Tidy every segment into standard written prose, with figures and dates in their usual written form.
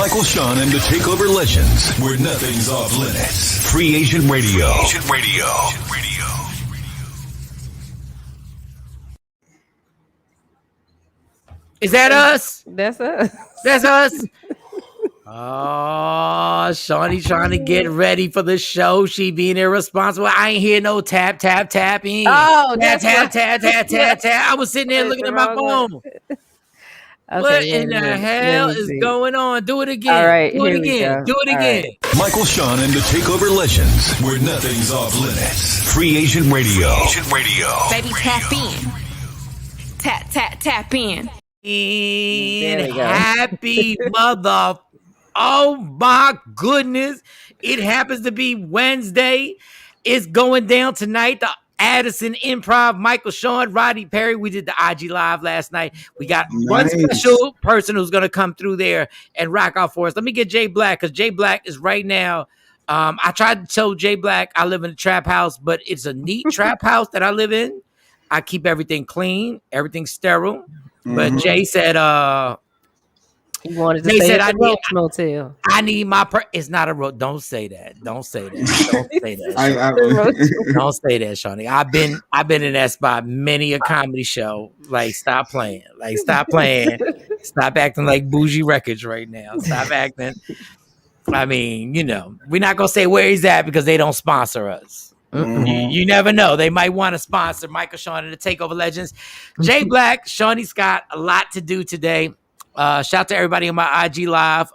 Michael, Shawn, and the TakeOver legends, where nothing's off limits. Free Agent Radio. Is that us? That's us. That's us. Oh, Shawnee trying to get ready for the show. She being irresponsible. I ain't hear no tapping. Oh, tap. I was sitting there looking at my phone. Okay, What in the hell is going on? Do it again. All right, Do it again. Do it again. Right. Michael, Shawn, and the TakeOver legends, where nothing's off limits. Free Agent Radio. Baby, tap in. Tap in. And happy mother. Oh my goodness. It happens to be Wednesday. It's going down tonight. The Addison Improv, Michael, Shawn, Rodney Perry. We did the IG Live last night. We got one special person who's going to come through there and rock out for us. Let me get Jay Black, because Jay Black is right now. I tried to tell Jay Black I live in a trap house, but it's a neat trap house that I live in. I keep everything clean, everything sterile. But Jay said, he wanted to say I need motel. I need my it's not a road. Don't say that. Don't say that. Don't say that, Shawnee. I've been in that spot many a comedy show. Like, stop playing. Stop acting like Bougie Records right now. Stop acting. I mean, we're not gonna say where he's at because they don't sponsor us. You never know. They might want to sponsor Michael, Shawn, and the TakeOver legends. Jay Black, Shawnee's got a lot to do today. Shout out to everybody on my IG Live.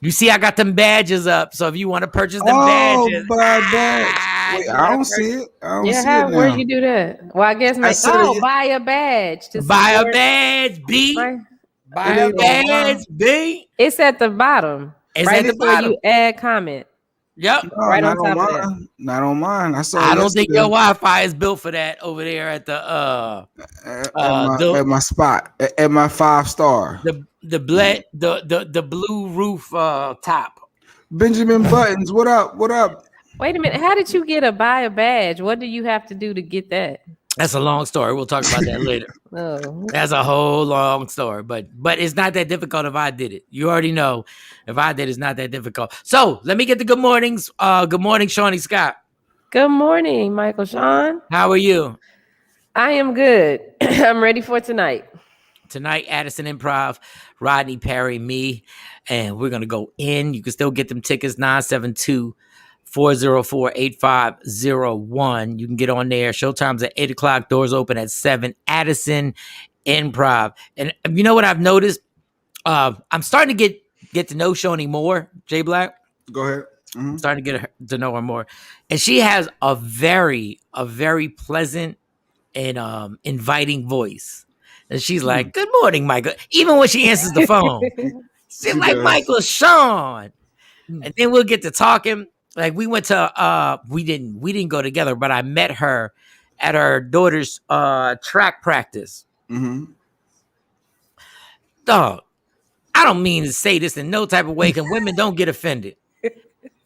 You see, I got them badges up. So if you want to purchase them badges. Wait, I don't see it. Where you do that? Well, I guess buy a badge. Buy a badge, B. Buy a badge, B. It's at the bottom. It's right at the before bottom. You add comment. Yep. No, right on top of that. Not on mine. I don't think your Wi-Fi is built for that over there at the at my spot at my 5-star. The blue roof top. Benjamin Buttons, what up? What up? Wait a minute. How did you get buy a badge? What do you have to do to get that? That's a long story. We'll talk about that later. That's a whole long story, but it's not that difficult if I did it. You already know if I did, it's not that difficult. So let me get the good mornings. Good morning, Shawnee Scott. Good morning, Michael, Shawn. How are you? I am good. I'm ready for tonight. Tonight, Addison Improv, Rodney Perry, me, and we're going to go in. You can still get them tickets, 972-404-8501. You can get on there. Showtime's at 8 o'clock. Doors open at 7. Addison Improv. And you know what I've noticed? I'm starting to get to know Shawnee more, Jay Black. Go ahead. Starting to get to know her more. And she has a very pleasant and inviting voice. And she's like, good morning, Michael. Even when she answers the phone. She's like, Michael, Shawn. And then we'll get to talking. Like, we went to we didn't go together, but I met her at her daughter's track practice. Dog, I don't mean to say this in no type of way, because women don't get offended.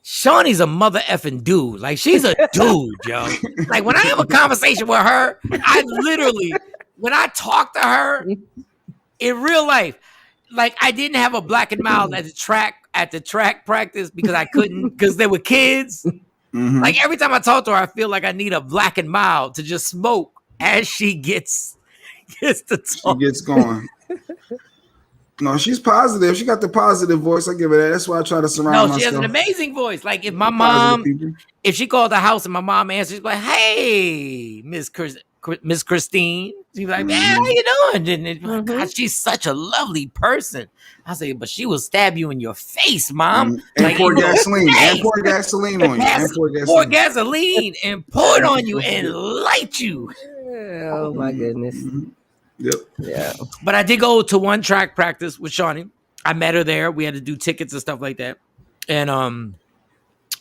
Shawnee's a mother effing dude. Like, she's a dude, yo. Like, when I have a conversation with her, I literally, when I talk to her in real life, like, I didn't have a black and mild at the track practice because I couldn't, because they were kids. Like, every time I talk to her, I feel like I need a black and mild to just smoke as she gets to talk. She gets going. No, she's positive. She got the positive voice. I give her that. That's why I try to surround myself. No, she has an amazing voice. Like, if my mom, if she called the house and my mom answers, she's like, hey, Miss Christine. She's like, man, how you doing? And God, she's such a lovely person. I say, but she will stab you in your face, Mom. And like, pour gasoline. And pour gasoline on you. And pour gasoline and pour it on you and light you. Oh, my goodness. Yep. Yeah. But I did go to one track practice with Shawnee. I met her there. We had to do tickets and stuff like that. And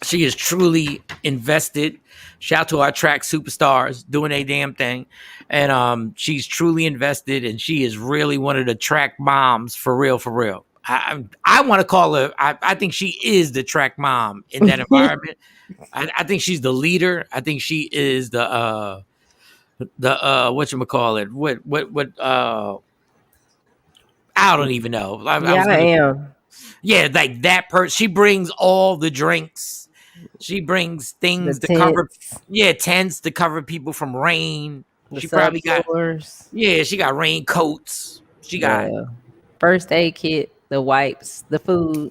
she is truly invested. Shout out to our track superstars doing a damn thing. And she's truly invested, and she is really one of the track moms for real, for real. I want to call her, I think she is the track mom in that environment. I think she's the leader. I think she is the whatchamacallit, I don't even know. I am. Yeah, like that person. She brings all the drinks. She brings things to cover. Yeah, tents to cover people from rain. She probably got. Yeah, she got raincoats. She got first aid kit, the wipes, the food.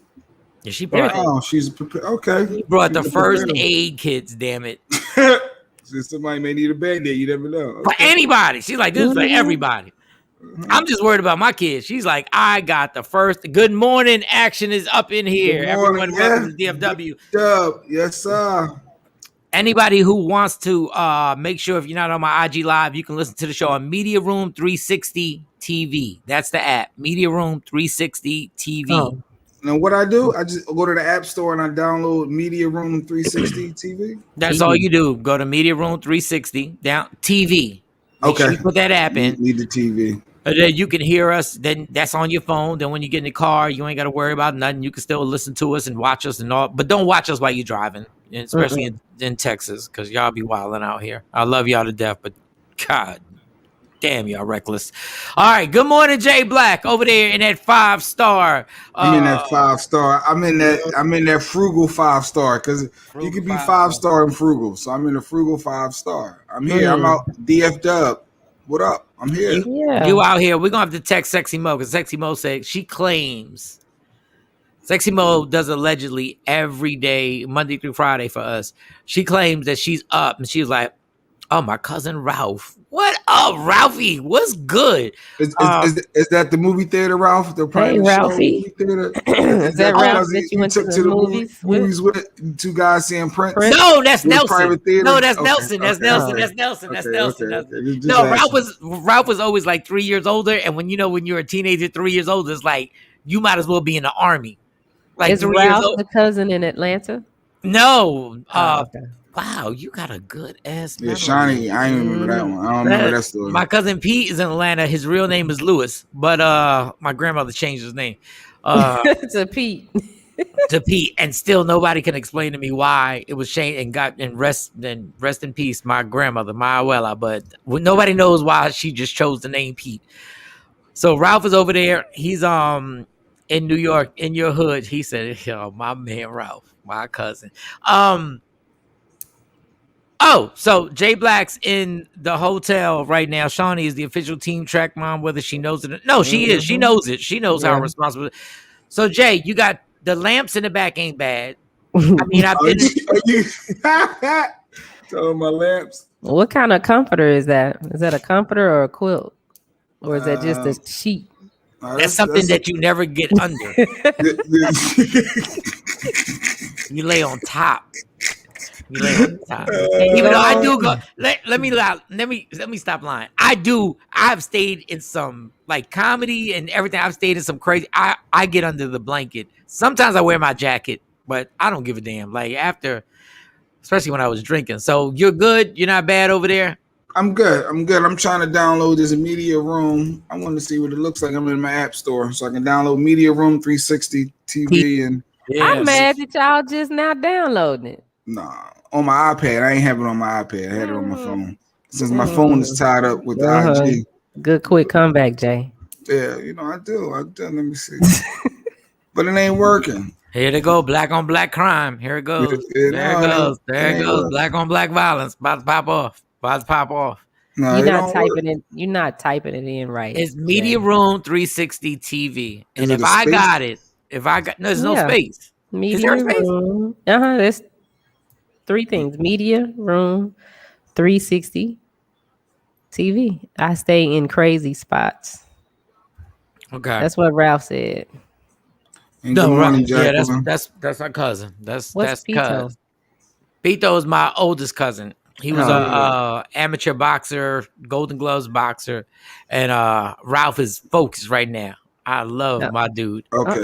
Yeah, she brought. Oh, she's prepared. Okay. She brought the first aid kits. Damn it. So somebody may need a Band-Aid. You never know. Okay. For anybody. She's like, this is for everybody. I'm just worried about my kids. She's like, I got the first. Good morning. Action is up in here. Everyone, welcome to DFW. Yes, sir. Anybody who wants to make sure if you're not on my IG Live, you can listen to the show on Media Room 360 TV. That's the app. Media Room 360 TV. Oh. Now what I do, I just go to the App Store and I download Media Room 360 TV. That's all you do. Go to Media Room 360 down TV. Make sure you put that app in. Need the TV. And then you can hear us. Then that's on your phone. Then when you get in the car, you ain't got to worry about nothing. You can still listen to us and watch us and all. But don't watch us while you're driving, especially in Texas, because y'all be wilding out here. I love y'all to death, but God damn, y'all reckless. All right. Good morning, Jay Black, over there in that 5-star. I'm in that 5-star. I'm in that frugal 5-star because you could be 5-star and frugal. So I'm in a frugal 5-star. I'm here. I'm out. DF Dub. What up? I'm here. Yeah. You out here. We're going to have to text Sexy Mo because Sexy Mo said she claims. Sexy Mo does allegedly every day, Monday through Friday for us. She claims that she's up and she's like, oh, my cousin Ralph. What up, Ralphie? What's good? Is that the movie theater, Ralph? The private Ralphie. Show movie theater? Is that Ralph that you went to the movies with? Two guys seeing Prince? No, that's Nelson. No, that's okay. Nelson. That's okay. Nelson. Okay. That's Nelson. That's okay. Nelson. Okay. No, Ralph was always like 3 years older. And when you're a teenager, 3 years older, it's like you might as well be in the army. Like is 3 Ralph years old. The cousin in Atlanta? No. Wow, you got a good ass memory. Yeah, Shawnee, I ain't remember that one. I don't remember that story. My cousin Pete is in Atlanta. His real name is Lewis, but my grandmother changed his name to Pete. To Pete, and still nobody can explain to me why it was changed and rest in peace, my grandmother, my abuela. But nobody knows why she just chose the name Pete. So Ralph is over there. He's in New York, in your hood. He said, "Yo, my man Ralph, my cousin." Oh, so Jay Black's in the hotel right now. Shawnee is the official team track mom, whether she knows it or no, she is. She knows it. She knows how responsible. So Jay, you got the lamps in the back ain't bad. I mean, I've been so my lamps. What kind of comforter is that? Is that a comforter or a quilt? Or is that just a sheet? That's something that you never get under. You lay on top. Even though I do go, let me stop lying. I've stayed in some like comedy and everything. I've stayed in some crazy. I get under the blanket. Sometimes I wear my jacket, but I don't give a damn. Like after, especially when I was drinking. So you're good. You're not bad over there. I'm good. I'm trying to download this Media Room. I want to see what it looks like. I'm in my app store, so I can download Media Room 360 TV. And I'm mad that y'all just now downloading it. Nah, on my iPad. I ain't have it on my iPad. I had it on my phone. Since my phone is tied up with the IG. Good quick comeback, Jay. Yeah, I do. Let me see. But it ain't working. Here they go, black on black crime. Here it goes. There it goes. Black on black violence. About to pop off. No, you're not typing it. You're not typing it in right. It's Media Room 360 TV. And if I got it, there's no space. Media Room. There's 3 things. Media Room 360 TV. I stay in crazy spots. Okay. That's what Ralph said. No, right. Yeah, that's my cousin. That's Pito? cousin. Pito is my oldest cousin. He was a amateur boxer, Golden Gloves boxer, and Ralph is focused right now. I love my dude. Okay,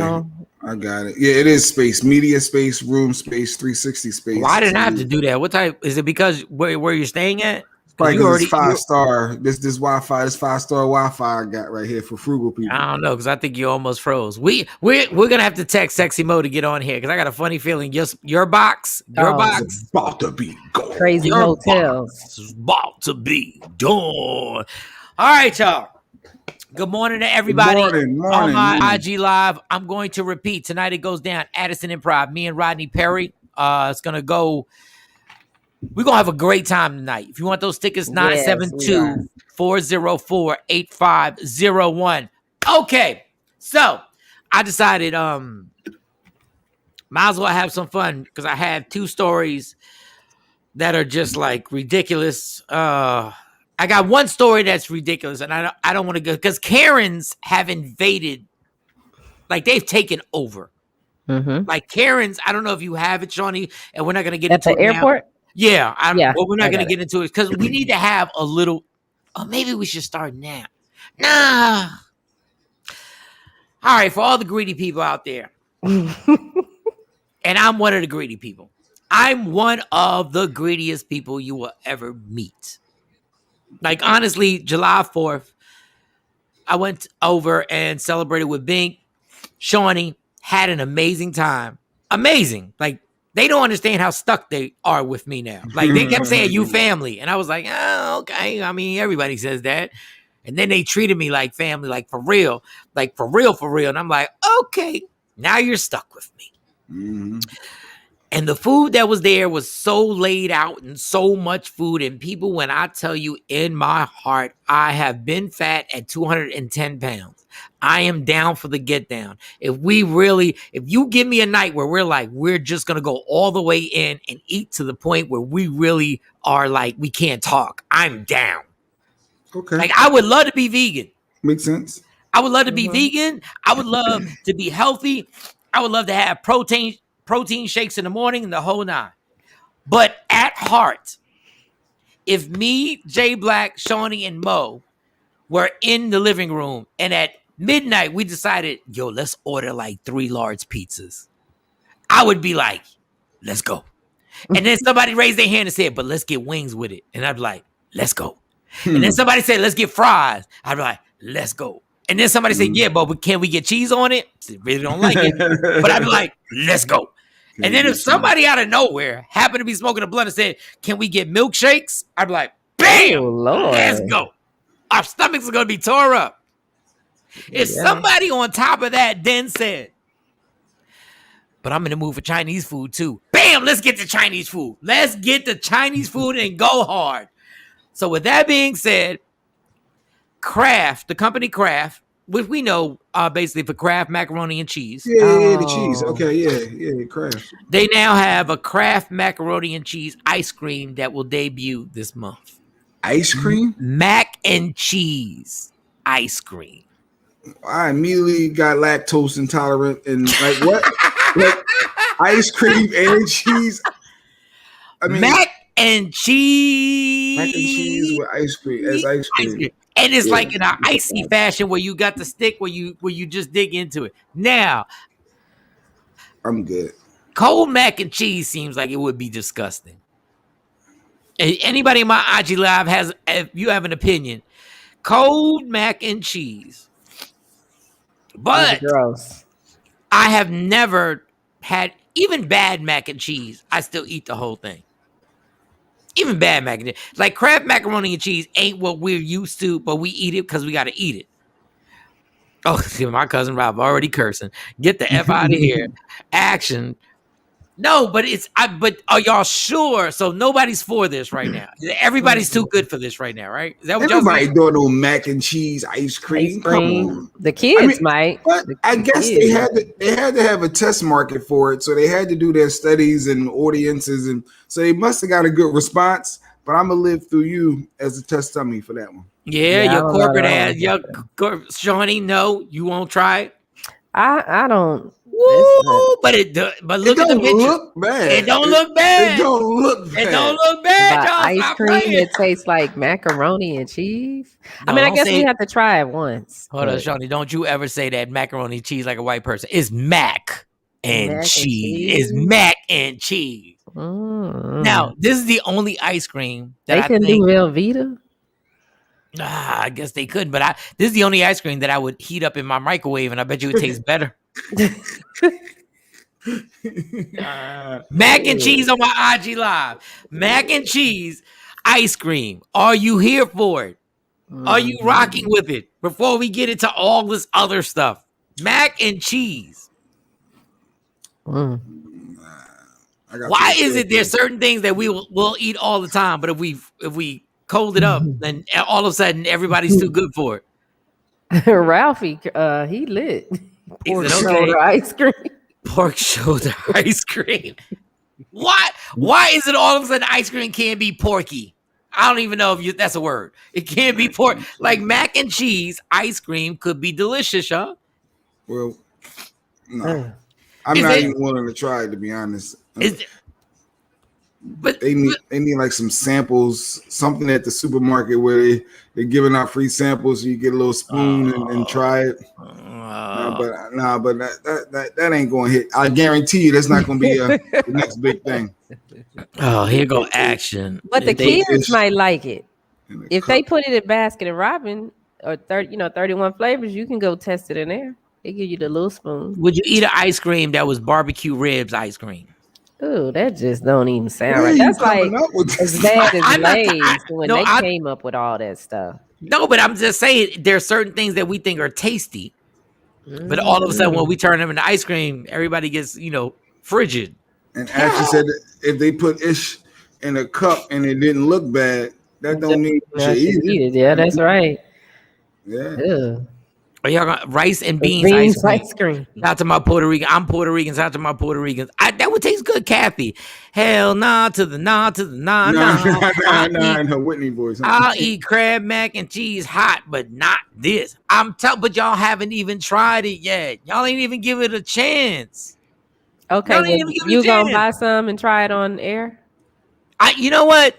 I got it. Yeah, it is space, media space, room space, 360 space. Why didn't I have to do that? What type is it? Because where you're staying at? Probably because it's 5-star. This Wi-Fi, this 5-star Wi-Fi I got right here for frugal people. I don't know because I think you almost froze. We're gonna have to text Sexy Mo to get on here because I got a funny feeling your box is about to be gone. Crazy hotels is about to be done. All right, y'all. Good morning to everybody Morning. on my IG Live. I'm going to repeat. Tonight it goes down. Addison Improv. Me and Rodney Perry. It's going to go. We're going to have a great time tonight. If you want those tickets, 972-404-8501. Okay. So I decided might as well have some fun because I have two stories that are just like ridiculous. I got one story that's ridiculous, and I don't want to go because Karens have invaded, like they've taken over. Mm-hmm. Like Karens, I don't know if you have it, Shawnee, and we're not going to get At into the it airport. Now. Yeah, well, we're not going to it. get into it because we need to have a little. Oh, maybe we should start now. Nah. All right, for all the greedy people out there, and I'm one of the greedy people. I'm one of the greediest people you will ever meet. Like, honestly, July 4th, I went over and celebrated with Bink. Shawnee had an amazing time. Amazing. Like, they don't understand how stuck they are with me now. Like, they kept saying, you family. And I was like, oh, okay. I mean, everybody says that. And then they treated me like family, like for real. Like, for real, for real. And I'm like, okay, now you're stuck with me. Mm-hmm. And the food that was there was so laid out and so much food. And people, when I tell you in my heart, I have been fat at 210 pounds. I am down for the get down. If you give me a night where we're just going to go all the way in and eat to the point where we really are like, we can't talk. I'm down. Okay. Like, I would love to be vegan. Makes sense. I would love to be vegan. I would love to be healthy. I would love to have protein shakes in the morning and the whole nine. But at heart, if me, Jay Black, Shawnee, and Mo were in the living room and at midnight we decided, yo, let's order like 3 large pizzas, I would be like, let's go. And then somebody raised their hand and said, but let's get wings with it. And I'd be like, let's go. And then somebody said, let's get fries. I'd be like, let's go. And then somebody said, yeah, but can we get cheese on it? I really don't like it. But I'd be like, let's go. And then if somebody out of nowhere happened to be smoking a blunt and said, can we get milkshakes? I'd be like, bam, let's go. Our stomachs are going to be tore up. If somebody on top of that then said, but I'm in the mood for Chinese food too. Bam, let's get the Chinese food. Let's get the Chinese food and go hard. So with that being said, Kraft, the company Kraft, which we know basically for Kraft macaroni and cheese. Yeah, the cheese. Okay, yeah, Kraft. They now have a Kraft macaroni and cheese ice cream that will debut this month. Ice cream? Mac and cheese ice cream. I immediately got lactose intolerant and like what? Like ice cream and cheese. I mean, mac and cheese. Mac and cheese with ice cream as ice cream. And it's like in an icy fashion where you got the stick where you just dig into it. Now, I'm good. Cold mac and cheese seems like it would be disgusting. Anybody in my IG Live has, if you have an opinion, cold mac and cheese. But gross. I have never had even bad mac and cheese. I still eat the whole thing. Even bad mac and cheese. Like Kraft macaroni and cheese ain't what we're used to, but we eat it because we got to eat it. Oh, my cousin Rob already cursing. Get the F out of here. Action. No, but but are y'all sure? So nobody's for this right now. Everybody's too good for this right now, right? Is that what Everybody y'all doing no mac and cheese ice cream? Come on. The kids might. But I guess they had to have a test market for it, so they had to do their studies and audiences, and so they must have got a good response. But I'm gonna live through you as a test dummy for that one. Yeah, your corporate ass, Shawnee. No, you won't try it. I don't. Woo, but look at the picture. Look bad. It don't look bad. It don't look bad. It don't look bad. Y'all ice cream that tastes like macaroni and cheese. No, I mean, I guess we have to try it once. Hold on, Shawnee. Don't you ever say that macaroni and cheese like a white person. It's mac and cheese. It's mac and cheese. Now, this is the only ice cream that they can do Velveeta. I guess they could, but this is the only ice cream that I would heat up in my microwave, and I bet you it tastes better. Mac and cheese on my IG Live. Mac and cheese ice cream. Are you here for it? Are you rocking with it before we get into all this other stuff? Mac and cheese. Mm. Why is it there's certain things that we'll eat all the time, but if we cold it up, then all of a sudden everybody's too good for it? Ralphie, he lit. Pork shoulder ice cream. Pork shoulder ice cream. Why is it all of a sudden ice cream can't be porky? I don't even know if that's a word. It can't be pork. Like mac and cheese ice cream could be delicious, huh? Well, no. I'm not even willing to try it, to be honest. But they need like some samples, something at the supermarket where they're giving out free samples, so you get a little spoon and try it. But that ain't going to hit. I guarantee you, that's not going to be the next big thing. Oh, here go action. But the kids might like it if they put it in Baskin and Robin or 31 flavors. You can go test it in there. They give you the little spoon. Would you eat an ice cream that was barbecue ribs ice cream? Ooh, that just don't even sound right. That's like as bad as Lay's when they came up with all that stuff. No, but I'm just saying there's certain things that we think are tasty, but all of a sudden when we turn them into ice cream, everybody gets frigid. And Ashley said that if they put ish in a cup and it didn't look bad, that don't mean you should eat it. Yeah, that's right. Yeah. Ew. Are y'all got rice and beans ice cream? Shout out to my Puerto Rican. I'm Puerto Rican. Shout out to my Puerto Ricans. That would taste good, Kathy. Hell nah to the nah. Nah, in her Whitney voice. I'll eat crab mac and cheese hot, but not this. But y'all haven't even tried it yet. Y'all ain't even give it a chance. Okay, well, you gonna buy some and try it on air? You know what?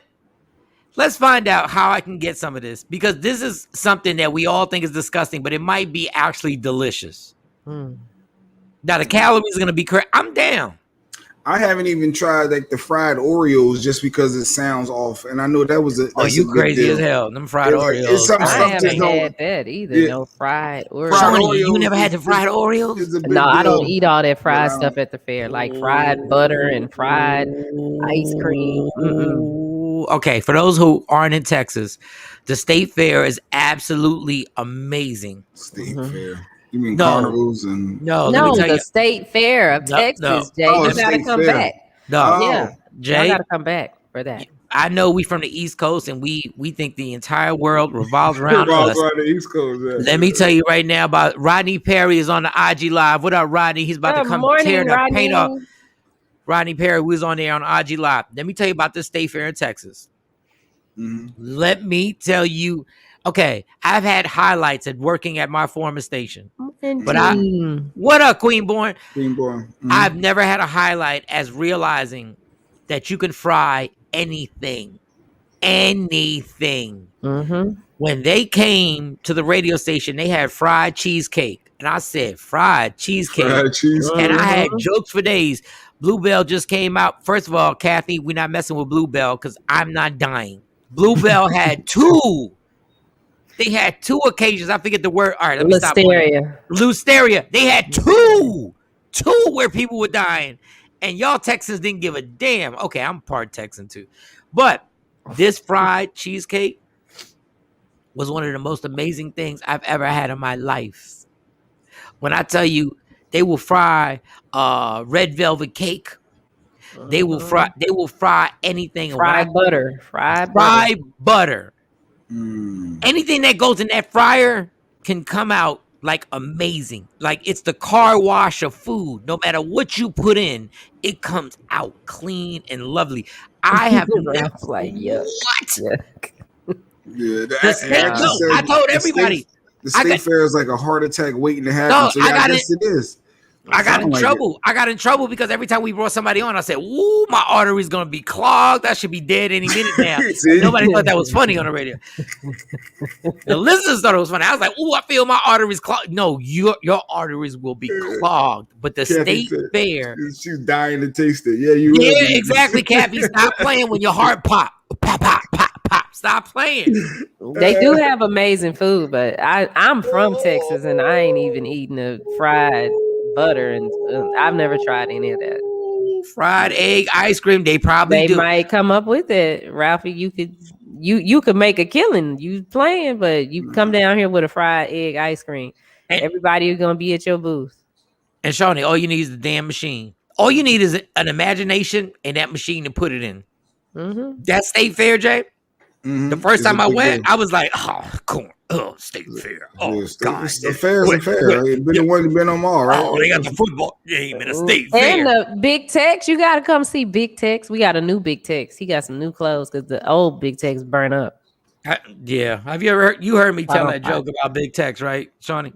Let's find out how I can get some of this, because this is something that we all think is disgusting, but it might be actually delicious. Now the calories are gonna be correct. I'm down. I haven't even tried like the fried Oreos just because it sounds off, and I know that was a. You crazy as hell? Them fried Oreos. I haven't had that either. Yeah. No fried Oreos. You never had the fried Oreos? No, I don't eat all that fried stuff at the fair, like fried butter and fried ice cream. Okay, for those who aren't in Texas, the state fair is absolutely amazing. State fair. You mean carnivals and the state fair of Texas, Jay. You gotta come back. Jay, you gotta come back for that. I know we from the East Coast and we think the entire world revolves around us. The East Coast, Let me tell you right now about Rodney Perry is on the IG Live. What up, Rodney? He's about to come tear the paint off. Rodney Perry was on there on IG Live. Let me tell you about this state fair in Texas. Let me tell you. Okay, I've had highlights at working at my former station. But what up, Queenborn? Queenborn. I've never had a highlight as realizing that you can fry anything. When they came to the radio station, they had fried cheesecake. And I said, fried cheesecake. And I had jokes for days. Bluebell just came out. First of all, Kathy, we're not messing with Bluebell because I'm not dying. Bluebell had two. They had two occasions. I forget the word. All right, let me stop. Listeria. They had two where people were dying. And y'all Texans didn't give a damn. Okay, I'm part Texan too. But this fried cheesecake was one of the most amazing things I've ever had in my life. When I tell you, they will fry red velvet cake. They will fry anything. Fried butter. Anything that goes in that fryer can come out like amazing. Like it's the car wash of food. No matter what you put in, it comes out clean and lovely. I have never like yuck. What? Yeah, I told everybody. The state fair is like a heart attack waiting to happen. So I guess it is. I got in trouble. I got in trouble because every time we brought somebody on, I said, "Ooh, my artery's gonna be clogged. I should be dead any minute now." Nobody thought that was funny on the radio. The listeners thought it was funny. I was like, "Ooh, I feel my arteries clogged." No, your arteries will be clogged. But the state fair, she's dying to taste it. Yeah, exactly, Kathy. Stop playing when your heart pop. Stop playing. They do have amazing food, but I'm from Texas and I ain't even eating the fried butter, and I've never tried any of that. Fried egg ice cream, they probably might come up with it. Ralphie, you could you could make a killing. You playing, but you come down here with a fried egg ice cream. Everybody is gonna be at your booth. And Shawnee, all you need is the damn machine. All you need is an imagination and that machine to put it in. Mm-hmm. That State Fair, Jay. Mm-hmm. The first time I went, I was like, "Oh, corn, State Fair, God, the fair's a fair. Right? Been the one that been on them all, right? Oh, they got the football game in a State Fair. And the Big Tex, you got to come see Big Tex. We got a new Big Tex. He got some new clothes because the old Big Tex burnt up. Yeah, have you ever heard me tell that joke about Big Tex, right, Shawnee?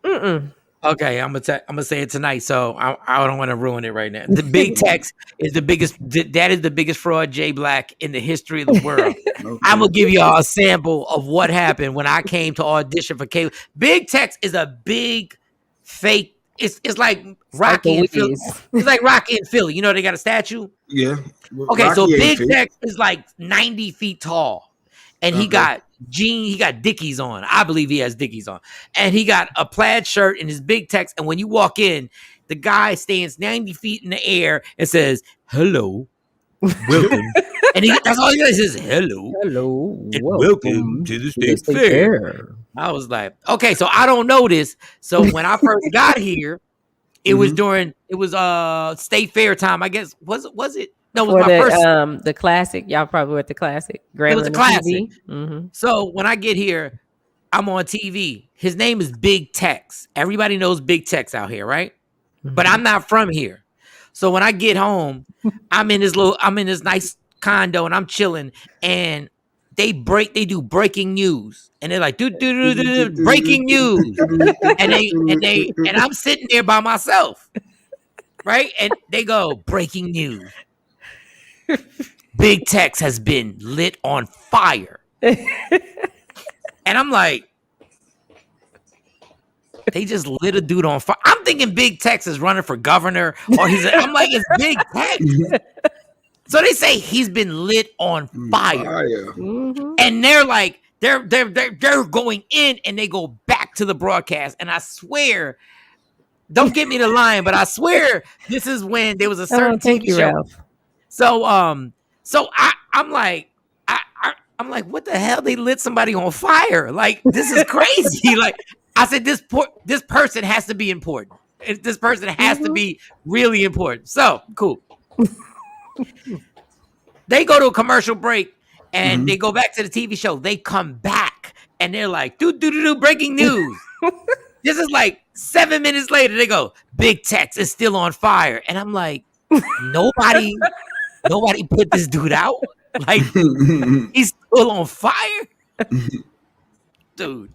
Mm-mm. Okay, I'm gonna say it tonight, so I don't want to ruin it right now. The Big Tex is the biggest. That is the biggest fraud, Jay Black, in the history of the world. Okay. I'm gonna give y'all a sample of what happened when I came to audition for Cable. Big Tex is a big fake. It's like Rocky in Philly. It's like Rocky in Philly. You know they got a statue. Yeah. Okay, Rocky so Big Tex is like 90 feet tall, and he got Dickies on. I believe he has Dickies on. And he got a plaid shirt and his Big Tex. And when you walk in, the guy stands 90 feet in the air and says, "Hello, welcome." And that's all he does. He says, "Hello, and welcome to the State Fair." I was like, okay, so I don't know this. So when I first got here, it was State Fair time. I guess was it? No, it was my first. The classic. Y'all probably were at the classic. It was a classic. Mm-hmm. So when I get here, I'm on TV. His name is Big Tex. Everybody knows Big Tex out here, right? Mm-hmm. But I'm not from here. So when I get home, I'm in this nice condo and I'm chilling, and they do breaking news, and they're like breaking news, and I'm sitting there by myself, right? And they go breaking news. Big Tex has been lit on fire. And I'm like, they just lit a dude on fire. I'm thinking Big Tex is running for governor, or I'm like, it's Big Tex. So they say he's been lit on fire. Mm-hmm. And they're like, they're going in, and they go back to the broadcast. And I swear, don't get me the line, but I swear this is when there was a certain TV show. Ralph. So I'm like, I'm like, what the hell? They lit somebody on fire. Like, this is crazy. Like, I said, this person has to be important. This person has to be really important. So cool. They go to a commercial break and they go back to the TV show. They come back and they're like, breaking news. This is like 7 minutes later. They go, Big Tex is still on fire. And I'm like, nobody put this dude out. Like, he's still on fire. Dude.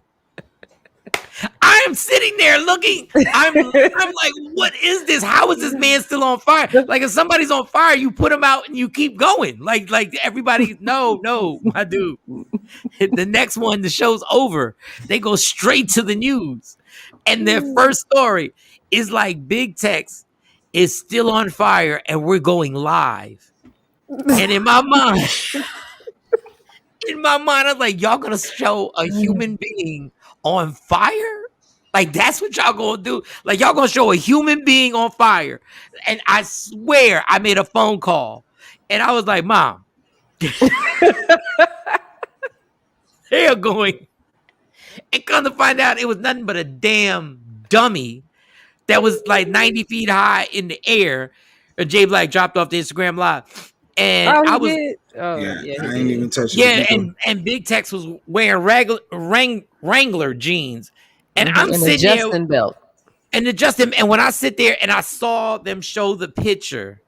I am sitting there looking. I'm like, what is this? How is this man still on fire? Like, if somebody's on fire, you put them out and you keep going. Like everybody, no, my dude. The next one, the show's over. They go straight to the news. And their first story is like, Big Tex is still on fire and we're going live. And in my mind, I was like, y'all gonna show a human being on fire? Like, that's what y'all gonna do? Like, y'all gonna show a human being on fire? And I swear I made a phone call and I was like, Mom, they are going. And come to find out, it was nothing but a damn dummy that was like 90 feet high in the air. Jay Black dropped off the Instagram Live. And I was, I ain't even touching. Yeah, and Big Tex was wearing Wrangler jeans, and I'm sitting there, Justin belt, and the Justin. And when I sit there and I saw them show the picture,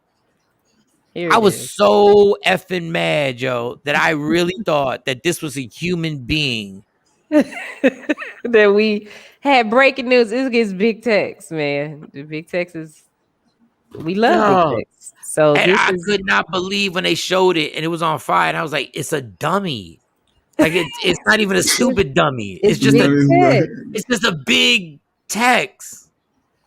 I was so effing mad, yo, that I really thought that this was a human being. That we had breaking news. This gets Big Tex, man. The Big Tex is. We love Big Tex. So I could not believe when they showed it and it was on fire. And I was like, it's a dummy. Like, it's not even a stupid dummy. It's just a Big Tex.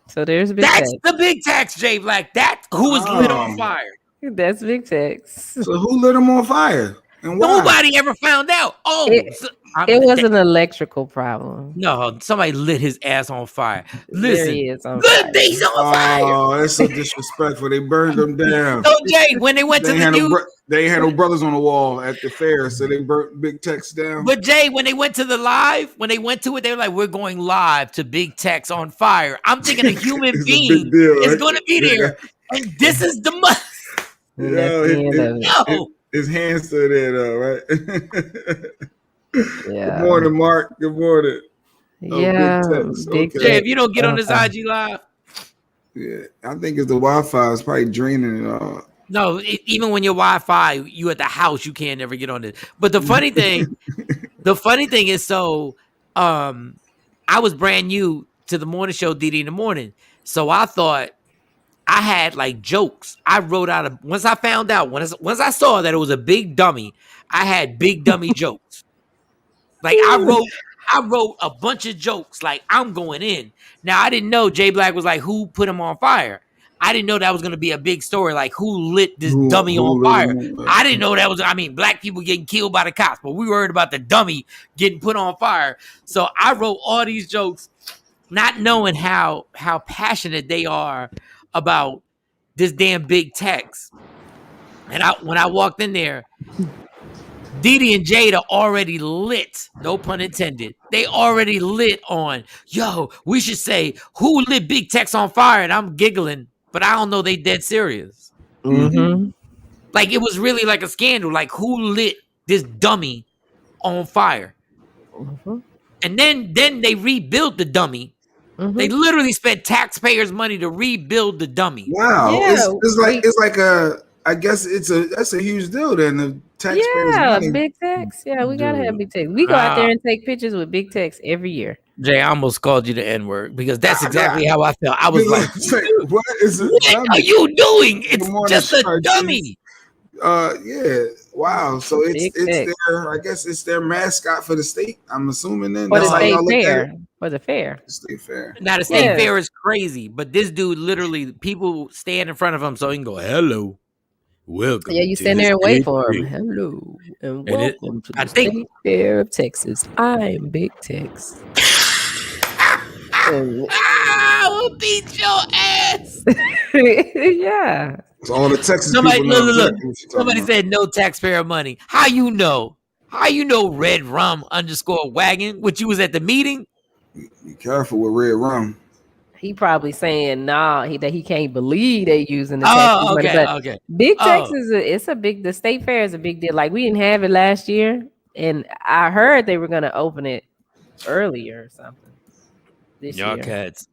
So there's Big Tex. That's the Big Tex, Jay Black. That's who was lit on fire. That's Big Tex. So who lit him on fire? And why? Nobody ever found out. It was an electrical problem. No, somebody lit his ass on fire. There Listen, he is on fire. he's on fire. Oh, that's so disrespectful. They burned them down. So Jay, when they went to the they ain't had no brothers on the wall at the fair, so they burnt Big Tex down. But Jay, when they went to the live, when they went to it, they were like, "We're going live to Big Tex on fire." I'm thinking a human being is going to be there, and this is the his hands still there though, right? Yeah. Good morning, Mark. Good morning. Yeah. Big Tex. Jay, if you don't get on this IG live, yeah, I think it's the Wi-Fi is probably draining it all. No, even when your Wi-Fi, you at the house, you can't ever get on it. But the funny thing, is, so I was brand new to the morning show, DD in the morning. So I thought I had like jokes. I wrote out once I found out, once I saw that it was a big dummy, I had big dummy jokes. Like I wrote a bunch of jokes. Like I'm going in. Now I didn't know Jay Black was like, who put him on fire? I didn't know that was going to be a big story. Like who lit this dummy on fire? I didn't know that was, black people getting killed by the cops, but we worried about the dummy getting put on fire. So I wrote all these jokes, not knowing how passionate they are about this damn Big Tex. And when I walked in there, Didi and Jada already lit, no pun intended. They already lit on, yo, we should say, who lit Big Tex on fire? And I'm giggling, but I don't know they dead serious. Mm-hmm. Like, it was really like a scandal. Like, who lit this dummy on fire? Mm-hmm. And then they rebuilt the dummy. Mm-hmm. They literally spent taxpayers' money to rebuild the dummy. Wow. Yeah. It's like I guess that's a huge deal then. The taxpayers' money. Big Tex. Yeah, we gotta have Big Tex. We go out there and take pictures with Big Tex every year. Jay, I almost called you the N-word because that's exactly how I felt. I was like, what are you doing? It's just a dummy. Yeah. Wow. So it's their, I guess it's their mascot for the state. I'm assuming then. For the state fair. For the fair. The state fair. Now the state fair is crazy, but this dude literally, people stand in front of him so he can go, hello. Welcome. Yeah, you stand there and wait for him. Hello and welcome to the State Fair of Texas. I'm Big Tex. I'll beat your ass. Yeah. So all the Texas somebody, people look. Somebody said no taxpayer money. How you know? How you know Red Rum _wagon? Which you was at the meeting? Be careful with Red Rum. He probably saying that he can't believe they using the Texas money. But okay. Big Tex the state fair is a big deal. Like we didn't have it last year, and I heard they were gonna open it earlier or something. This Y'all year. cats.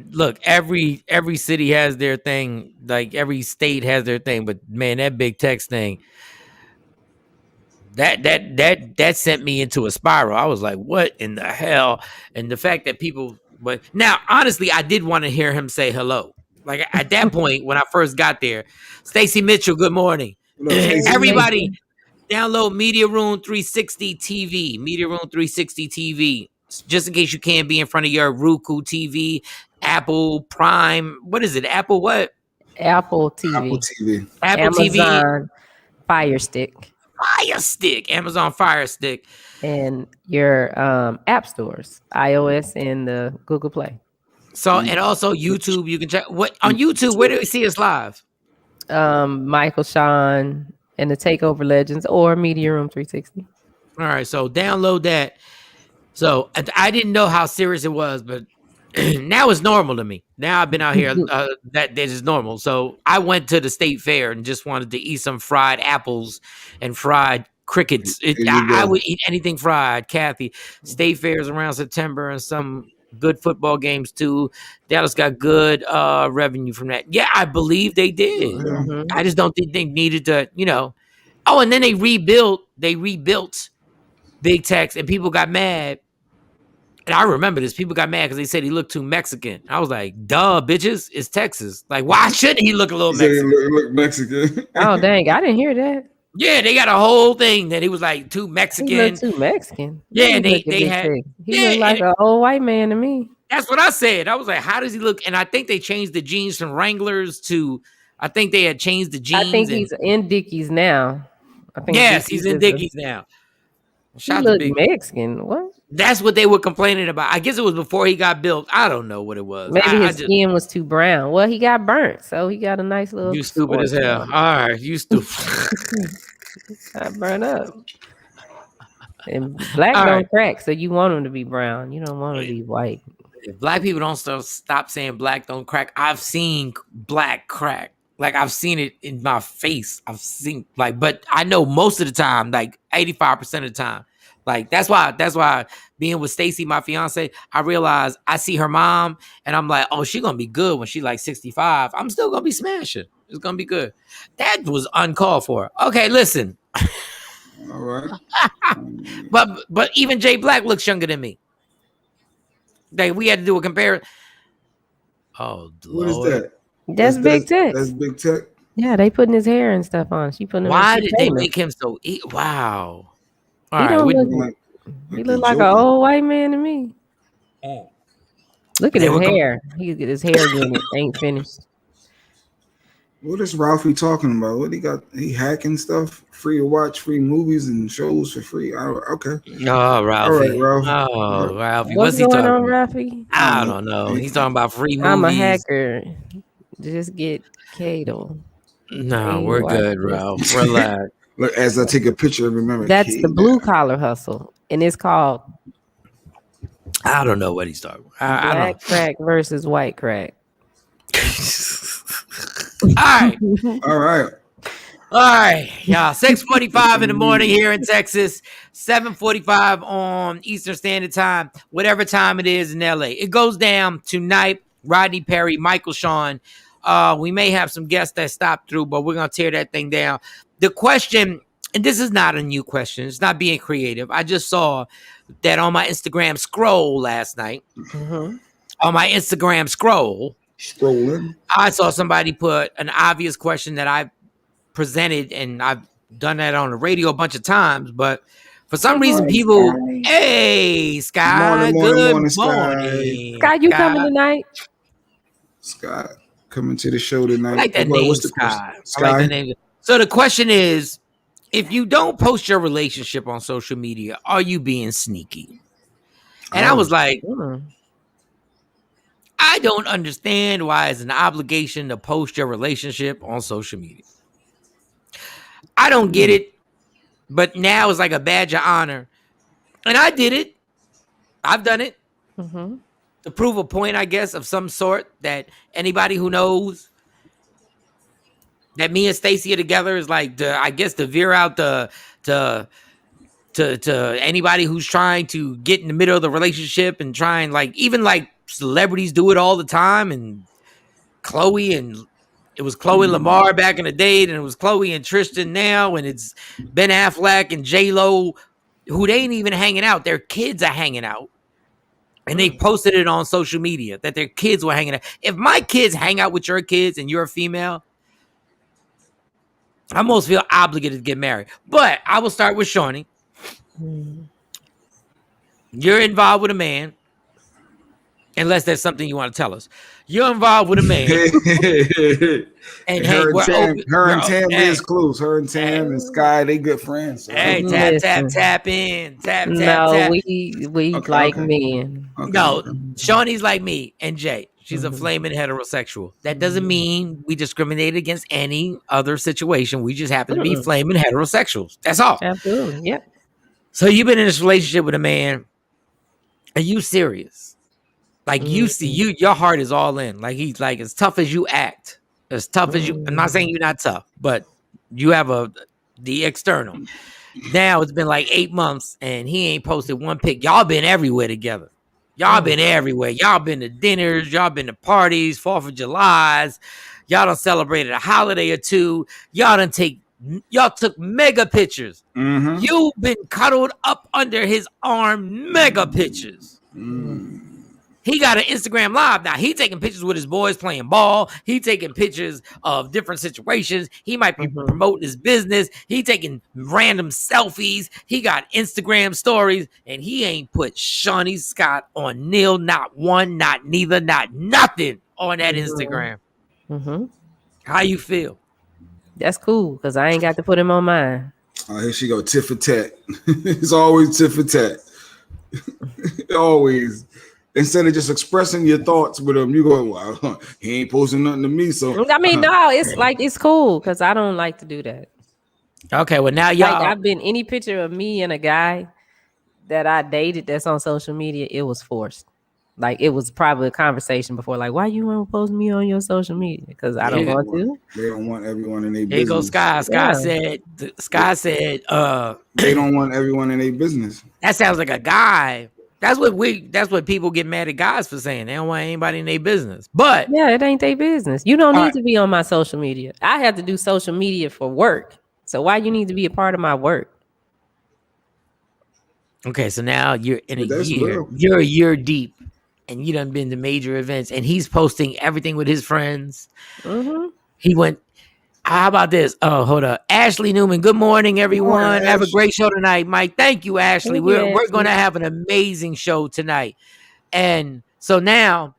Look, every city has their thing. Like every state has their thing. But man, that Big Tex thing, that sent me into a spiral. I was like, what in the hell? And the fact that people. But now, honestly, I did want to hear him say hello. Like at that point, when I first got there, Stacey Mitchell, good morning. Everybody, download Media Room 360 TV. Media Room 360 TV. Just in case you can't be in front of your Roku TV, Apple Prime. What is it? Apple what? Apple TV. Apple Amazon TV. Fire Stick. Amazon Fire Stick. And your app stores, iOS and the Google Play. So and also YouTube, you can check on YouTube. Where do we see us live? Michael, Shawn, and the TakeOver Legends or Media Room 360. All right, so download that. So I didn't know how serious it was, but now it's normal to me. Now I've been out here, that is normal. So I went to the state fair and just wanted to eat some fried apples and fried crickets. I would eat anything fried. Kathy, state fairs around September and some good football games too. Dallas got good revenue from that. Yeah, I believe they did. Mm-hmm. I just don't think they needed to, Oh, and then they rebuilt Big Tex, and people got mad. And I remember this. People got mad because they said he looked too Mexican. I was like, duh, bitches, it's Texas. Like, why shouldn't he look a little Mexican? He look Mexican. Oh, dang. I didn't hear that. Yeah, they got a whole thing that he was like too Mexican. He looked too Mexican. Yeah, and they had. He looked like an old white man to me. That's what I said. I was like, how does he look? And I think they changed the jeans from Wranglers to. I think they had changed the jeans. I think he's in Dickies now. I think Yes, he's in Dickies now. He Shout out to looked Big. Mexican. What? That's what they were complaining about. I guess it was before he got built. I don't know what it was. Maybe his skin was too brown. Well, he got burnt, so he got a nice little. You stupid as hell. All right, you stupid. Got burnt up. And black don't crack, so you want him to be brown. You don't want him to be white. If black people don't stop saying black don't crack, I've seen black crack. Like I've seen it in my face. I've seen but I know most of the time, like 85% of the time. Like that's why being with Stacy, my fiance, I realize I see her mom and I'm like, oh, she's gonna be good when she's like 65. I'm still gonna be smashing. It's gonna be good. That was uncalled for. Okay, listen. All right. But even Jay Black looks younger than me. Like we had to do a comparison. Oh, what is that? That's Big Tech. That's Big Tech. Yeah, they putting his hair and stuff on. She putting. Why did they make him so? Wow. All he right, he look like an old white man to me. Look at his hair. He get his hair unit ain't finished. What is Ralphie talking about? What he got? He hacking stuff? Free to watch free movies and shows for free? Okay. Oh, Ralphie. All right, Ralphie. Oh, Ralphie. What's going on, Ralphie? I don't know. He's talking about free movies. I'm a hacker. Just get Cato. No, we're good, Ralph. Relax. Look, as I take a picture, remember that's the blue collar hustle, and it's called. I don't know what he's talking about. Black crack versus white crack. All right, y'all. 6:45 in the morning here in Texas. 7:45 on Eastern Standard Time. Whatever time it is in LA, it goes down tonight. Rodney Perry, Michael Shawn. We may have some guests that stop through, but we're gonna tear that thing down. The question, and this is not a new question. It's not being creative. I just saw that on my Instagram scroll last night. Mm-hmm. On my Instagram scrolling, I saw somebody put an obvious question that I presented, and I've done that on the radio a bunch of times, but for some reason people, Sky. Hey, Sky, good morning. Sky, you coming tonight? Sky, coming to the show tonight. I like that name, Sky. I like the name. So the question is, if you don't post your relationship on social media, are you being sneaky? And I was like, I don't understand why it's an obligation to post your relationship on social media. I don't get it, but now it's like a badge of honor. And I did it. I've done it. To prove a point, I guess, of some sort that anybody who knows that me and Stacy are together is like, to veer out to anybody who's trying to get in the middle of the relationship and trying, like, even like celebrities do it all the time. And Chloe, and it was Chloe and Lamar back in the day, and it was Chloe and Tristan now, and it's Ben Affleck and J-Lo, who they ain't even hanging out. Their kids are hanging out. And they posted it on social media that their kids were hanging out. If my kids hang out with your kids and you're a female, I almost feel obligated to get married. But I will start with Shawnee. You're involved with a man, unless there's something you want to tell us. You're involved with a man. And her and Tam is close. Her and Tam and Sky, they good friends. So. Hey, tap in. Tap. We like men. No, Shawnee's like me and Jay. She's a flaming heterosexual. That doesn't mean we discriminate against any other situation. We just happen to be flaming heterosexuals. That's all. Absolutely. Yeah. So you've been in this relationship with a man. Are you serious? Like your heart is all in. Like he's like, as tough as you act, as tough as you. I'm not saying you're not tough, but you have the external. Now it's been like 8 months and he ain't posted one pic. Y'all been everywhere together. Y'all been everywhere. Y'all been to dinners. Y'all been to parties, 4th of July's. Y'all done celebrated a holiday or two. Y'all took mega pictures. You've been cuddled up under his arm, mega pictures. He got an Instagram live now. He taking pictures with his boys playing ball. He taking pictures of different situations. He might be promoting his business. He taking random selfies. He got Instagram stories, and he ain't put Shawnee Scott on nil, not one, not neither, not nothing on that Instagram. How you feel? That's cool because I ain't got to put him on mine. Here she go, tit for tat. It's always tit for tat. Always. Instead of just expressing your thoughts with him, you go, well, he ain't posting nothing to me. So I mean, no, it's cool because I don't like to do that. Okay, well now y'all. Like, I've been any picture of me and a guy that I dated that's on social media, it was forced. Like, it was probably a conversation before, like, why you want to post me on your social media? Because I don't want to. They don't want everyone in their business. Here goes Sky. Sky said, they don't want everyone in their business. That sounds like a guy. That's what people get mad at guys for saying. They don't want anybody in their business. But yeah, it ain't their business. You don't need to be on my social media. I have to do social media for work. So why you need to be a part of my work? Okay, so now you're in a year. Real. You're a year deep, and you done been to major events, and he's posting everything with his friends. Mm-hmm. He went. How about this? Oh, hold up. Ashley Newman. Good morning, everyone. Morning, have a great show tonight, Mike. Thank you, Ashley. We're going to have an amazing show tonight. And so now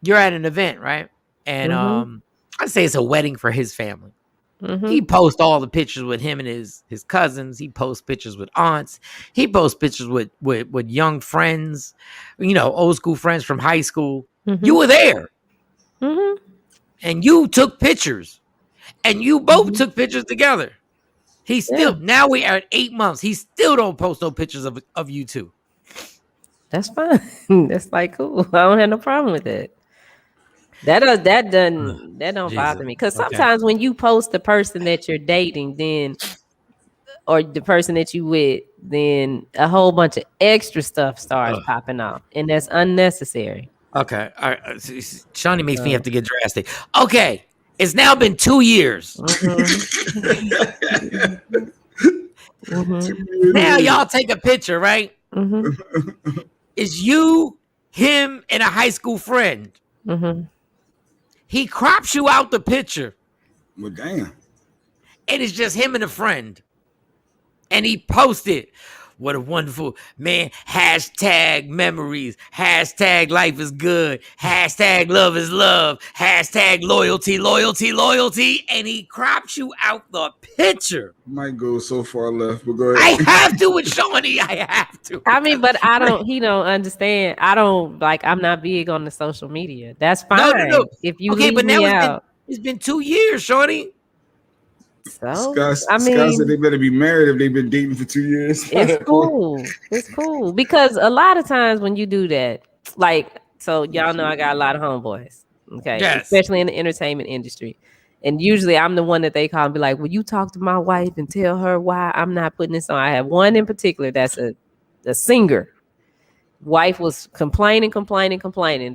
you're at an event, right? And I'd say it's a wedding for his family. Mm-hmm. He posts all the pictures with him and his cousins. He posts pictures with aunts. He posts pictures with young friends, old school friends from high school. Mm-hmm. You were there. Mm-hmm. And you took pictures. And you both took pictures together. He still, now we are at 8 months. He still don't post no pictures of you two. That's fine. That's like cool. I don't have no problem with that. That don't bother me. Because sometimes when you post the person that you're dating, then, or the person that you with, then a whole bunch of extra stuff starts popping off. And that's unnecessary. Okay. All right. Shawnee makes me have to get drastic. Okay. It's now been 2 years. Mm-hmm. Now y'all take a picture, right? Mm-hmm. It's you, him, and a high school friend. Mm-hmm. He crops you out the picture. Well, damn. And it's just him and a friend. And he posted, what a wonderful, man, hashtag memories, hashtag life is good, hashtag love is love, hashtag loyalty, loyalty, loyalty, and he crops you out the picture. Might go so far left, but go I ahead. have to with Shawnee, I have to. I mean, but he don't understand. I'm not big on the social media. That's fine. No. If you leave me out. It's been 2 years, Shawnee. So Scott said they better be married if they've been dating for 2 years. It's cool. It's cool because a lot of times when you do that, like, so y'all know I got a lot of homeboys, okay, especially in the entertainment industry, and usually I'm the one that they call and be like, "Will you talk to my wife and tell her why I'm not putting this on?" I have one in particular that's a singer. Wife was complaining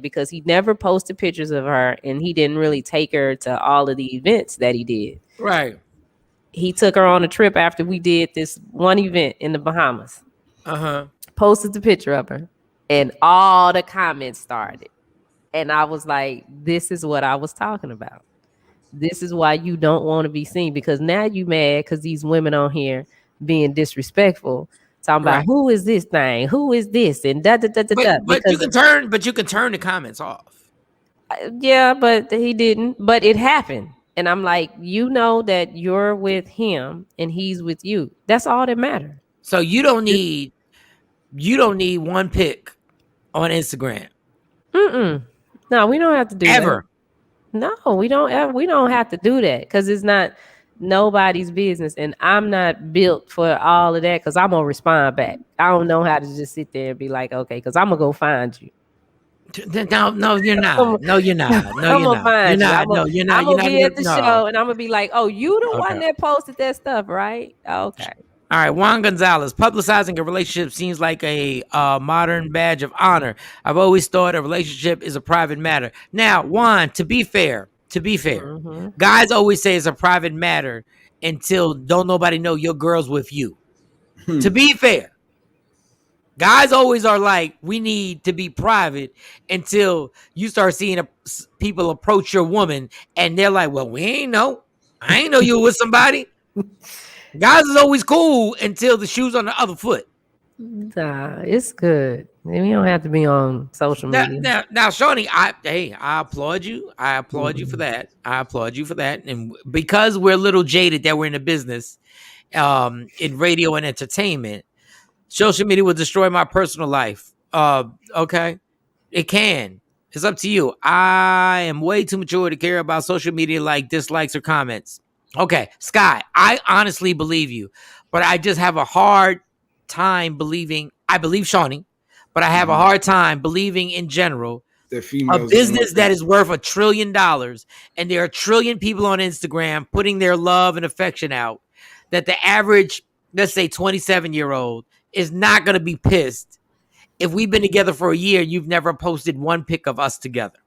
because he never posted pictures of her and he didn't really take her to all of the events that he did. Right. He took her on a trip after we did this one event in the Bahamas. Posted the picture of her, and all the comments started. And I was like, this is what I was talking about. This is why you don't want to be seen, because now you mad because these women on here being disrespectful, talking about who is this thing, who is this, and da da da da da. But you can turn the comments off. Yeah, but he didn't. But it happened. And I'm like, you know that you're with him and he's with you. That's all that matters. So you don't need one pic on Instagram. No, we don't have to do ever. That. No, we don't have to do that because it's not nobody's business. And I'm not built for all of that because I'm gonna respond back. I don't know how to just sit there and be like, okay, because I'm gonna go find you. No, you're not. No, you're not. No, you're not. You're not. No, you're not. I'm gonna be at the show and I'm gonna be like, "Oh, you the one that posted that stuff, right?" Okay. All right, Juan Gonzalez. Publicizing a relationship seems like a modern badge of honor. I've always thought a relationship is a private matter. Now, Juan, to be fair, guys always say it's a private matter until don't nobody know your girl's with you. To be fair. Guys always are like, we need to be private until you start seeing people approach your woman and they're like, well, we ain't know. I ain't know you were with somebody. Guys is always cool until the shoe's on the other foot. Nah, it's good. We don't have to be on social media. Now, Shawnee, I applaud you. I applaud you for that. And because we're a little jaded that we're in the business, in radio and entertainment. Social media will destroy my personal life. Okay, it can. It's up to you. I am way too mature to care about social media like dislikes or comments. Okay, Sky, I honestly believe you, but I just have a hard time believing. I believe Shawnee, but I have a hard time believing in general a business that is worth $1 trillion and there are 1 trillion people on Instagram putting their love and affection out, that the average, let's say 27-year-old is not going to be pissed if we've been together for a year, you've never posted one pic of us together.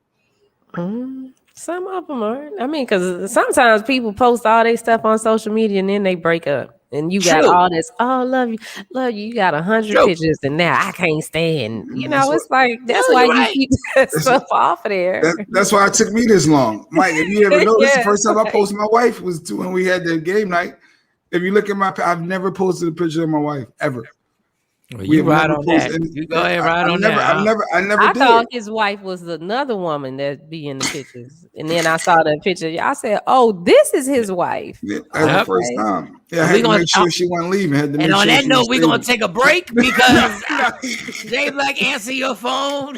Some of them are. I mean, because sometimes people post all their stuff on social media and then they break up. And you got all this, oh, love you. You got 100 pictures and now I can't stand. You know, it's like, that's why you keep that stuff off of there. That's why it took me this long. Mike, if you ever noticed, the first time I posted my wife was when we had the game night. If you look at I've never posted a picture of my wife, ever. Well, you ride on that. You go ahead, ride on that. I thought his wife was another woman that be in the pictures, and then I saw the picture. I said, "Oh, this is his wife." Yeah, that's the first time. Yeah, I had to make sure she wasn't leaving. And on that note, we're gonna take a break because Jay Black, answer your phone.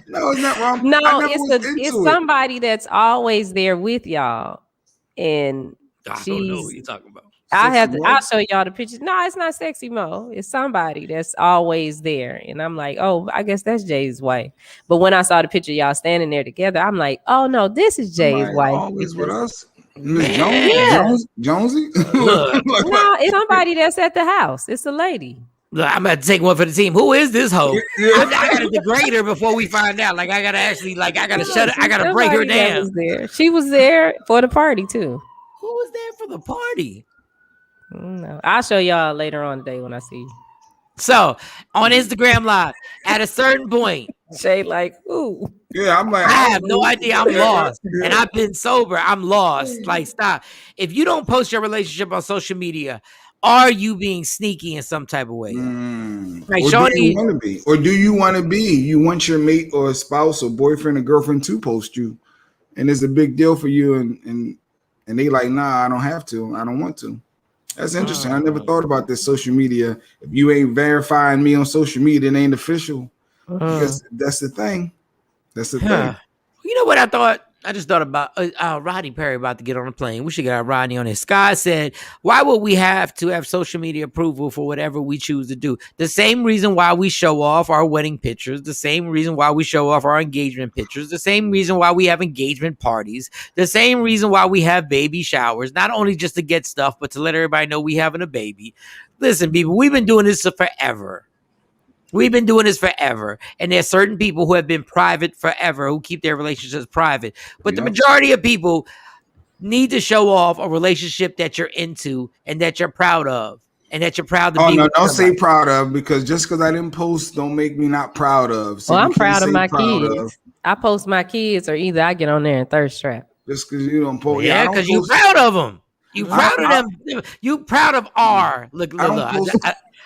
No, it's not wrong. No, it's somebody that's always there with y'all, and I don't know what you're talking about. I'll show y'all the pictures. No, it's not Sexy Mo. It's somebody that's always there. And I'm like, oh, I guess that's Jay's wife. But when I saw the picture of y'all standing there together, I'm like, oh no, this is Jay's wife. Always with us. Miss Jones? Jonesy? No, it's somebody that's at the house. It's a lady. Look, I'm about to take one for the team. Who is this hoe? I gotta degrade her before we find out. Like I gotta shut her. I gotta break her down. She was there for the party too. Who was there for the party? No, I'll show y'all later on today when I see you. So on Instagram Live, at a certain point, Shay like, ooh. Yeah, I'm like, I have no idea. I'm lost. And I've been sober. I'm lost. Like, stop. If you don't post your relationship on social media, are you being sneaky in some type of way? Like, or do you want to be? Or do you want to be? You want your mate or spouse or boyfriend or girlfriend to post you. And it's a big deal for you. And they like, nah, I don't have to. I don't want to. That's interesting. I never thought about this social media. If you ain't verifying me on social media, it ain't official. Because that's the thing. That's the thing. You know what I thought? I just thought about Rodney Perry about to get on a plane. We should get Rodney on his. Sky said, why would we have to have social media approval for whatever we choose to do? The same reason why we show off our wedding pictures, the same reason why we show off our engagement pictures, the same reason why we have engagement parties, the same reason why we have baby showers, not only just to get stuff, but to let everybody know we having a baby. Listen, people, we've been doing this forever. We've been doing this forever. And there's certain people who have been private forever who keep their relationships private. But the majority of people need to show off a relationship that you're into and that you're proud of. And that you're proud to be. No, don't say proud of, because just because I didn't post don't make me not proud of. So I'm proud of my kids. I post my kids, or either I get on there and thirst trap. Just because you don't post. Yeah, because you're proud of them. You proud of them. You proud of our. Look.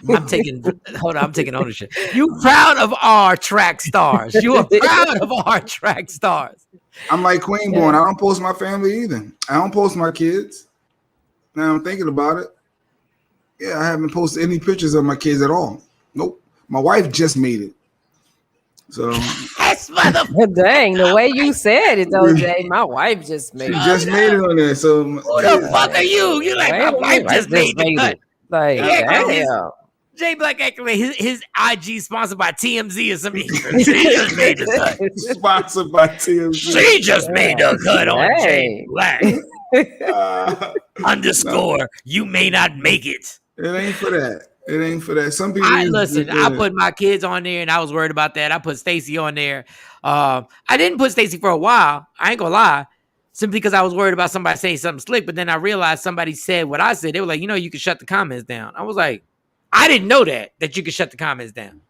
I'm taking ownership. You proud of our track stars. You are proud of our track stars. I'm like Queenborn. I don't post my family either. I don't post my kids. Now I'm thinking about it. Yeah, I haven't posted any pictures of my kids at all. Nope. My wife just made it. So dang, the way you said it though, Jay, my wife just made it. She just made it on there. So who the fuck are you? You're like, my wife just made it. Like, damn. Jay Black acting like his IG sponsored by TMZ or something. She just made the cut. Sponsored by TMZ. She just made the cut on Jay Black. _ you may not make it. It ain't for that. It ain't for that. Some people listen. I put my kids on there, and I was worried about that. I put Stacy on there. I didn't put Stacy for a while. I ain't gonna lie, simply because I was worried about somebody saying something slick. But then I realized somebody said what I said. They were like, you can shut the comments down. I was like, I didn't know that you could shut the comments down.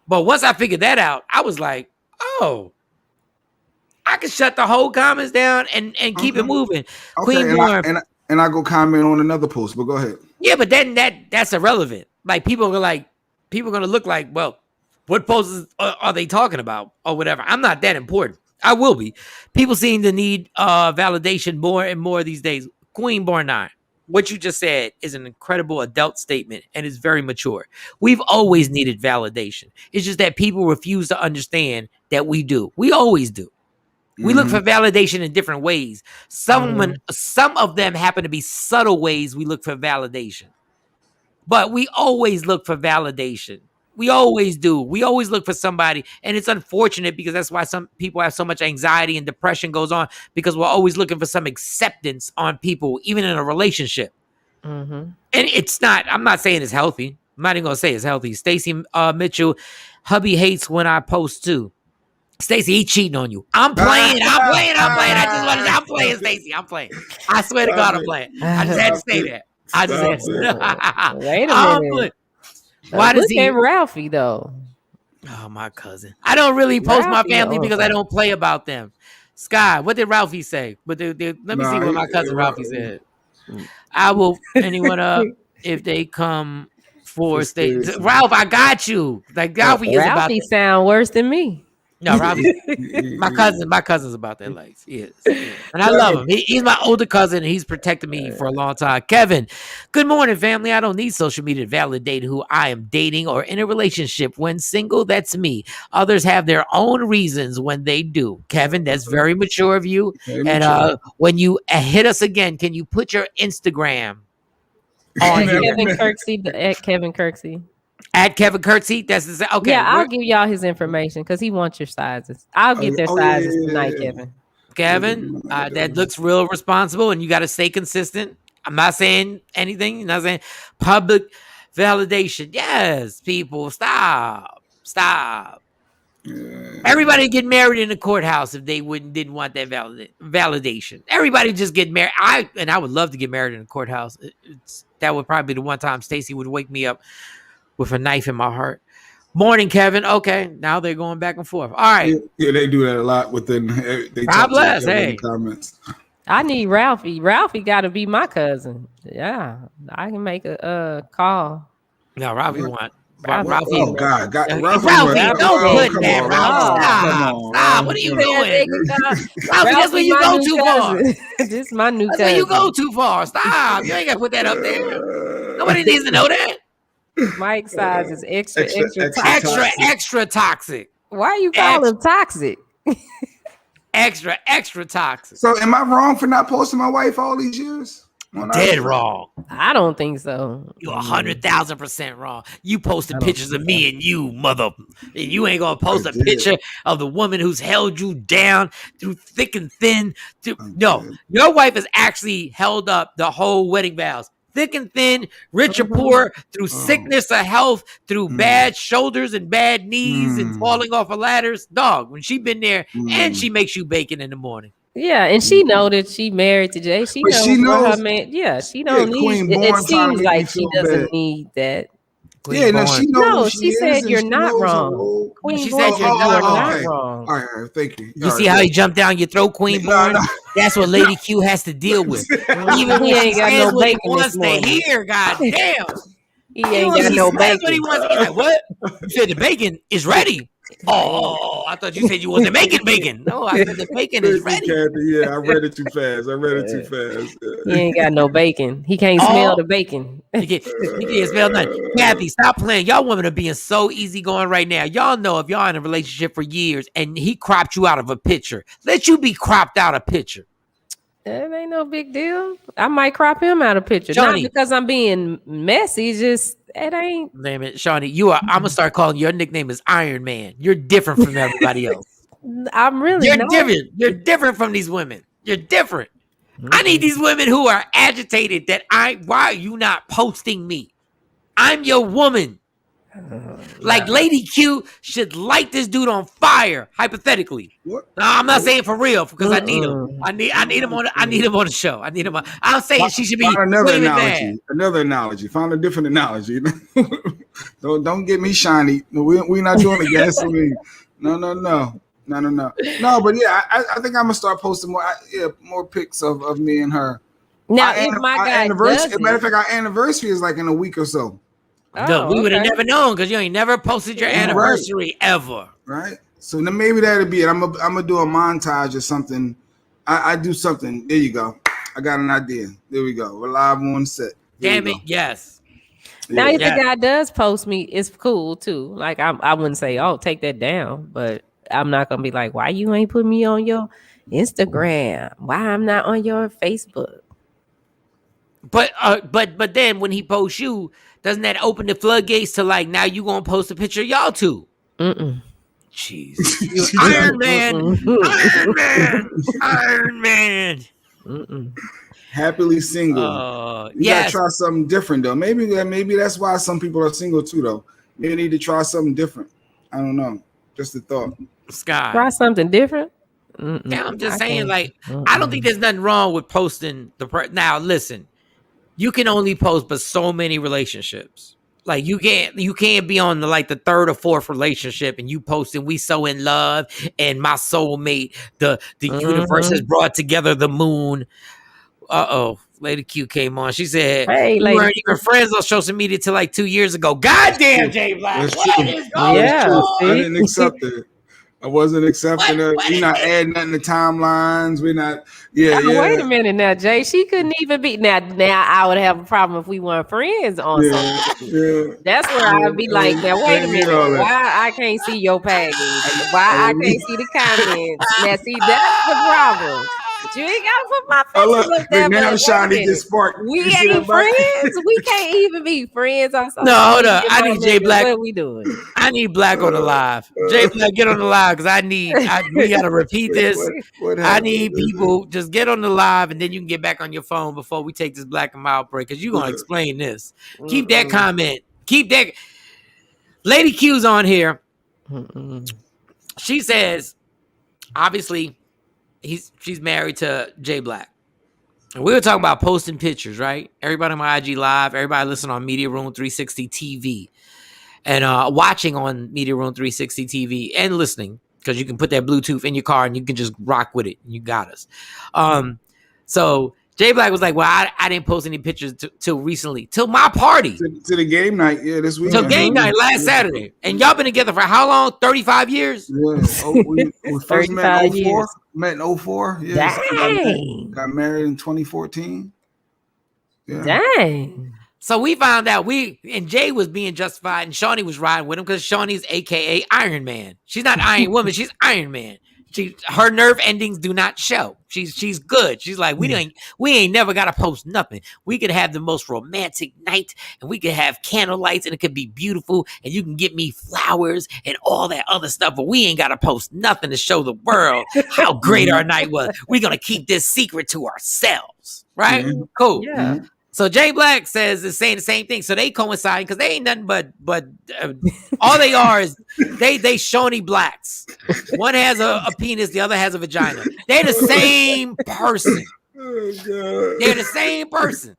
But once I figured that out, I was like, oh, I can shut the whole comments down and keep it moving. Okay, and I go comment on another post, but go ahead. Yeah, but then that's irrelevant. Like people are gonna look like, well, what posts are they talking about or whatever? I'm not that important. I will be. People seem to need validation more and more these days. Queen Born 9. what you just said is an incredible adult statement and it's very mature. We've always needed validation. It's just that people refuse to understand that we do. We always do. We look for validation in different ways. Some of them happen to be subtle ways we look for validation. But we always look for validation. We always do. We always look for somebody. And it's unfortunate because that's why some people have so much anxiety and depression goes on, because we're always looking for some acceptance on people, even in a relationship. And it's not, I'm not saying it's healthy. I'm not even going to say it's healthy. Stacey Mitchell, hubby hates when I post too. Stacey, he cheating on you. I'm playing. I just want to, I'm playing, Stacey. I'm playing. I swear to God, I'm playing. I just had to say that. I just had to. Wait a minute. Why does he? Look at Ralphie though. Oh, my cousin. I don't really post my family because I don't play about them. Sky, what did Ralphie say? But let me see what my cousin Ralphie said. I will anyone up if they come for Stacey. Ralph, I got you. Like Ralphie is about. Ralphie sound worse than me. No, Robbie, my cousin's about that life. He is. And I love him. He's my older cousin, and he's protected me for a long time. Kevin, good morning, family. I don't need social media to validate who I am dating or in a relationship. When single, that's me. Others have their own reasons when they do. Kevin, that's very mature of you. And when you hit us again, can you put your Instagram on Kevin Kirksey at Kevin Kirksey. At Kevin Kirksey, that's the okay. Yeah, I'll give y'all his information because he wants your sizes. I'll get their sizes tonight, Kevin. Kevin, that looks real responsible, and you got to stay consistent. I'm not saying anything. I'm not saying public validation. Yes, people, stop. Everybody get married in the courthouse if they didn't want that validation. Everybody just get married. I would love to get married in the courthouse. That would probably be the one time Stacey would wake me up with a knife in my heart. Morning, Kevin. Okay, now they're going back and forth. All right. Yeah, they do that a lot within. God bless. Hey, comments. I need Ralphie. Ralphie got to be my cousin. Yeah, I can make a call. No, Ralphie want. Ralphie. Oh God, Ralphie, don't put that. Ralphie, stop. What are you doing? Ralphie, that's when you go too far. This is my new cousin. That's when you go too far. Stop. You ain't got to put that up there. Nobody needs to know that. Mike's size is extra toxic. Why you call him toxic? extra toxic. So am I wrong for not posting my wife all these years? Dead wrong. I don't think so. You're 100,000% wrong. You posted pictures of me and you, mother. And you ain't gonna post a picture of the woman who's held you down through thick and thin. No, your wife has actually held up the whole wedding vows. Thick and thin, rich or poor, through sickness or health, through bad shoulders and bad knees and falling off of ladders. Dog, when she been there and she makes you bacon in the morning. Yeah, and she know that she married to Jay. She knows her man. Yeah, she don't need it. It seems like she doesn't need that. Queen Born. She knows. No, she said you're not wrong. Queen she said you're not wrong. All right, thank you. You see how he jumped down your throat, Queen Born? That's what Lady Q has to deal with. Even he ain't got no bacon. He wants to hear, goddamn. He ain't got no bacon. What he wants. He's like, what? You said the bacon is ready. Oh, I thought you said you wasn't making bacon. No, I said the bacon is ready. Yeah, I read it too fast. He ain't got no bacon. He can't smell the bacon. He can't smell nothing. Kathy, stop playing. Y'all women are being so easygoing right now. Y'all know if y'all in a relationship for years and he cropped you out of a picture, let you be cropped out a picture. It ain't no big deal. I might crop him out of picture. Johnny, not because I'm being messy, just it ain't. Damn it, Shawnee, I'm gonna start calling your nickname is Iron Man. You're different from everybody else. I'm really different. You're different from these women. You're different. I need these women who are agitated that why are you not posting me? I'm your woman. Like Lady Q should light this dude on fire, hypothetically. What? No, I'm not saying for real because I need him. I need him on. I need him on the show. I need him. I'm saying she should be another analogy. Another analogy. Find a different analogy. don't get me shiny. We're not doing the gasoline. No. No, but yeah, I think I'm gonna start posting more pics of me and her. Now, if my guy does matter of fact, our anniversary is like in a week or so. No, we would have never known because you ain't never posted your anniversary ever. Right. So then maybe that'll be it. I'm gonna do a montage or something. I do something. There you go. I got an idea. There we go. We're live on set. Damn it, yes. Now, if the guy does post me, it's cool too. Like I wouldn't say, "Oh, take that down," but I'm not gonna be like, "Why you ain't put me on your Instagram? Why I'm not on your Facebook?" But then when he posts you, doesn't that open the floodgates to like now you gonna post a picture of y'all two? Jeez, Iron Man, Iron Man. Happily single. You gotta try something different though. Maybe that's why some people are single too though. Maybe they need to try something different. I don't know. Just a thought. Sky. Try something different. Yeah, I'm just saying, like, I don't think there's nothing wrong with posting now. Listen, you can only post but so many relationships. Like you can't be on the third or fourth relationship and you posting we so in love and my soulmate, the universe has brought together the moon. Lady Q came on. She said, "Hey, we weren't even friends on social media till like 2 years ago." Goddamn, Jay Black. That's true. I didn't accept it. I wasn't accepting it. We're not adding nothing to timelines. We're not. Wait a minute now, Jay. She couldn't even be now. I would have a problem if we weren't friends on something. That's where I'd be like, now wait a minute. Why I can't see your page? Why I can't see the comments? Now see, that's the problem. But you ain't gotta put my face up there. Now Shawnee gets sparked. We ain't friends. We can't even be friends on something. No, hold up. I need Jay Black. What are we doing? I need Black on the live. Jay Black, get on the live because we gotta repeat this. I need people just get on the live and then you can get back on your phone before we take this Black and Mild break because you're gonna explain this. Keep that comment. Keep that. Lady Q's on here. She says, obviously, she's married to Jay Black. And we were talking about posting pictures, right? Everybody on my IG Live, everybody listening on Media Room 360 TV and watching on Media Room 360 TV and listening because you can put that Bluetooth in your car and you can just rock with it. And you got us. So Jay Black was like, well, I didn't post any pictures till recently, till my party. To the game night, this weekend. Till game night last Saturday. And y'all been together for how long? 35 years? Yeah. We first met in 04. Met in 04. Yeah. Got married in 2014. Yeah. Dang. So we found out and Jay was being justified and Shawnee was riding with him because Shawnee's AKA Iron Man. She's not Iron Woman, she's Iron Man. Her nerve endings do not show. She's good. She's like, we ain't never gotta post nothing. We could have the most romantic night and we could have candle lights and it could be beautiful and you can get me flowers and all that other stuff, but we ain't gotta post nothing to show the world how great our night was. We're gonna keep this secret to ourselves. Right? Mm-hmm. Cool. Yeah. So Jay Black is saying the same thing. So they coincide because they ain't nothing but all they are is they Shawnee Blacks. One has a penis, the other has a vagina. They're the same person. Oh, God. They're the same person.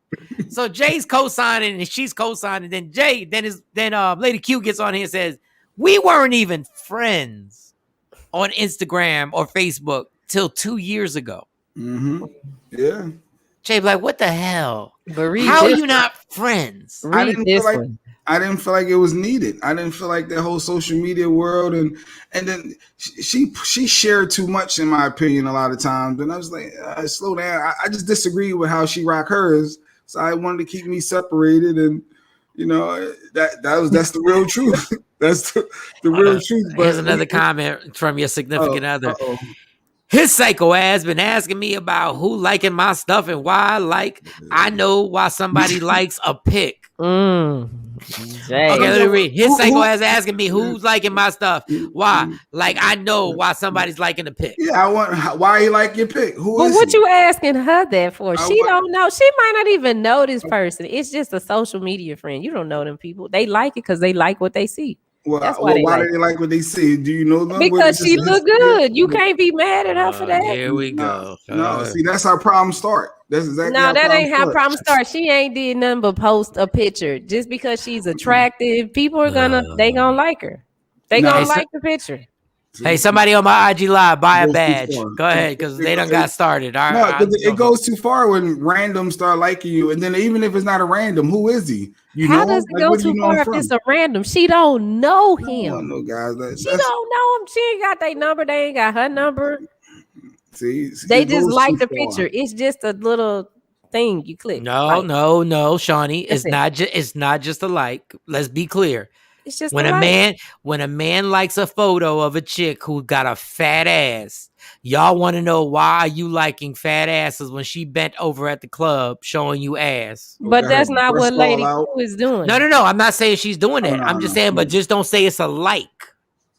So Jay's co-signing and she's co-signing. Then Lady Q gets on here and says, we weren't even friends on Instagram or Facebook till 2 years ago. Mm-hmm. Yeah. Jay Black, what the hell? But how are you not friends? I didn't feel like it was needed. I didn't feel like that whole social media world and then she shared too much in my opinion a lot of times. And I was like, slow down. I just disagree with how she rock hers. So I wanted to keep me separated and that's the real truth. That's the real truth. But here's another comment from your significant other. His psycho ass been asking me about who liking my stuff and why I know why somebody likes a pic. Okay, let me read. His psycho ass asking me who's liking my stuff. Why? Like I know why somebody's liking the pic. Yeah, why he like your pic? What you asking her that for? She don't know. She might not even know this person. It's just a social media friend. You don't know them people. They like it because they like what they see. Well, why do they like what they see? Do you know them? Because she look good. You can't be mad at her for that. Here we go. No, see, that's how problems start. That's exactly that ain't how problems start. She ain't did nothing but post a picture. Just because she's attractive, people are gonna like her. They gonna like the picture. Hey, somebody on my IG Live, buy a badge. Go ahead, because they done got started. It goes too far when randoms start liking you, and then even if it's not a random, who is he? How does it go too far if it's a random? She don't know him. No, guys, she don't know him. She ain't got their number. They ain't got her number. See, They it just goes like too the far. picture. It's just a little thing you click. No, Shawnee. That's It's not just a like. Let's be clear. It's just When a man likes a photo of a chick who got a fat ass, y'all want to know why are you liking fat asses when she bent over at the club showing you ass? But that's not what Lady Q is doing. No. I'm not saying she's doing that. I'm just saying, but just don't say it's a like.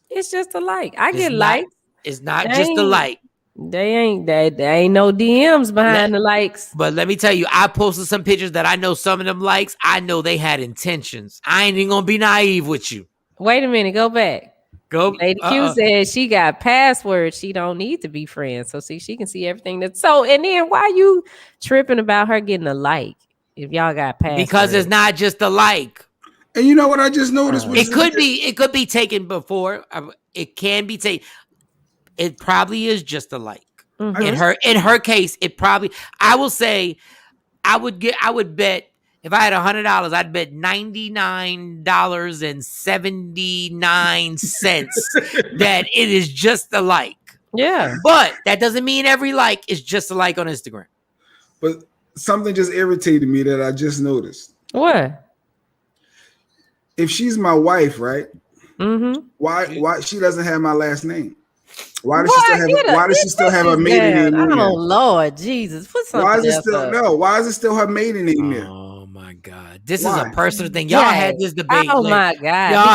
It's just a like. I get likes. It's not just a like. They ain't no DMs behind the likes. But let me tell you, I posted some pictures that I know some of them likes. I know they had intentions. I ain't even gonna be naive with you. Wait a minute, go back. Lady Q says she got passwords. She don't need to be friends. So see, she can see everything that's so. And then why you tripping about her getting a like if y'all got passwords? Because it's not just a like. And you know what I just noticed? It could be taken before. It can be taken. It probably is just a like. Mm-hmm. In her case, it probably. I will say, I would bet if I had $100, I'd bet $99.79 that it is just a like. Yeah, but that doesn't mean every like is just a like on Instagram. But something just irritated me that I just noticed. What? If she's my wife, right? Mm-hmm. Why she doesn't have my last name? Why does she still have a maiden name? Oh Lord Jesus! Put something. Why is it still no? Why is it still her maiden name there? Oh my God! This is a personal thing. Y'all had this debate. Oh my God! Y'all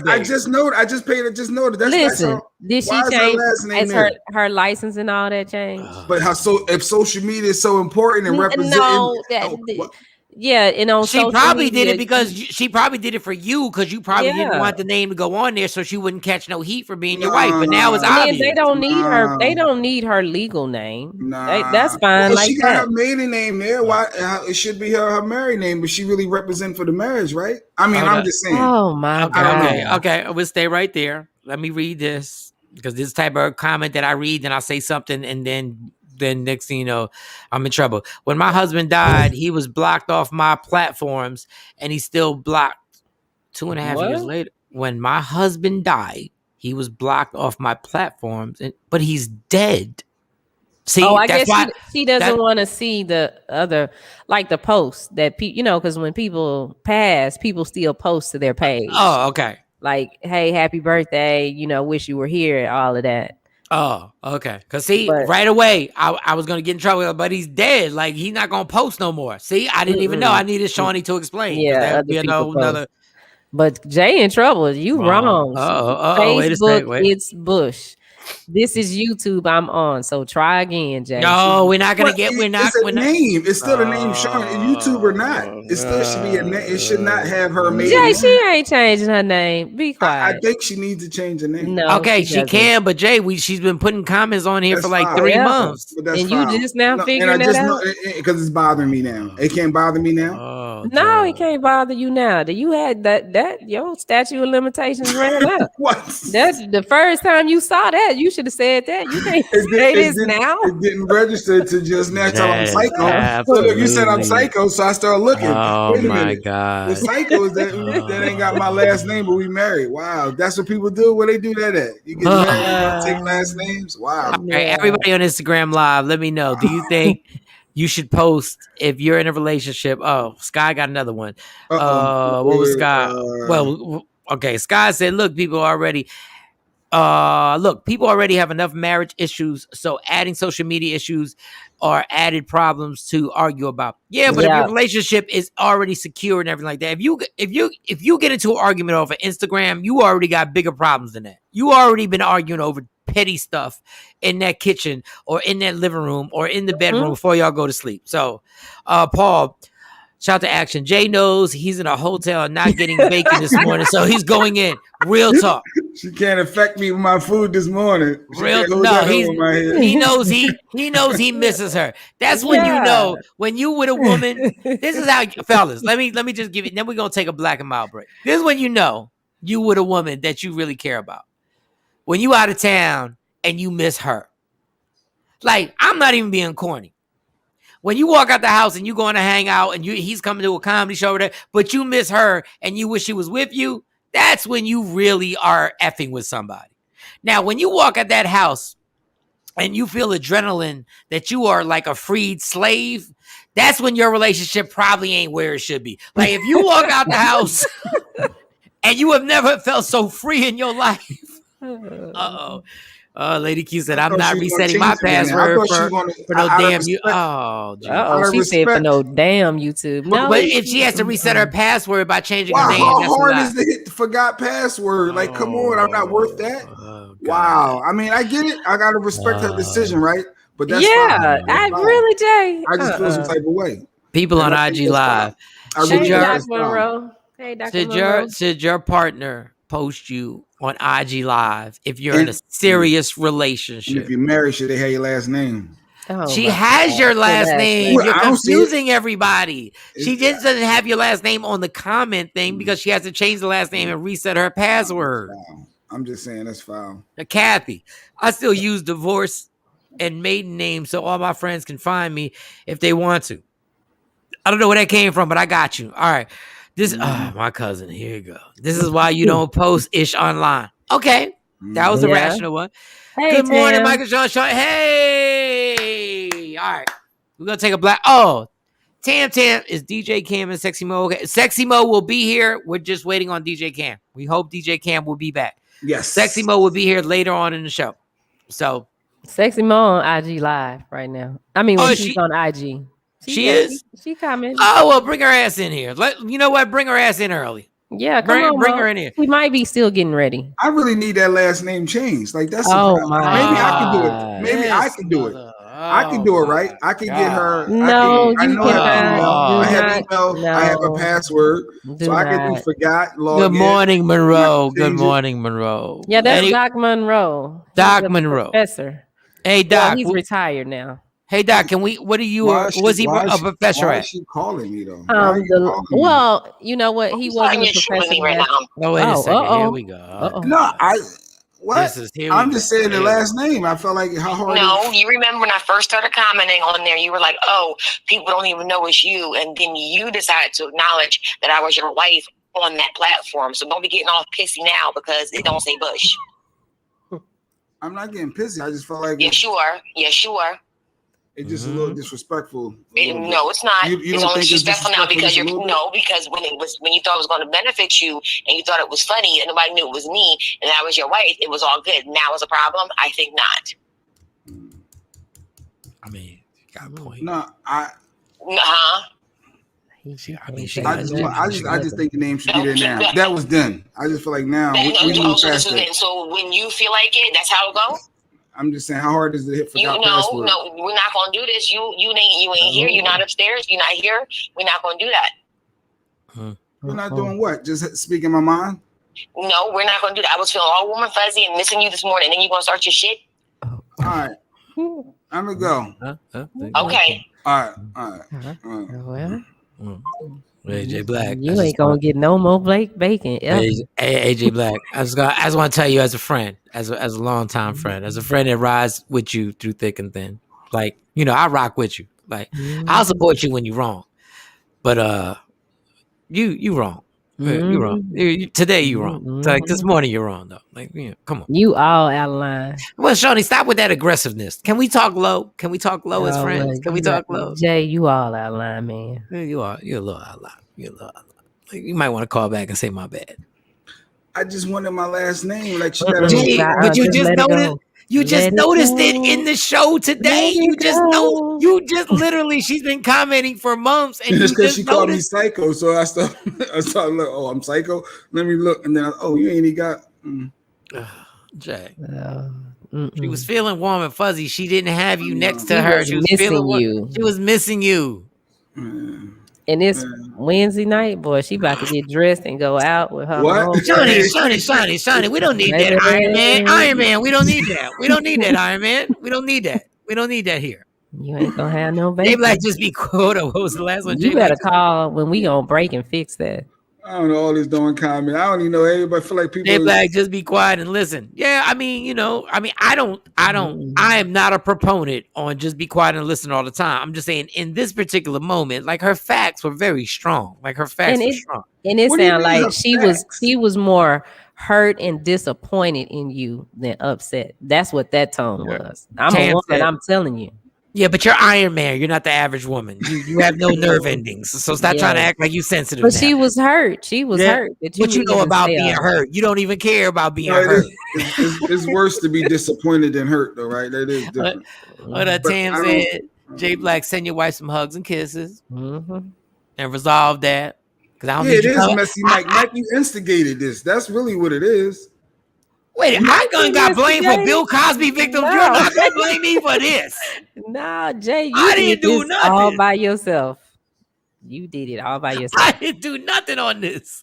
I just noted. I just noted. Listen, did she change her license and all that change? But if social media is so important and representing. Yeah, and on she probably did it because she probably did it for you because you probably didn't want the name to go on there so she wouldn't catch no heat for being your wife. But now it's obvious. They don't need her. They don't need her legal name. That's fine. Well, she got her maiden name there. Why it should be her married name, but she really represent for the marriage, right? I mean, I'm just saying. Oh my God. Okay. We'll stay right there. Let me read this because this type of comment that I read, and I'll say something, and then next thing you know, I'm in trouble. When my husband died, he was blocked off my platforms, and he's still blocked 2.5 years later. When my husband died, he was blocked off my platforms, but he's dead. See, I guess she doesn't want to see the other, like the posts that people, because when people pass, people still post to their page. Oh, okay. Like, hey, happy birthday, wish you were here, all of that. Oh, okay. Because see, right away, I was going to get in trouble, but he's dead. Like, he's not going to post no more. See, I didn't even know. I needed Shawnee to explain. Yeah, that would be another. But Jay in trouble. You wrong. Facebook, wait. it's Bush. This is YouTube I'm on, so try again, Jay. No, we're not gonna get. It's a name. It's still the name Shawn. YouTube or not, it still should be a name. It should not have her maiden name. Jay, she ain't changing her name. Be quiet. I think she needs to change her name. No, okay, she can, but Jay, she's been putting comments on here for like 3 months, and you just now figuring that out because it's bothering me now. It can't bother me now. No, it can't bother you now. You had that your statute of limitations ran out. What? That's the first time you saw that. You should have said that. You can't say this now. It didn't register to just now tell I'm psycho. So look, you said I'm psycho, so I started looking. Oh my God. The psycho is that ain't got my last name, but we married. Wow. That's what people do. Where they do that at? You get married, you take last names? Wow. All right, everybody on Instagram Live, let me know. Do you think you should post if you're in a relationship? Oh, Sky got another one. What was Sky? Well, okay. Sky said, look, people already have enough marriage issues, so adding social media issues are added problems to argue about. Yeah, but if your relationship is already secure and everything like that, if you get into an argument over Instagram, you already got bigger problems than that. You already been arguing over petty stuff in that kitchen or in that living room or in the bedroom before y'all go to sleep. So, Paul, shout to action. Jay knows he's in a hotel and not getting bacon this morning, so he's going in. Real talk. She can't affect me with my food this morning. He knows he misses her. That's when you know when you with a woman. This is how, fellas. Let me just give it. Then we're gonna take a black and mild break. This is when you know you with a woman that you really care about. When you out of town and you miss her. Like, I'm not even being corny. When you walk out the house and you going to hang out and he's coming to a comedy show over there, but you miss her and you wish she was with you, that's when you really are effing with somebody. Now, when you walk at that house and you feel adrenaline that you are like a freed slave, that's when your relationship probably ain't where it should be. Like if you walk out the house and you have never felt so free in your life. Lady Q said, I'm not resetting my password for no damn you. She said for no damn YouTube. No, but if she has to reset her password by changing her name, how hard is to hit the forgot password? Like, come on, I'm not worth that. Wow. I mean, I get it. I gotta respect her decision, right? But that's fine. I really, Jay. I just feel some type of way. People on IG Live. Hey, Dr. Monroe. Hey, Dr. Monroe. Should your partner post you on IG Live if you're in a serious relationship? And if you're married, should they have your last name? She has your last name. You're confusing everybody. She just doesn't have your last name on the comment thing because she has to change the last name and reset her password. I'm just saying that's foul. Now, Kathy, I still use divorce and maiden name so all my friends can find me if they want to. I don't know where that came from, but I got you. All right. This my cousin. Here you go. This is why you don't post ish online. Okay. That was a rational one. Hey, good morning, Tim. Michael Shawn. Hey. All right. We're gonna take a black. Tam is DJ Cam and Sexy Mo. Okay. Sexy Mo will be here. We're just waiting on DJ Cam. We hope DJ Cam will be back. Yes. Sexy Mo will be here later on in the show. So Sexy Mo on IG Live right now. I mean, when she's on IG. She is? She coming. Oh, well, bring her ass in here. You know what? Bring her ass in early. Yeah, bring her in here. We might be still getting ready. I really need that last name changed. Like that's my. Maybe I can do it. Maybe I can do it. I can do it, right? I can get her. No, you cannot. I have email. No. I have a password, I can do forgot. Good morning, Monroe. Good morning, Monroe. Yeah, that's Doc Monroe. Doc Monroe, professor. Hey, Doc. He's retired now. Hey, Doc, can we? What are you? Was he a professor at? Why is she calling me though? Well, you know what? He wasn't a professor right now. Oh, wait a second. Here we go. No, I'm just saying the last name. I felt like how hard. No, you remember when I first started commenting on there, you were like, "Oh, people don't even know it's you," and then you decided to acknowledge that I was your wife on that platform. So don't be getting all pissy now because it don't say Bush. I'm not getting pissy. I just felt like yes, you are. It's just a little disrespectful. No, it's not. You it's don't only think disrespectful now because because when you thought it was going to benefit you and you thought it was funny and nobody knew it was me and I was your wife, it was all good. Now it's a problem? I think not. I mean, you got a point. No, I just think the name should be there now. That was done. I just feel like now we move faster. So when you feel like it, that's how it goes. I'm just saying, how hard is it to hit forgot password? No, we're not gonna do this. You ain't here. You're not upstairs. You're not here. We're not gonna do that. We're not doing what? Just speaking my mind? No, we're not gonna do that. I was feeling all warm and fuzzy and missing you this morning. And then you gonna start your shit? All right, I'm gonna go. Okay. All right. AJ Black. You ain't gonna get no more bacon. AJ Black. I just want to tell you as a friend, as a longtime friend, as a friend that rides with you through thick and thin. Like, I rock with you. Like, I'll support you when you're wrong. But you wrong. You're wrong. Today you're wrong. Like this morning you're wrong though. Like, come on. You all out of line. Well, Shawnee, stop with that aggressiveness. Can we talk low? Can we talk low as friends? Can we talk low? Jay, you all out of line, man. You're a little out of line. Like, you might want to call back and say my bad. I just wanted my last name. Like she but you just noticed. You just noticed it in the show today. You just literally, she's been commenting for months, and just because she called me psycho, so I started look. Oh, I'm psycho. Let me look, and then you ain't even got. Jay. She was feeling warm and fuzzy. She didn't have you next to her. She was missing you. She was missing you. And it's Wednesday night, boy. She about to get dressed and go out with her. What? Shawnee. We don't need that, Iron Man. We don't need that. We don't need that, Iron Man. We don't need that. We don't need that here. You ain't gonna have no baby. They like just be quota. What was the last one? You better call when we gonna break and fix that. I don't know all this doing comment. I don't even know everybody feel like people. They like just be quiet and listen. Yeah, I am not a proponent on just be quiet and listen all the time. I'm just saying in this particular moment, like her facts were very strong. Like her facts were strong. And it sounded like she was more hurt and disappointed in you than upset. That's what that tone was. I'm a woman. I'm telling you. Yeah, but you're Iron Man. You're not the average woman. You have no nerve endings. So stop trying to act like you sensitive. But she was hurt. She was hurt. What you know about being hurt? You don't even care about being hurt. It's worse to be disappointed than hurt, though, right? That is different. What Tam said, J Black, send your wife some hugs and kisses and resolve that. It is messy, Mike. Mike, you instigated this. That's really what it is. Wait, I got blamed for Bill Cosby victims. You're not gonna blame me for this. No, Jay, I didn't do nothing all by yourself. You did it all by yourself. I didn't do nothing on this.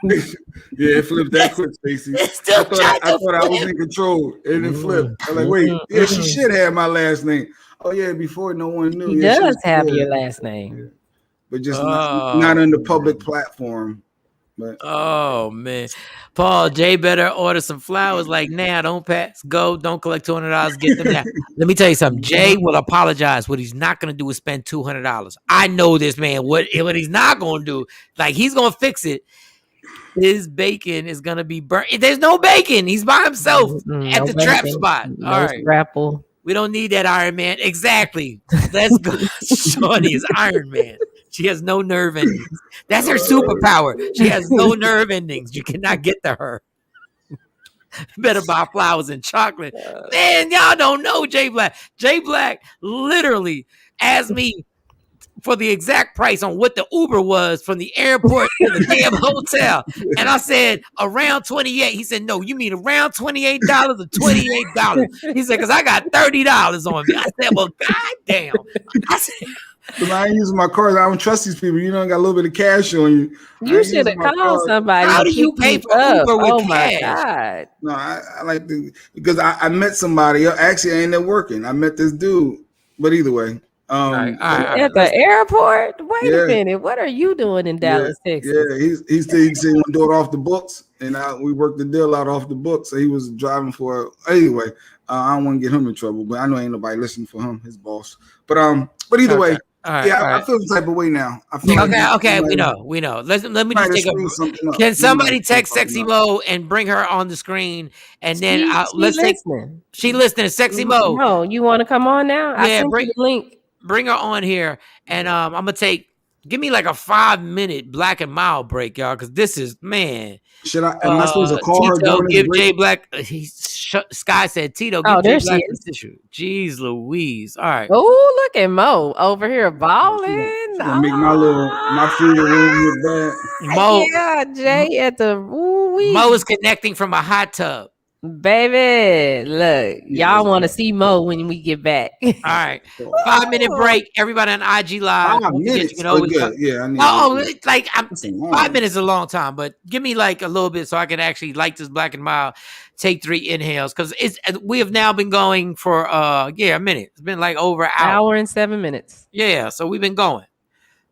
It flipped that quick, Stacey. I thought I was in control, and it flipped. I'm like, wait, she should have my last name. Oh yeah, before no one knew. He does have your last name, but just not on the public platform. But oh man, Paul, Jay better order some flowers. Like now, don't pass, go, don't collect $200. Get them now. Let me tell you something. Jay will apologize. What he's not gonna do is spend $200. I know this man. What he's not gonna do? Like he's gonna fix it. His bacon is gonna be burnt. There's no bacon. He's by himself at the trap spot. All right, grapple. We don't need that Iron Man. Exactly. Let's go. Shawnee is Iron Man. She has no nerve endings. That's her superpower. She has no nerve endings. You cannot get to her. Better buy flowers and chocolate. Man, y'all don't know Jay Black. Jay Black literally asked me for the exact price on what the Uber was from the airport to the damn hotel. And I said, around 28. He said, no, you mean around $28 or $28? He said, because I got $30 on me. I said, well, goddamn. I said, I ain't using my card. I don't trust these people. You know, I got a little bit of cash on you. You should have called somebody. How do you pay for Uber with cash? My God. No, I like to, because I met somebody. Actually, I ain't there working. I met this dude. But either way. At the airport? Wait a minute. What are you doing in Dallas, Texas? Yeah, he said he want to do it off the books. And we worked the deal out off the books. So he was driving for anyway. I don't want to get him in trouble, but I know ain't nobody listening for him, his boss. But either way. I feel the type of way now. I feel okay, we know. Let me just take a. Can somebody text Sexy Mo and bring her on the screen, and then let's take. She listening, Sexy Mo. No, you want to come on now? I sent you the link. Bring her on here, and I'm gonna give me like a 5-minute Black and Mild break, y'all, because this is man. Am I supposed to call Tito, her? Give Jay Black. Sky said, Tito, give Jay Black the tissue. Jeez Louise. All right. Oh, look at Mo over here balling. Make my favorite room with that. Mo, yeah, Jay at the Mo is connecting from a hot tub. Baby, look, y'all want to see Mo when we get back. All right, 5-minute break. Everybody on IG Live. 5 minutes. Yeah. 5 minutes is a long time, but give me like a little bit so I can actually light this Black and Mild. Take 3 inhales because we have now been going for a minute. It's been like over an hour and 7 minutes. Yeah, so we've been going.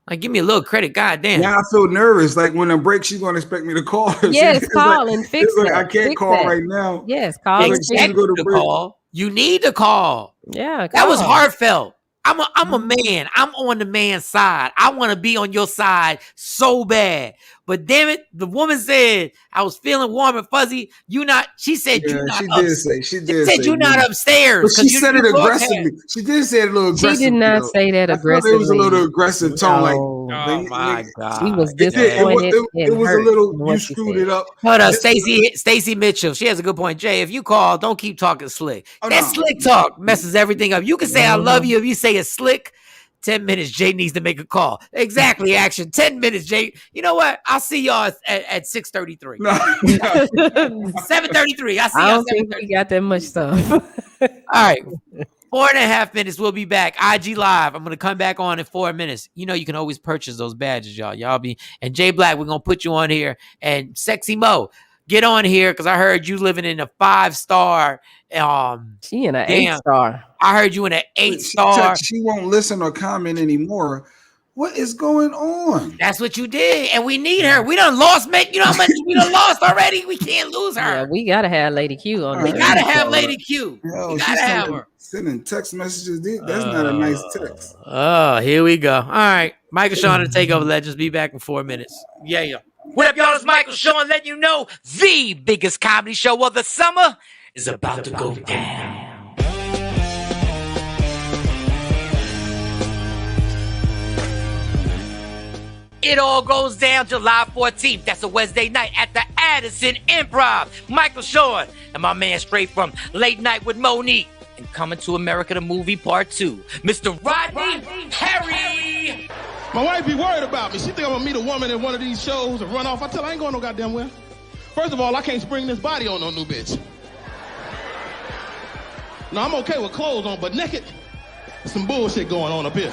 Like, give me a little credit, goddamn. Now I feel nervous. Like when I break, she's gonna expect me to call. Yes, call and fix it. I can't call right now. Yes, call and fix it. Call. You need to call. Yeah, that was heartfelt. I'm a man. I'm on the man's side. I want to be on your side so bad. But damn it, the woman said I was feeling warm and fuzzy. She said you're not upstairs. She said you're not upstairs. But she said it aggressively. She did say it a little aggressively. She did not say that aggressively. It was a little aggressive tone. Oh my God. She was disappointed. It was a little, you screwed it up. Hold on, Stacey Mitchell. She has a good point. Jay, if you call, don't keep talking slick. Slick talk messes everything up. You can say I love you if you say it's slick. 10 minutes, Jay needs to make a call. Exactly, action. 10 minutes, Jay. You know what? I'll see y'all at 6:33. 7:33. I don't think we got that much stuff. All right. 4.5 minutes. We'll be back. IG Live. I'm going to come back on in 4 minutes. You know, you can always purchase those badges, y'all. And Jay Black, we're going to put you on here. And Sexy Mo, get on here because I heard you living in a 5-star. She in an 8-star. I heard you in an 8-star. She won't listen or comment anymore. What is going on? That's what you did, and we need her. We done lost, mate. You know how much we done lost already. We can't lose her. Yeah, we gotta have Lady Q on. We gotta have Lady Q. We gotta have her. Sending text messages. That's not a nice text. Oh, here we go. All right, Mike and Shawn and TakeOver Legends. Be back in 4 minutes. Yeah. What up, y'all? It's Michael Shawn letting you know the biggest comedy show of the summer is about to go down. It all goes down July 14th. That's a Wednesday night at the Addison Improv. Michael Shawn and my man straight from Late Night with Monique and Coming to America the Movie Part 2, Mr. Rodney Perry. My wife be worried about me. She think I'm gonna meet a woman at one of these shows and run off. I tell her I ain't going no goddamn well. First of all, I can't spring this body on no new bitch. No, I'm okay with clothes on, but naked, some bullshit going on up here.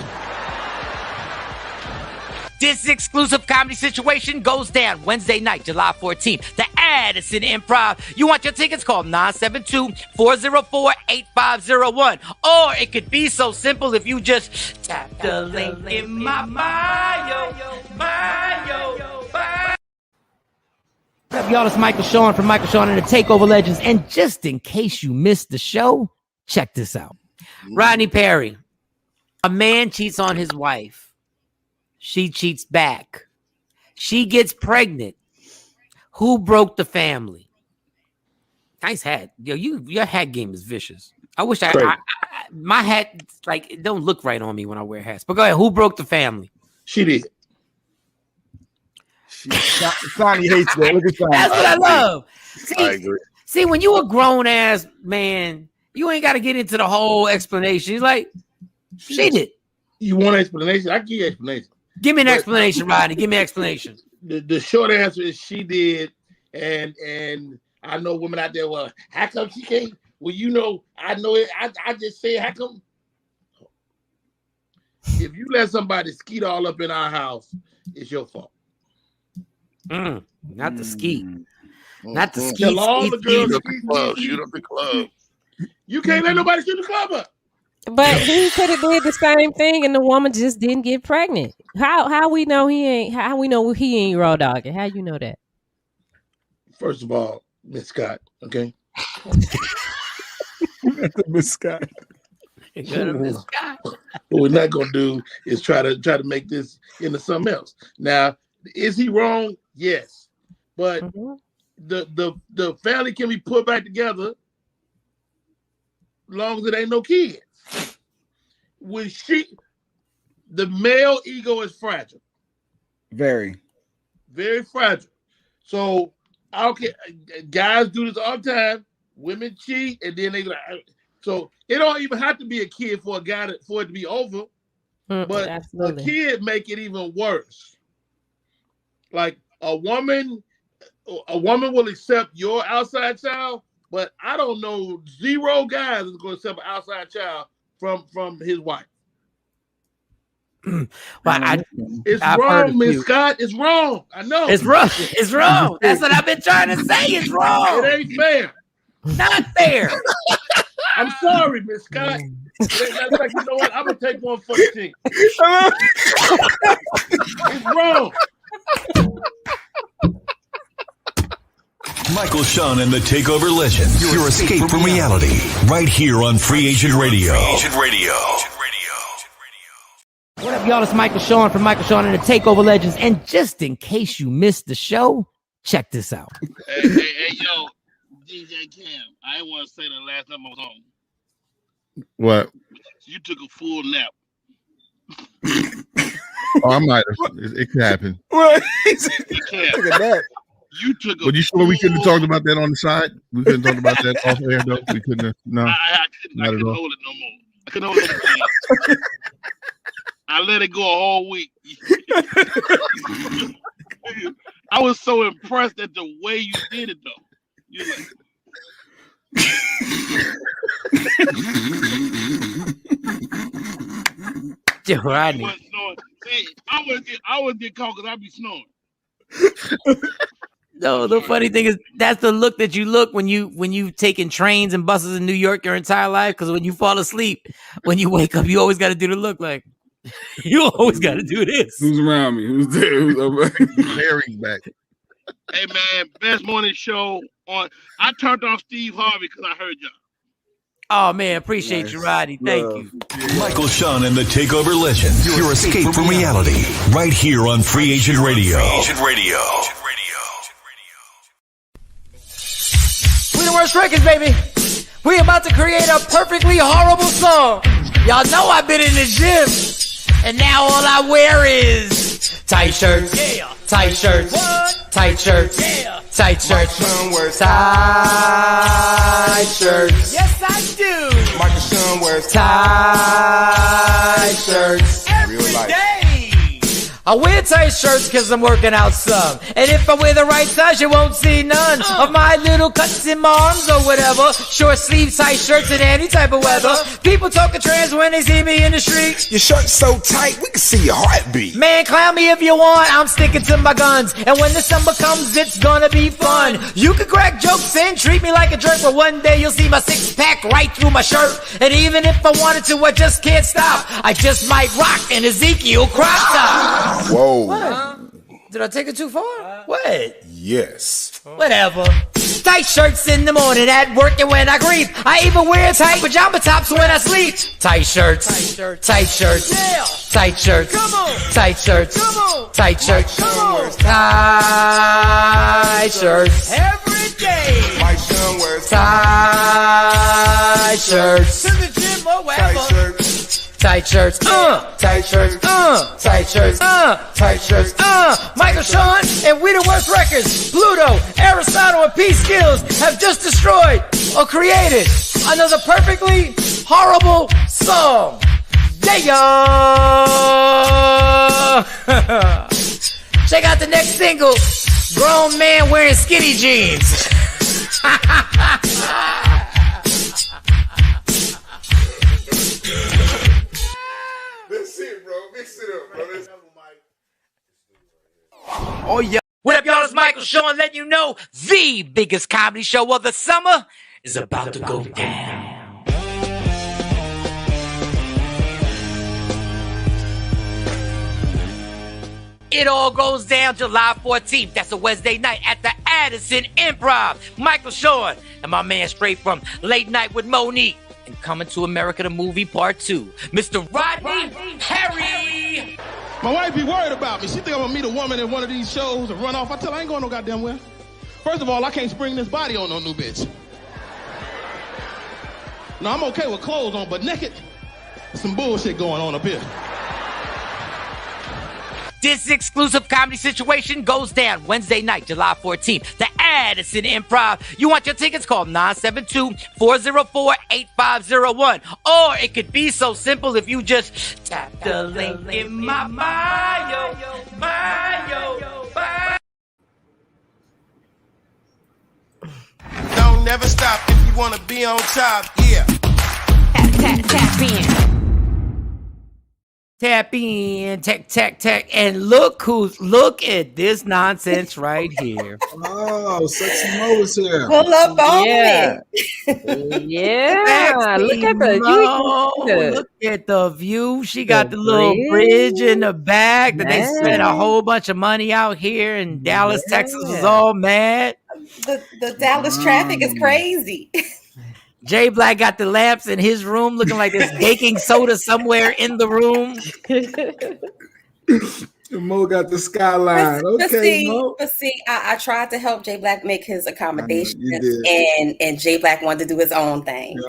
This exclusive comedy situation goes down Wednesday night, July 14th. The Addison Improv. You want your tickets? Call 972-404-8501. Or it could be so simple if you just tap the link in my bio. What's up, y'all? It's Michael Shawn from Michael Shawn and the TakeOver Legends. And just in case you missed the show, check this out. Rodney Perry. A man cheats on his wife. She cheats back. She gets pregnant. Who broke the family? Nice hat. Yo, your hat game is vicious. I wish my hat, like, it don't look right on me when I wear hats. But go ahead. Who broke the family? She did. Sonny hates that. Look at Sonny. That's what I love. I agree. See, when you a grown ass man, you ain't got to get into the whole explanation. He's like, she did. You want an explanation? I give you an explanation. Give me an explanation, Rodney. Give me an explanation. The short answer is she did, and I know women out there. Well, how come she can't? Well, you know, I know it. I just say, how come? If you let somebody skeet all up in our house, it's your fault. Not the skeet. Not the skeet. Tell all the girls Shoot up the club. You can't let nobody shoot the club up. But he could have did the same thing, and the woman just didn't get pregnant. How we know he ain't? How we know he ain't raw dogging? How you know that? First of all, Miss Scott, okay. Miss Scott. What we're not gonna do is try to make this into something else. Now, is he wrong? Yes, but the family can be put back together as long as it ain't no kids. When the male ego is fragile. Very. Very fragile. So I don't care. Guys do this all the time. Women cheat, and then they like. So it don't even have to be a kid for it to be over. But absolutely. A kid make it even worse. Like a woman will accept your outside child, but I don't know zero guys that's going to accept an outside child from his wife. It's wrong, Miss Scott. It's wrong. I know. It's wrong. It's wrong. That's what I've been trying to say. It's wrong. It ain't fair. Not fair. I'm sorry, Miss Scott. That's like, you know what? I'm gonna take one for the team. It's wrong. Michael Shawn and the TakeOver Legends. Your escape from reality. Right here on Free Agent Radio. What up, y'all? It's Michael Shawn from Michael Shawn and the TakeOver Legends. And just in case you missed the show, check this out. Hey, yo, DJ Cam. I ain't want to say the last time I was on. What? You took a full nap. Oh, I might have. It could happen. What? Look at that. You took a But you sure we couldn't have talked about that on the side? We couldn't talk about that off air, though? We couldn't have. No. I couldn't hold it no more. I couldn't hold it. I let it go a whole week. I was so impressed at the way you did it, though. You're like, Rodney. I would get caught because I'd be snoring. No, the funny thing is that's the look that you look when you taking trains and buses in New York your entire life. Because when you fall asleep, when you wake up, you always got to do the look like you always got to do this. Who's around me? Who's there? Who's over? Larry's back. Hey man, best morning show on. I turned off Steve Harvey because I heard y'all. Oh man, appreciate you, Rodney. Thank you. Michael Shawn and the TakeOver Legends. Your escape from reality. Right here on Free Agent Radio. Universe Records, baby. We about to create a perfectly horrible song. Y'all know I've been in the gym, and now all I wear is tight shirts, tight shirts, tight shirts, tight shirts, tight shirts. Yes, I do. Michael Shawn wears tight shirts every day. I wear tight shirts because I'm working out some. And if I wear the right size, you won't see none of my little cuts in my arms or whatever. Short sleeve tight shirts in any type of weather. People talking trans when they see me in the street. Your shirt's so tight, we can see your heartbeat. Man, clown me if you want, I'm sticking to my guns. And when the summer comes, it's gonna be fun. You can crack jokes and treat me like a jerk, but one day you'll see my six-pack right through my shirt. And even if I wanted to, I just can't stop. I just might rock an Ezekiel crop top. Whoa. Did I take it too far? What? Yes. Whatever. Tight shirts in the morning at work and when I grieve. I even wear tight pajama tops when I sleep. Tight shirts. Tight shirts. Yeah. Tight shirts. Come on. Tight shirts. Come on. Tight shirts. Come on. Tight shirts. Every day. My son wears tight shirts. To the gym or wherever. Tight shirts. Tight shirts, tight shirts, tight shirts, tight shirts, Michael Shawn and We the Worst Records, Pluto, Aristotle, and P Skills have just destroyed or created another perfectly horrible song. Yeah. Check out the next single, Grown Man Wearing Skinny Jeans. That's it, bro. Mix it up, bro. Oh, yeah. What up, y'all? It's Michael Shawn letting you know the biggest comedy show of the summer is about to go down. It all goes down July 14th. That's a Wednesday night at the Addison Improv. Michael Shawn and my man straight from Late Night with Monique. And Coming to America, the movie part 2, Mr. Rodney Perry. My wife be worried about me. She think I'm gonna meet a woman in one of these shows and run off. I tell her I ain't going no goddamn well. First of all, I can't spring this body on no new bitch. No, I'm okay with clothes on, but naked, some bullshit going on up here. This exclusive comedy situation goes down Wednesday night, July 14th. The Addison Improv. You want your tickets? Call 972-404-8501. Or it could be so simple if you just tap the link in my bio. Don't never stop if you want to be on top. Yeah. Tap in. Tap in, tech, and look at this nonsense right here. Oh, Sexy Mo is here. Pull up on Yeah. Yeah. Look at Look at the view. She got the little bridge in the back that they spent a whole bunch of money out here in Dallas, Texas was all mad. The Dallas traffic is crazy. Jay Black got the lamps in his room looking like there's baking soda somewhere in the room. Mo got the skyline. Mo. But see, I tried to help Jay Black make his accommodations, and Jay Black wanted to do his own thing.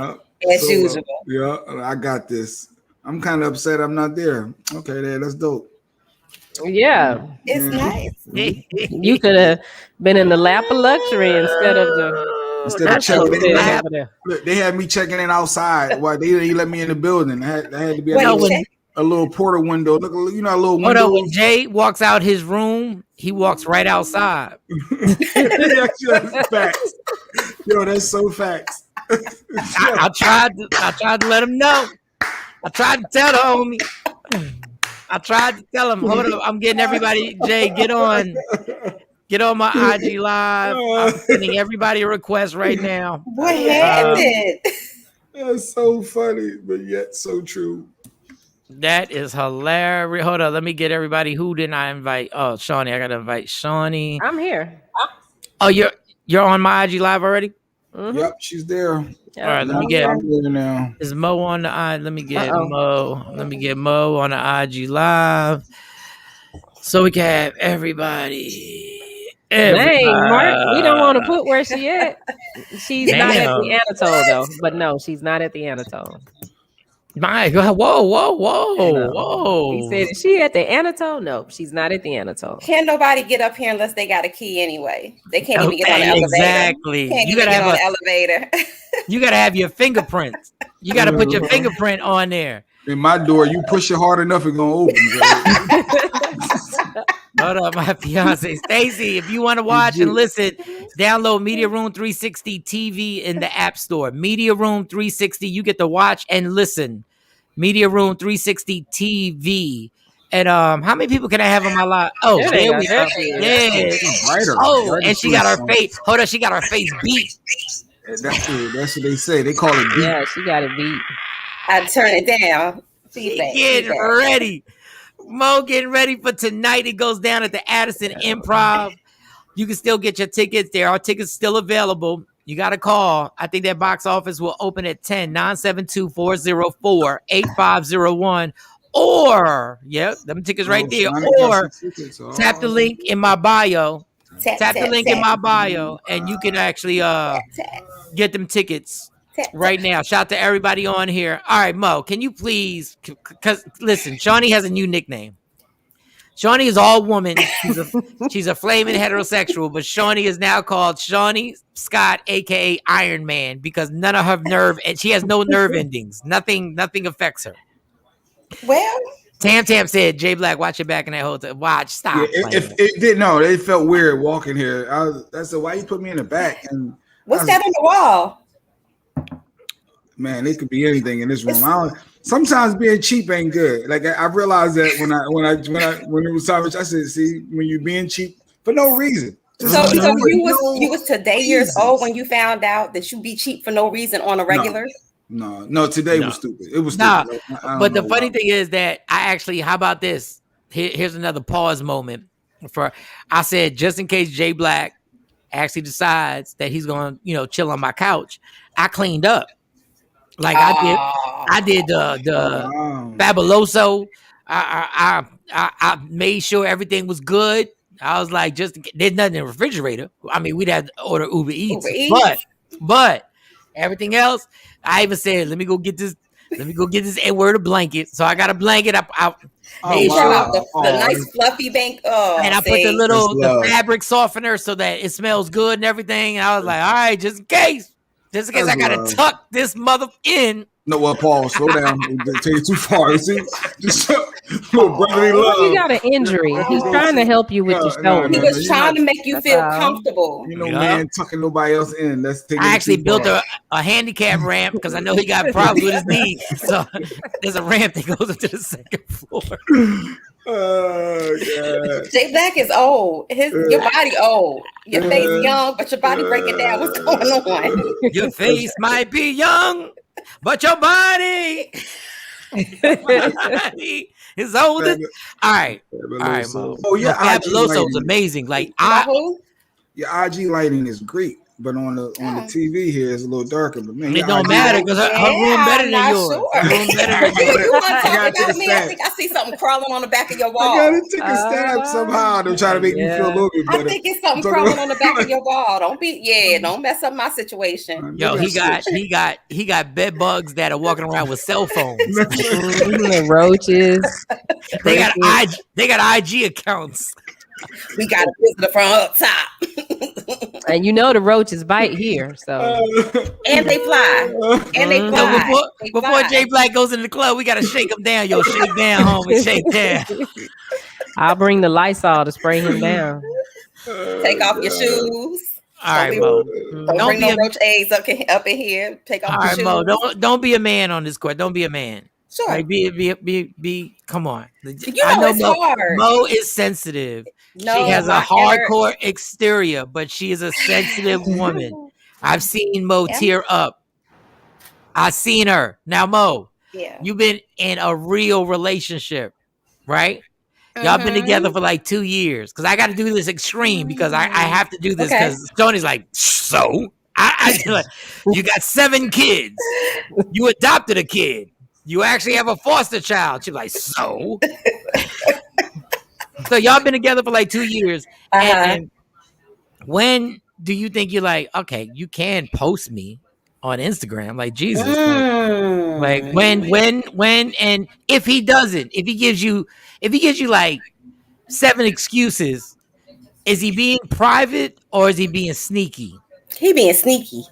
As usual. Yeah, I got this. I'm kind of upset I'm not there. Okay, that's dope. Yeah. It's nice. You could have been in the lap of luxury instead of the... Instead of checking in, they had me checking in outside. Why they didn't let me in the building? I had to be a little porter window. Look, a little window. When Jay walks out his room, he walks right outside. That's facts. Yo, that's so facts. I tried to let him know. I tried to tell the homie. I tried to tell him. Hold up, I'm getting everybody. Jay, get on my IG Live. I'm sending everybody a request right now. What happened? That's so funny, but yet so true. That is hilarious. Hold on, let me get everybody. Who didn't I invite? Oh, Shawnee. I gotta invite Shawnee. I'm here. Oh, you're on my IG Live already? Mm-hmm. Yep, she's there. All right, let me get. Now. Is Mo on the IG? Let me get Mo. Let me get Mo on the IG Live, so we can have everybody Dang, Mark, we don't want to put where she at. She's not at the Anatole though. But no, she's not at the Anatole. My God, whoa. He said, is she at the Anatole? No, she's not at the Anatole. Can't nobody get up here unless they got a key anyway. They can't even get on the elevator. Exactly. Can't even get on the elevator. You gotta have your fingerprints. You gotta put your fingerprint on there. In my door, you push it hard enough, it's gonna open. Hold up, my fiance Stacy. If you want to watch and listen, download Media Room 360 TV in the App Store. Media Room 360. You get to watch and listen. Media Room 360 TV. And how many people can I have on my live? Oh, there we go. Yeah. Oh, and she got her face. Hold on, she got her face beat. That's what they say. They call it beat. Yeah, she got it beat. I turn it down. Getting ready. Mo getting ready for tonight. It goes down at the Addison Improv. You can still get your tickets. There are tickets still available. You got to call. I think that box office will open at 10-972-404-8501. Or, them tickets right there. Or tap the link in my bio. Tap the link in my bio, and you can actually get them tickets right now. Shout out to everybody on here. All right, Mo, can you please, because listen, Shawnee has a new nickname. Shawnee is all woman. She's a flaming heterosexual, but Shawnee is now called Shawnee Scott, aka Iron Man, because none of her nerve, and she has no nerve endings. Nothing affects her. Well, Tam said, Jay Black, watch your back in that hotel. Watch, stop. Yeah, it did. No, they felt weird walking here. I said, why you put me in the back? And what's that on the wall? Man, it could be anything in this room. Sometimes being cheap ain't good. Like I realized that when it was time, I said, see, when you're being cheap for no reason. So you was today years old when you found out that you be cheap for no reason on a regular? No, today was stupid. It was stupid. But the funny thing is that I actually, how about this? Here's another pause moment. I said, just in case Jay Black actually decides that he's going to, chill on my couch, I cleaned up. Like I did the Fabuloso. I made sure everything was good. I was like, there's nothing in the refrigerator. I mean, we'd have to order Uber Eats. But everything else, I even said, let me go get this N-word blanket. So I got a blanket. I made sure the nice fluffy bank. And I put the fabric softener so that it smells good and everything. And I was like, all right, just in case I gotta tuck this mother in. No, well, Paul, slow down. Take it too far. See, just little brotherly love. You got an injury. He's trying to help you with your shoulder. He was trying to make you feel comfortable. Man, tucking nobody else in. I actually built a handicap ramp because I know he got problems with his knees. So there's a ramp that goes into the second floor. Oh God. Jay Black is old. Your body old. Your face young, but your body breaking down. What's going on? Your face might be young, but your body is older. All right, Mo. Oh yeah, Fabuloso is amazing. Like your IG lighting is great. But on the TV here, it's a little darker. But man, it don't matter because her room better than yours. Sure. Her room better than yours. You want to talk about me? I think I see something crawling on the back of your wall. I gotta take a stab somehow. They're trying to make me feel a little bit better. I think it's something crawling on the back of your wall. Don't mess up my situation. Yo, he got bed bugs that are walking around with cell phones. Roaches. They got IG accounts. We got a visitor from up top. And the roaches bite here, so and they fly. Before Jay Black goes into the club, we gotta shake him down. Yo, shake down, homie, shake down. I'll bring the Lysol to spray him down. Take off your shoes. All right, Mo. Don't bring no roach eggs up in here. Take off your shoes. Mo. Don't be a man on this court. Don't be a man. Sure. Like, be. Come on. I know it's hard. Mo is sensitive. No, she has a hardcore exterior, but she is a sensitive woman. I've seen Mo tear up. I've seen her. Now, Mo, you've been in a real relationship, right? Y'all been together for like 2 years. Because I got to do this extreme because I have to do this because Tony's like, so? You got 7 kids. You adopted a kid. You actually have a foster child. She's like, so? So y'all been together for like 2 years. And when do you think you're like, okay, you can post me on Instagram, like Jesus, like when, and if he doesn't, if he gives you like 7 excuses, is he being private or is he being sneaky? He being sneaky.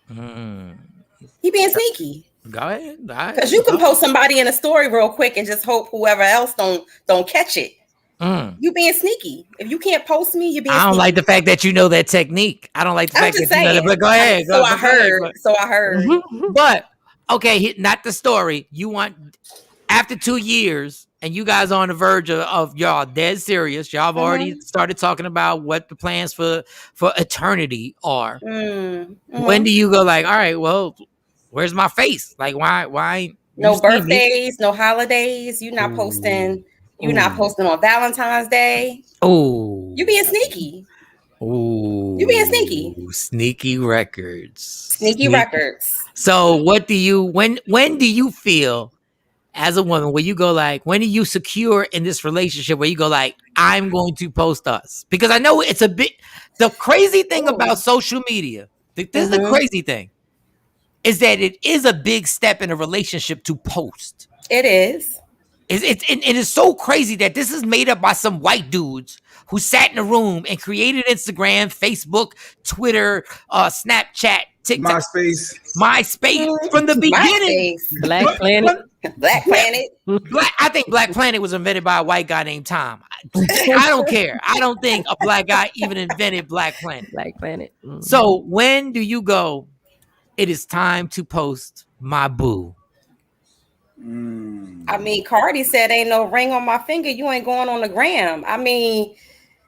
He being sneaky. Go ahead. Because you can post somebody in a story real quick and just hope whoever else don't catch it. You being sneaky. If you can't post me, you're being sneaky. I don't like the fact that you know that technique. I don't like the fact that you know that. But go ahead. So I heard. But okay, not the story. You want after 2 years, and you guys are on the verge of y'all dead serious. Y'all have already started talking about what the plans for eternity are. When do you go like, all right, well, where's my face? Like, why? No birthdays, no holidays. You're not posting. You're not posting on Valentine's Day. Oh, you being sneaky. Oh, you being sneaky. Sneaky records. Sneaky records. So, what do you? When do you feel as a woman where you go like, when are you secure in this relationship where you go like, I'm going to post us? Because I know it's a bit. The crazy thing about social media. This is the crazy thing. Is that it is a big step in a relationship to post. It is. It is so crazy that this is made up by some white dudes who sat in a room and created Instagram, Facebook, Twitter, Snapchat, TikTok, MySpace from the beginning. Black Planet. Black Planet. I think Black Planet was invented by a white guy named Tom. I don't care. I don't think a black guy even invented Black Planet. Black Planet. So when do you go, it is time to post my boo? I mean, Cardi said, ain't no ring on my finger. You ain't going on the gram. I mean,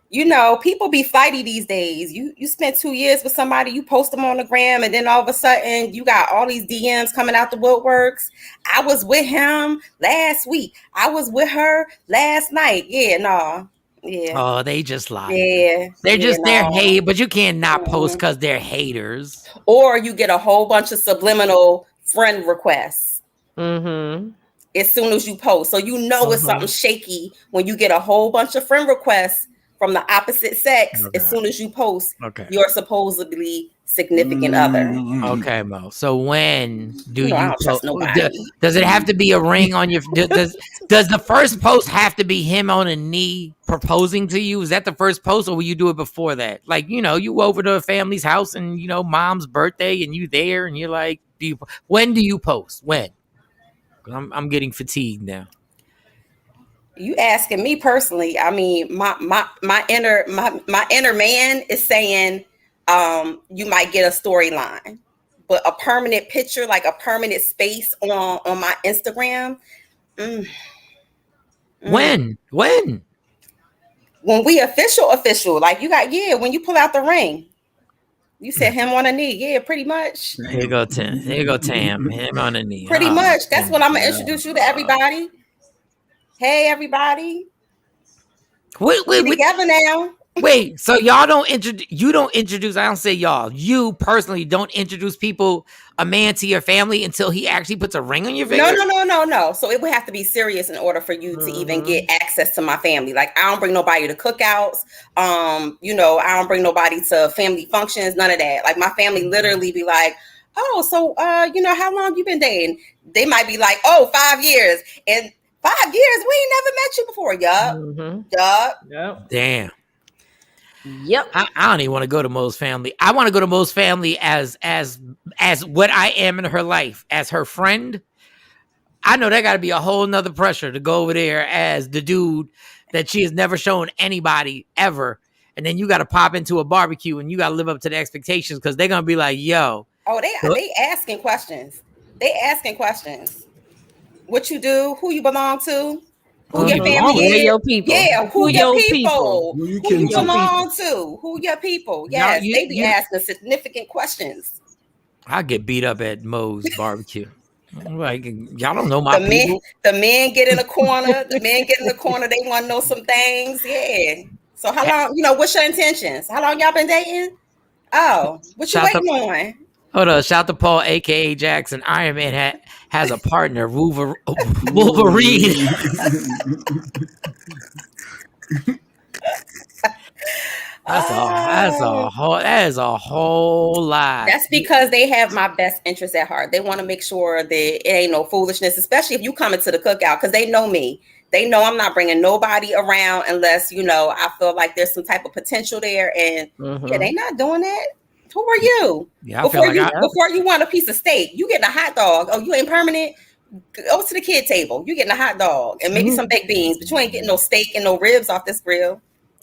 you know, people be flighty these days. You spent 2 years with somebody, you post them on the gram, and then all of a sudden you got all these DMs coming out the woodworks. I was with him last week. I was with her last night. Yeah, no. Yeah. Oh, they just lie. Yeah. They're hate, but you can't not post because they're haters. Or you get a whole bunch of subliminal friend requests. As soon as you post. So you know it's something shaky when you get a whole bunch of friend requests from the opposite sex as soon as you post your supposedly significant other. Okay, Mo. So when do you post? Does it have to be a ring on your does the first post have to be him on a knee proposing to you? Is that the first post, or will you do it before that? Like, you know, you over to a family's house and, you know, mom's birthday and you there and you're like, when do you post? When? I'm getting fatigued now. You asking me personally? I mean, my inner man is saying, you might get a storyline, but a permanent picture, like a permanent space on my Instagram. When we official, like you got when you pull out the ring. You said him on a knee. Yeah, pretty much. Here you go, Tam. Him on a knee. Pretty much. That's what I'm going to introduce you to everybody. Hey, everybody. Wait. Together now. Wait, so y'all don't introduce, I don't say y'all. You personally don't introduce a man to your family until he actually puts a ring on your finger? No. So it would have to be serious in order for you to even get access to my family. Like, I don't bring nobody to cookouts. You know, I don't bring nobody to family functions, none of that. Like, my family literally be like, oh, so, you know, how long you been dating? They might be like, 5 years. And 5 years, we ain't never met you before. Yup. Damn. Yep. I don't even want to go to Mo's family. I want to go to Mo's family as what I am in her life, as her friend. I know that got to be a whole nother pressure to go over there as the dude that she has never shown anybody ever. And then you got to pop into a barbecue and you got to live up to the expectations because they're going to be like, yo. Oh, they asking questions. What you do, who you belong to. Who your family is? Your people. Yeah, who your people? Who you belong to? Who your people? Yes, they be asking significant questions. I get beat up at Mo's barbecue. Like, y'all don't know my people. The men get in the corner. They want to know some things. Yeah. So how long? You know, what's your intentions? How long y'all been dating? Oh, what you waiting on? Hold on, shout to Paul, aka Jackson. Iron Man has a partner, Wolverine. That is a whole lot. That's because they have my best interest at heart. They want to make sure that it ain't no foolishness, especially if you come into the cookout, because they know me. They know I'm not bringing nobody around unless, I feel like there's some type of potential there. And they not doing that. Who are you? Yeah, before you want a piece of steak, you getting a hot dog. Oh, you ain't permanent? Go to the kid table. You getting a hot dog and maybe some baked beans, but you ain't getting no steak and no ribs off this grill.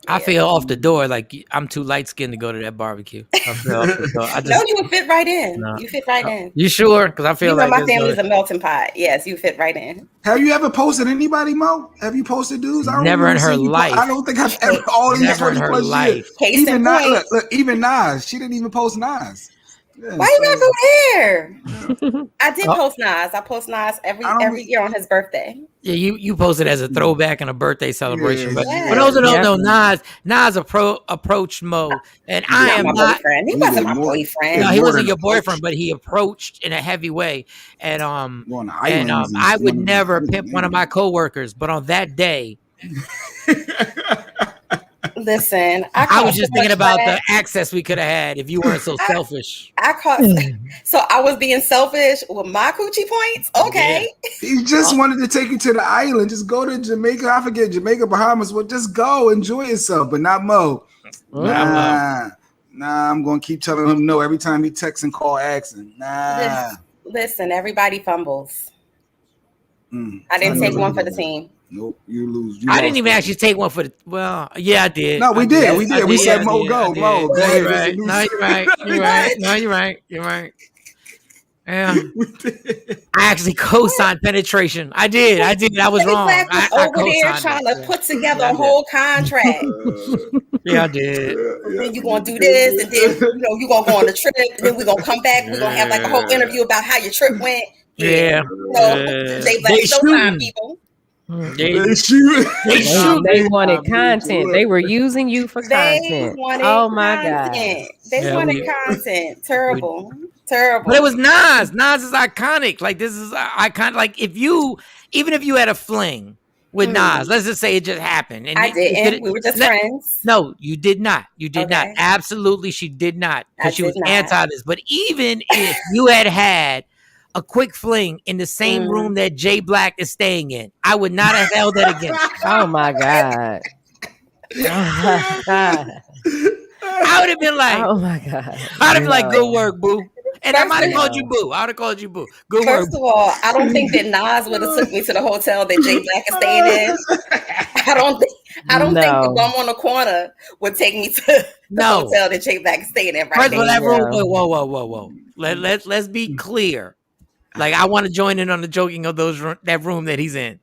I feel off the door like I'm too light skinned to go to that barbecue. I feel off the door. No, you would fit right in. No. You fit right in. You sure? Because I feel like my family's a melting pot. Yes, you fit right in. Have you ever posted anybody, Mo? Have you posted dudes? Never in her life. I don't think I've ever. All these 20 plus years. Even Nas, even Nas, she didn't even post Nas. Yeah, why you gotta go there? I did post Nas. I post Nas every year on his birthday. Yeah, you posted as a throwback and a birthday celebration. But for those who don't know, Nas approached Mo, and I am not. He wasn't my boyfriend. No, he wasn't your boyfriend, but he approached in a heavy way. And I would never pimp one of my coworkers, but on that day. Listen, I was just thinking about the access we could have had if you weren't so selfish. So I was being selfish with my coochie points. Okay. Yeah. He just wanted to take you to the island. Just go to Jamaica. I forget Jamaica, Bahamas. Well, just go enjoy yourself, but not Mo. Nah, I'm gonna keep telling him no every time he texts and call asking. Nah. Listen, everybody fumbles. I didn't take one for the team. Nope, you lose. I didn't even actually take one for the. Well, yeah, I did. No, we did. We said Mo go. Mo, go ahead. No, you're right. You're right. No, you're right. You're right. Yeah. I actually co-signed penetration. I did. I was wrong. I over there trying to put together a whole contract. Yeah, I did. Then you're gonna do this, and then you're gonna go on the trip, and then we're gonna come back. We're gonna have like a whole interview about how your trip went. Yeah. They like Showtime people. They wanted content. They were using you for content. Oh my God. They wanted content. Terrible. But it was Nas. Nas is iconic. Like, this is iconic. Like, even if you had a fling with Nas, let's just say it just happened. And I didn't. We were just friends. No, you did not. You did not. Absolutely, she did not. Because she was anti this. But even if you had a quick fling in the same room that Jay Black is staying in, I would not have held that against you. Oh my God. I would have been like, oh my God. I'd have been like, good work, boo. And I might have called you boo. I would have called you boo. Good work. First of all, I don't think that Nas would have took me to the hotel that Jay Black is staying in. I don't think the bum on the corner would take me to the hotel that Jay Black is staying in. First of all, that room. Whoa. Let's be clear. Like, I want to join in on the joking of that room that he's in.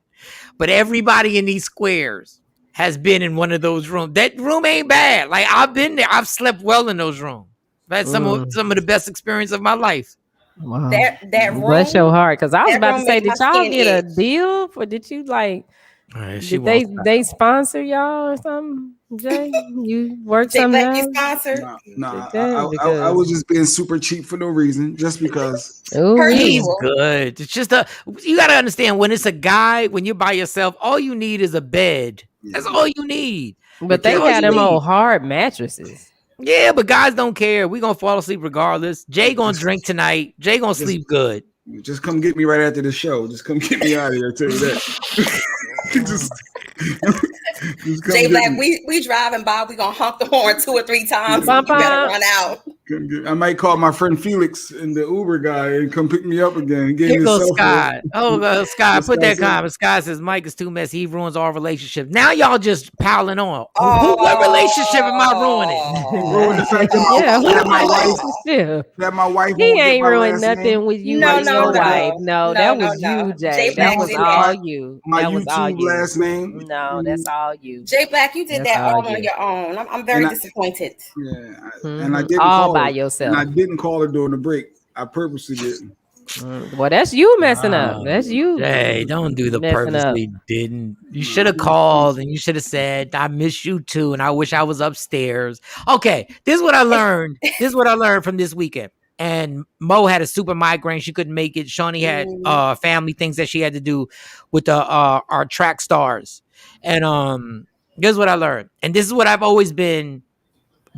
But everybody in these squares has been in one of those rooms. That room ain't bad. Like, I've been there. I've slept well in those rooms. I've had some of the best experience of my life. Wow. That room. Bless your heart. Because I was about to say, did y'all get a deal? Or did you did they sponsor y'all or something? Jay, you work something out? No, I was just being super cheap for no reason, just because. He's good. It's just you got to understand, when it's a guy, when you're by yourself, all you need is a bed. That's all you need. But they had them on hard mattresses. Yeah, but guys don't care. We're going to fall asleep regardless. Jay going to drink tonight. Jay going to sleep good. Just come get me right after the show. Just come get me out of here. I'll tell you that. just Jay Black, we driving by. We gonna honk the horn 2 or 3 times. You better run out. I might call my friend Felix and the Uber guy and come pick me up again. Here goes Scott. Scott, put that comment. Scott says Mike is too messy. He ruins all relationships. Now y'all just piling on. What relationship am I ruining? Ruin the fact that my wife. He ain't ruined nothing with you. No, wife. No, that was you, Jay. That was all you. My YouTube last name. No, that's all you. Jay Black, you did that all on your own. I'm very disappointed. Yeah, and I didn't all by yourself. And I didn't call her during the break. I purposely didn't. Well, that's you messing up. That's you. Hey, don't do the purposely didn't. You should have called and you should have said, I miss you too, and I wish I was upstairs. Okay, this is what I learned. This is what I learned from this weekend. And Mo had a super migraine. She couldn't make it. Shawnee had family things that she had to do with our track stars. And here's what I learned. And this is what I've always been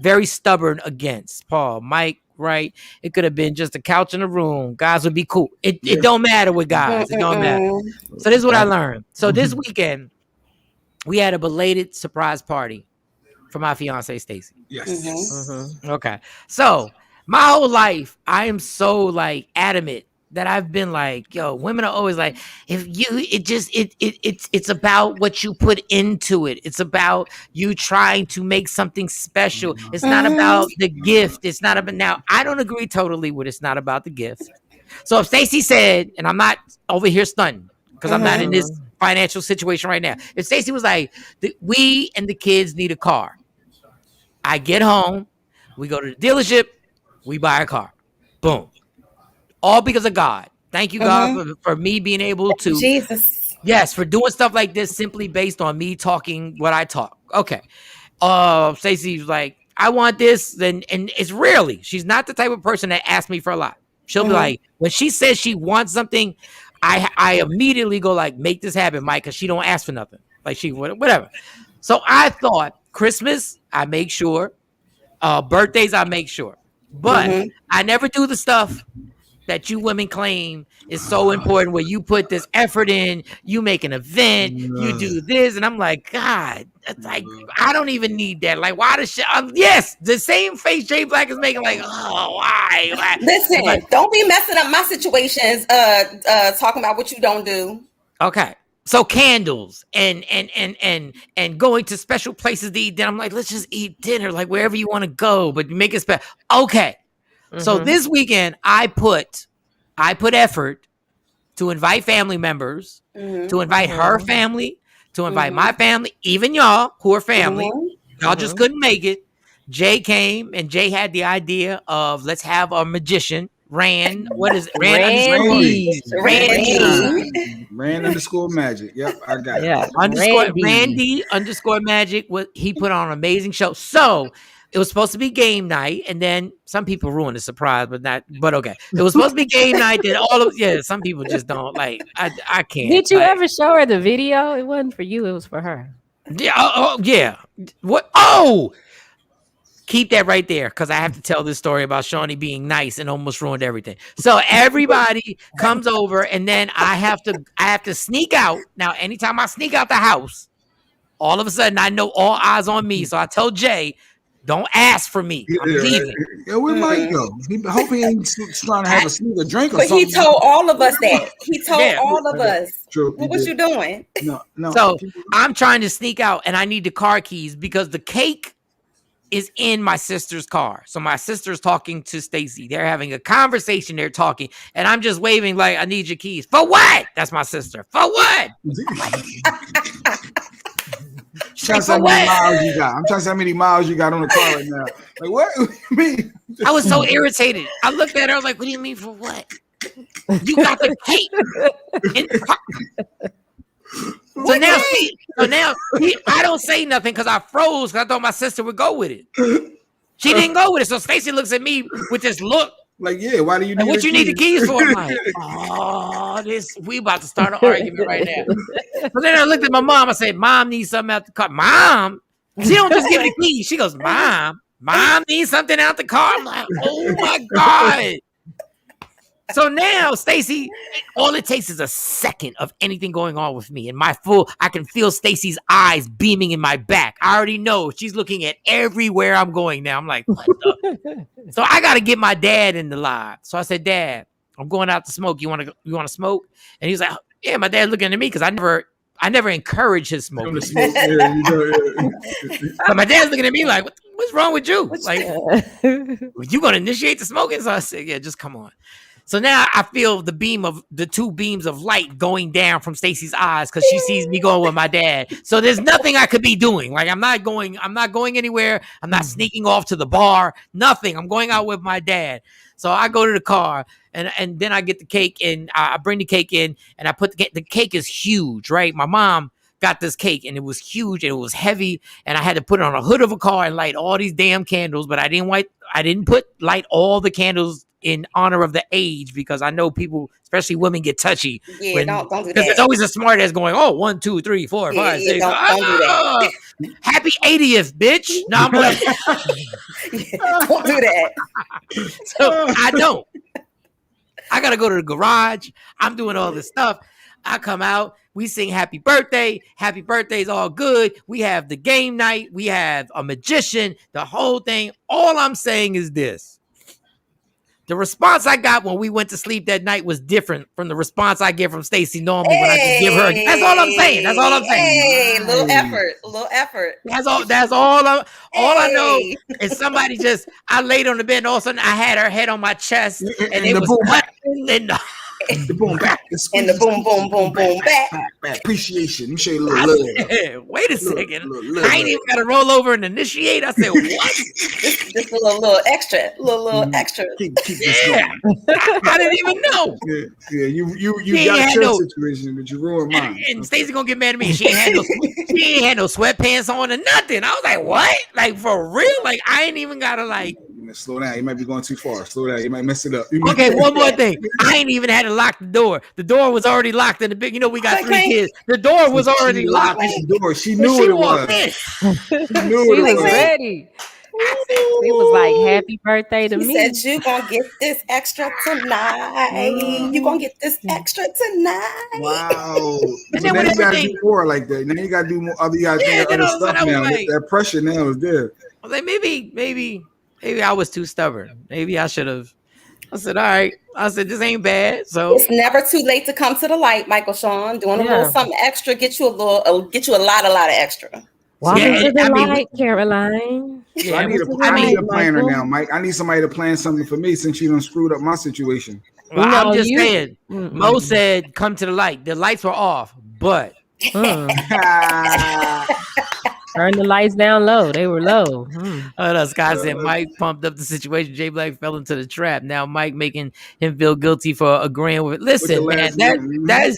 very stubborn against. Paul, Mike, right? It could have been just a couch in the room. Guys would be cool. It don't matter with guys. It don't matter. So this is what I learned. So this weekend, we had a belated surprise party for my fiance Stacy. Yes. Okay. So my whole life, I am so like adamant that I've been like, yo, women are always like, it's about what you put into it. It's about you trying to make something special. It's not about the gift. It's not about, now I don't agree totally with it's not about the gift. So if Stacy said, and I'm not over here stunting because I'm not in this financial situation right now. If Stacy was like, we and the kids need a car. I get home, we go to the dealership, we buy a car. Boom. All because of God. Thank you, God, for me being able to. Jesus. Yes, for doing stuff like this simply based on me talking what I talk. Okay. Stacey's like, I want this. And it's rarely. She's not the type of person that asks me for a lot. She'll be like, when she says she wants something, I immediately go like, make this happen, Mike, because she don't ask for nothing. Like she, whatever. So I thought Christmas, I make sure. Birthdays, I make sure. But I never do the stuff that you women claim is so important where you put this effort in, you make an event, you do this. And I'm like, God, like, I don't even need that. Like, why does yes, the same face Jay Black is making, like, oh, why? Listen, like, don't be messing up my situations, talking about what you don't do. Okay. So candles and going to special places to eat dinner. I'm like, let's just eat dinner, like wherever you want to go, but make it special. Okay. So this weekend, I put effort to invite family members, to invite her family, to invite my family, even y'all who are family. Y'all just couldn't make it. Jay came, and Jay had the idea of let's have a magician, Rand. What is it? Randy _magic. Yep, I got it. _Randy_magic. He put on an amazing show. So it was supposed to be game night, and then some people ruined the surprise, but okay. It was supposed to be game night. Then some people just don't like. I can't. Did you ever show her the video? It wasn't for you. It was for her. Yeah. Yeah. What? Oh. Keep that right there because I have to tell this story about Shawnee being nice and almost ruined everything. So everybody comes over, and then I have to sneak out. Now, anytime I sneak out the house, all of a sudden I know all eyes on me. So I tell Jay, don't ask for me. I'm leaving. Yeah, where Mike go? I hope he ain't trying to have a drink or something. But he told all of us that. He told all of us. True, what you doing? No. So I'm trying to sneak out, and I need the car keys because the cake is in my sister's car. So my sister's talking to Stacy. They're having a conversation. They're talking. And I'm just waving like, I need your keys. For what? That's my sister. For what? I'm trying to see how many miles you got. I'm trying to see how many miles you got on the car right now. Like, what do you mean? I was so irritated. I looked at her. I was like, what do you mean for what? You got the cake in the car. So now, I don't say nothing because I froze because I thought my sister would go with it. She didn't go with it. So Stacey looks at me with this look. Like, yeah, why do you need what you need the keys for? I'm like, we about to start an argument right now. So then I looked at my mom. I said, Mom needs something out the car. Mom? She don't just give me the keys. She goes, Mom needs something out the car. I'm like, oh my God. So now, Stacy, all it takes is a second of anything going on with me. And I can feel Stacy's eyes beaming in my back. I already know she's looking at everywhere I'm going now. I'm like, what the? So I got to get my dad in the live. So I said, Dad, I'm going out to smoke. You want to smoke? And he's like, yeah, my dad's looking at me because I never encourage his smoking. So my dad's looking at me like, what's wrong with you? Like, you going to initiate the smoking? So I said, yeah, just come on. So now I feel the two beams of light going down from Stacy's eyes because she sees me going with my dad. So there's nothing I could be doing. Like I'm not going anywhere. I'm not sneaking off to the bar. Nothing. I'm going out with my dad. So I go to the car and then I get the cake and I bring the cake in and I put the cake is huge, right? My mom got this cake and it was huge and it was heavy and I had to put it on a hood of a car and light all these damn candles, but I didn't light all the candles in honor of the age, because I know people, especially women, get touchy. Yeah, don't do that. Because there's always a smart ass going, oh, 1, 2, 3, 4, 5, 6. Don't do that. Happy 80th, bitch. No, I'm like, don't do that. So I don't. I gotta go to the garage. I'm doing all this stuff. I come out. We sing happy birthday. Happy birthday's all good. We have the game night. We have a magician. The whole thing. All I'm saying is this. The response I got when we went to sleep that night was different from the response I get from Stacey normally when I just give her. That's all I'm saying. That's all I'm saying. Hey, little effort. That's all. All I know is somebody just. I laid on the bed and all of a sudden I had her head on my chest and it was clapping and the boom back and the boom back. Appreciation. Let me show you a little love. Wait a second. I ain't even got to roll over and initiate. I said, what? Just a little extra. Little extra. Keep this going. I didn't even know. Yeah. You got your situation, but you ruined mine. And Stacey gonna get mad at me. She ain't had no sweatpants on or nothing. I was like, what? Like for real? Like I ain't even gotta like. Slow down. You might be going too far. Slow down. You might mess it up. Okay, one more thing. I ain't even had to lock the door. The door was already locked in the big. You know, we got 3 kids. The door was already locked. The door. She knew what it was. She was ready. It was like happy birthday to me. Said you gonna get this extra tonight. You gonna get this extra tonight. Wow. So now you gotta do more like that. Now you gotta do more other guys other stuff now. That pressure now is there. I was like, maybe I was too stubborn. Maybe I should have. I said, all right. I said, this ain't bad. So it's never too late to come to the light, Michael Shawn. Doing a little something extra, get you a lot of extra. Welcome to the light, Caroline. Yeah, I need a planner now, Mike. I need somebody to plan something for me since you done screwed up my situation. Well, I'm just saying. Mo said, come to the light. The lights were off, but turn the lights down low. They were low. Scott said Mike pumped up the situation. Jay Black fell into the trap. Now Mike making him feel guilty for agreeing with it. Listen, man,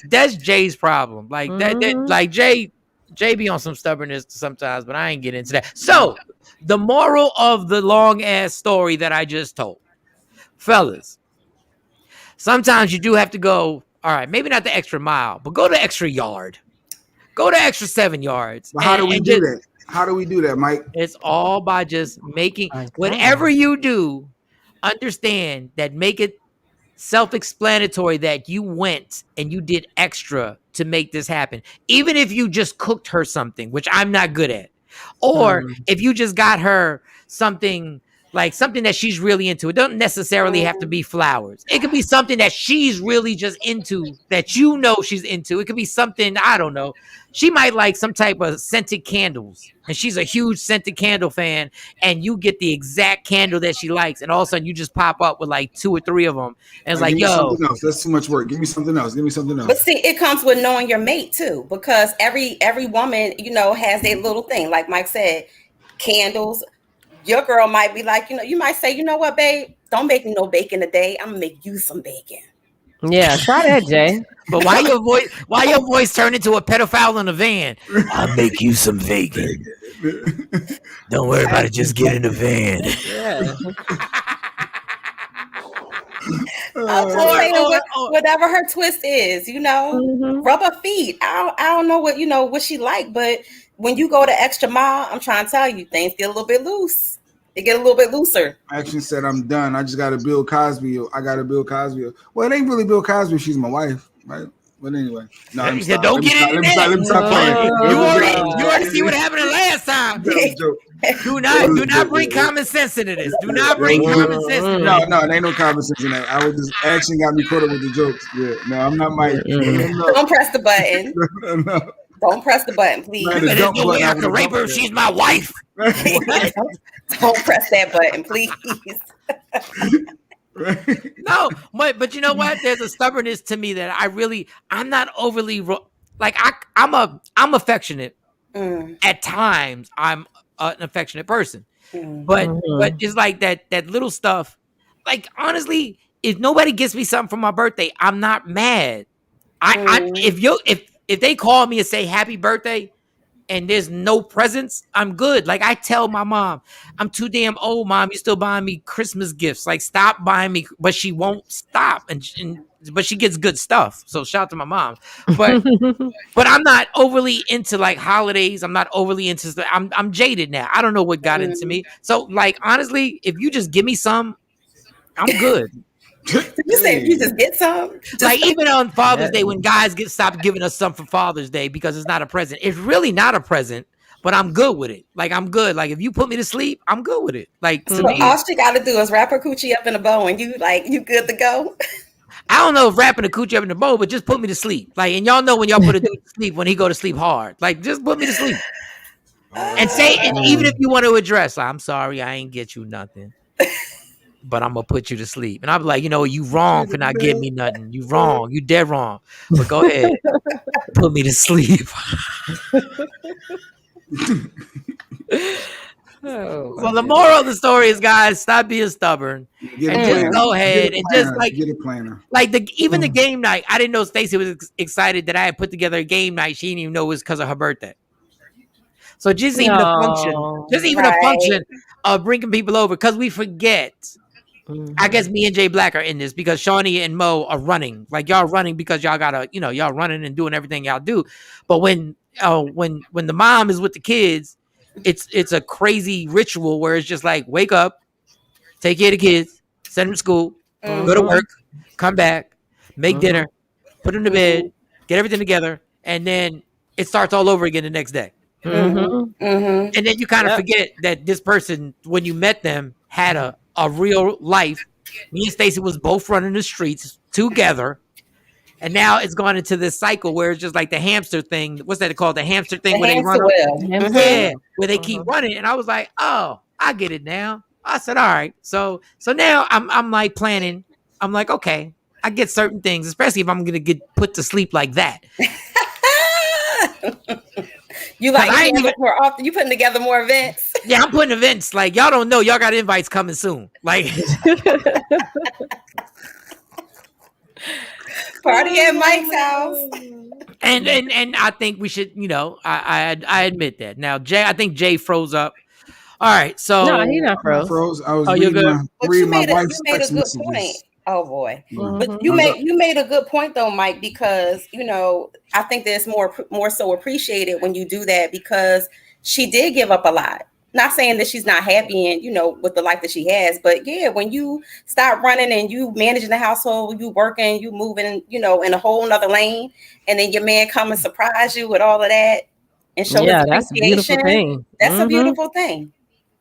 that's Jay's problem. Like that like Jay be on some stubbornness sometimes, but I ain't get into that. So the moral of the long ass story that I just told, fellas, sometimes you do have to go. All right, maybe not the extra mile, but go the extra yard. Go the extra 7 yards. But how do we do that? How do we do that, Mike? It's all by just making whatever you do, understand that, make it self-explanatory that you went and you did extra to make this happen. Even if you just cooked her something, which I'm not good at, or if you just got her something like something that she's really into. It doesn't necessarily have to be flowers. It could be something that she's really just into, that you know she's into. It could be something, I don't know. She might like some type of scented candles, and she's a huge scented candle fan, and you get the exact candle that she likes, and all of a sudden you just pop up with like 2 or 3 of them, and it's like, yo, that's too much work. Give me something else. But see, it comes with knowing your mate too, because every woman, has a little thing. Like Mike said, candles. Your girl might be like, you might say, you know what, babe, don't make me no bacon today. I'm gonna make you some bacon. Yeah, try that, Jay. But why your voice turned into a pedophile in a van? I'll make you some bacon. Don't worry about it. Just get in the van. Yeah. Whatever her twist is, rub her feet. I don't know what she like, but when you go the extra mile, I'm trying to tell you, things get a little bit loose. They get a little bit looser. Action said, I'm done. I just got to Bill Cosby. I got to Bill Cosby. Well, it ain't really Bill Cosby. She's my wife, right? But anyway, no, he said, don't get in there. Let me stop playing. You already see what happened last time. Do not bring common sense into this. Do not bring common sense into this. No, there ain't no common sense in that. I was just action got me caught up with the jokes. Yeah, no, I'm not Mike. Don't press the button. No. Don't press the button, please. There's no way I can rape her if she's my wife. Don't press that button, please. No, but you know what? There's a stubbornness to me that I'm not overly like I'm affectionate. At times, I'm an affectionate person, but it's like that little stuff. Like honestly, if nobody gets me something for my birthday, I'm not mad. If they call me and say happy birthday, and there's no presents, I'm good. Like I tell my mom, I'm too damn old, Mom. You still buying me Christmas gifts. Like stop buying me, but she won't stop. But she gets good stuff. So shout out to my mom. But I'm not overly into like holidays. I'm not overly into I'm jaded now. I don't know what got into me. So like honestly, if you just give me some, I'm good. You say if you just get some, like even on Father's Day when guys stop giving us some for Father's Day because it's not a present. It's really not a present, but I'm good with it. Like I'm good. Like if you put me to sleep, I'm good with it. Like to me, all she got to do is wrap her coochie up in a bow, and you good to go. I don't know if wrapping the coochie up in the bow, but just put me to sleep. Like, and y'all know when y'all put a dude to sleep when he go to sleep hard. Like just put me to sleep. And even if you want to address, I'm sorry, I ain't get you nothing. But I'm gonna put you to sleep. And I'm like, you wrong for not getting me nothing. You wrong. You dead wrong. But go ahead. Put me to sleep. Well, the moral of the story is, guys, stop being stubborn. Just go ahead and just like get a planner. Like even the game night. I didn't know Stacey was excited that I had put together a game night. She didn't even know it was because of her birthday. So just even a function of bringing people over, because we forget. I guess me and Jay Black are in this because Shawnee and Mo are running. Like y'all running because y'all gotta, y'all running and doing everything y'all do. But when the mom is with the kids, it's a crazy ritual where it's just like wake up, take care of the kids, send them to school, go to work, come back, make dinner, put them to bed, get everything together, and then it starts all over again the next day. And then you kind of forget that this person, when you met them, had a real life. Me and Stacey was both running the streets together, and now it's gone into this cycle where it's just like the hamster thing. What's that called? The hamster thing where they run, where they keep running. And I was like, oh, I get it now. I said, all right. So now I'm like planning. I'm like, okay, I get certain things, especially if I'm gonna get put to sleep like that. You more often. You putting together more events. Yeah, I'm putting events. Like y'all don't know, y'all got invites coming soon. Like party at Mike's house. And I think we should. I admit that. Now, Jay, I think Jay froze up. All right, so no, he not froze. I was reading my wife's text messages. Point. Oh boy, but you made a good point though, Mike, because I think that it's more so appreciated when you do that, because she did give up a lot. Not saying that she's not happy and with the life that she has, but yeah, when you stop running and you managing the household, you working, you moving, in a whole nother lane, and then your man come and surprise you with all of that and show his appreciation. That's a beautiful thing. That's a beautiful thing.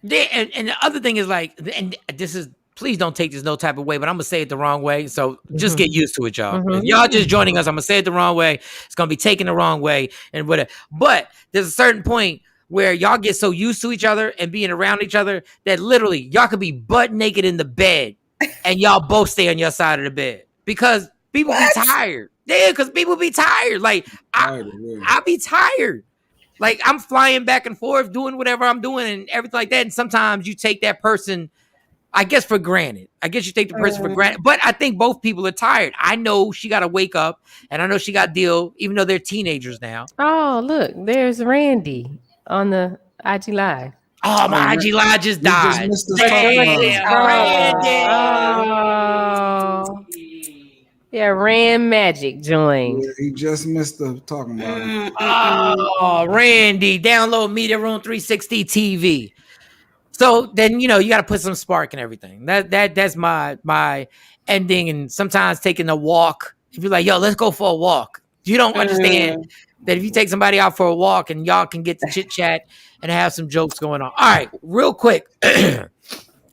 Yeah, and the other thing is like, and this is. Please don't take this no type of way, but I'm going to say it the wrong way. So just get used to it, y'all. If y'all just joining us, I'm going to say it the wrong way. It's going to be taken the wrong way and whatever. But there's a certain point where y'all get so used to each other and being around each other that literally y'all could be butt naked in the bed and y'all both stay on your side of the bed because people be tired. Yeah, because people be tired. Like, I be tired. Like, I'm flying back and forth doing whatever I'm doing and everything like that. And sometimes you take that person, I guess, for granted. I guess you take the person for granted. But I think both people are tired. I know she got to wake up, and I know she got to deal, even though they're teenagers now. Oh, look, there's Randy on the IG Live. Oh, my IG Live just died. Randy. Yeah, Rand Magic joined. Yeah, he just missed the talking about it. Oh, Randy, download Media Room 360 TV. So then, you got to put some spark in everything. That's my ending. And sometimes taking a walk. If you're like, yo, let's go for a walk. You don't understand that if you take somebody out for a walk and y'all can get to chit chat and have some jokes going on. All right, real quick.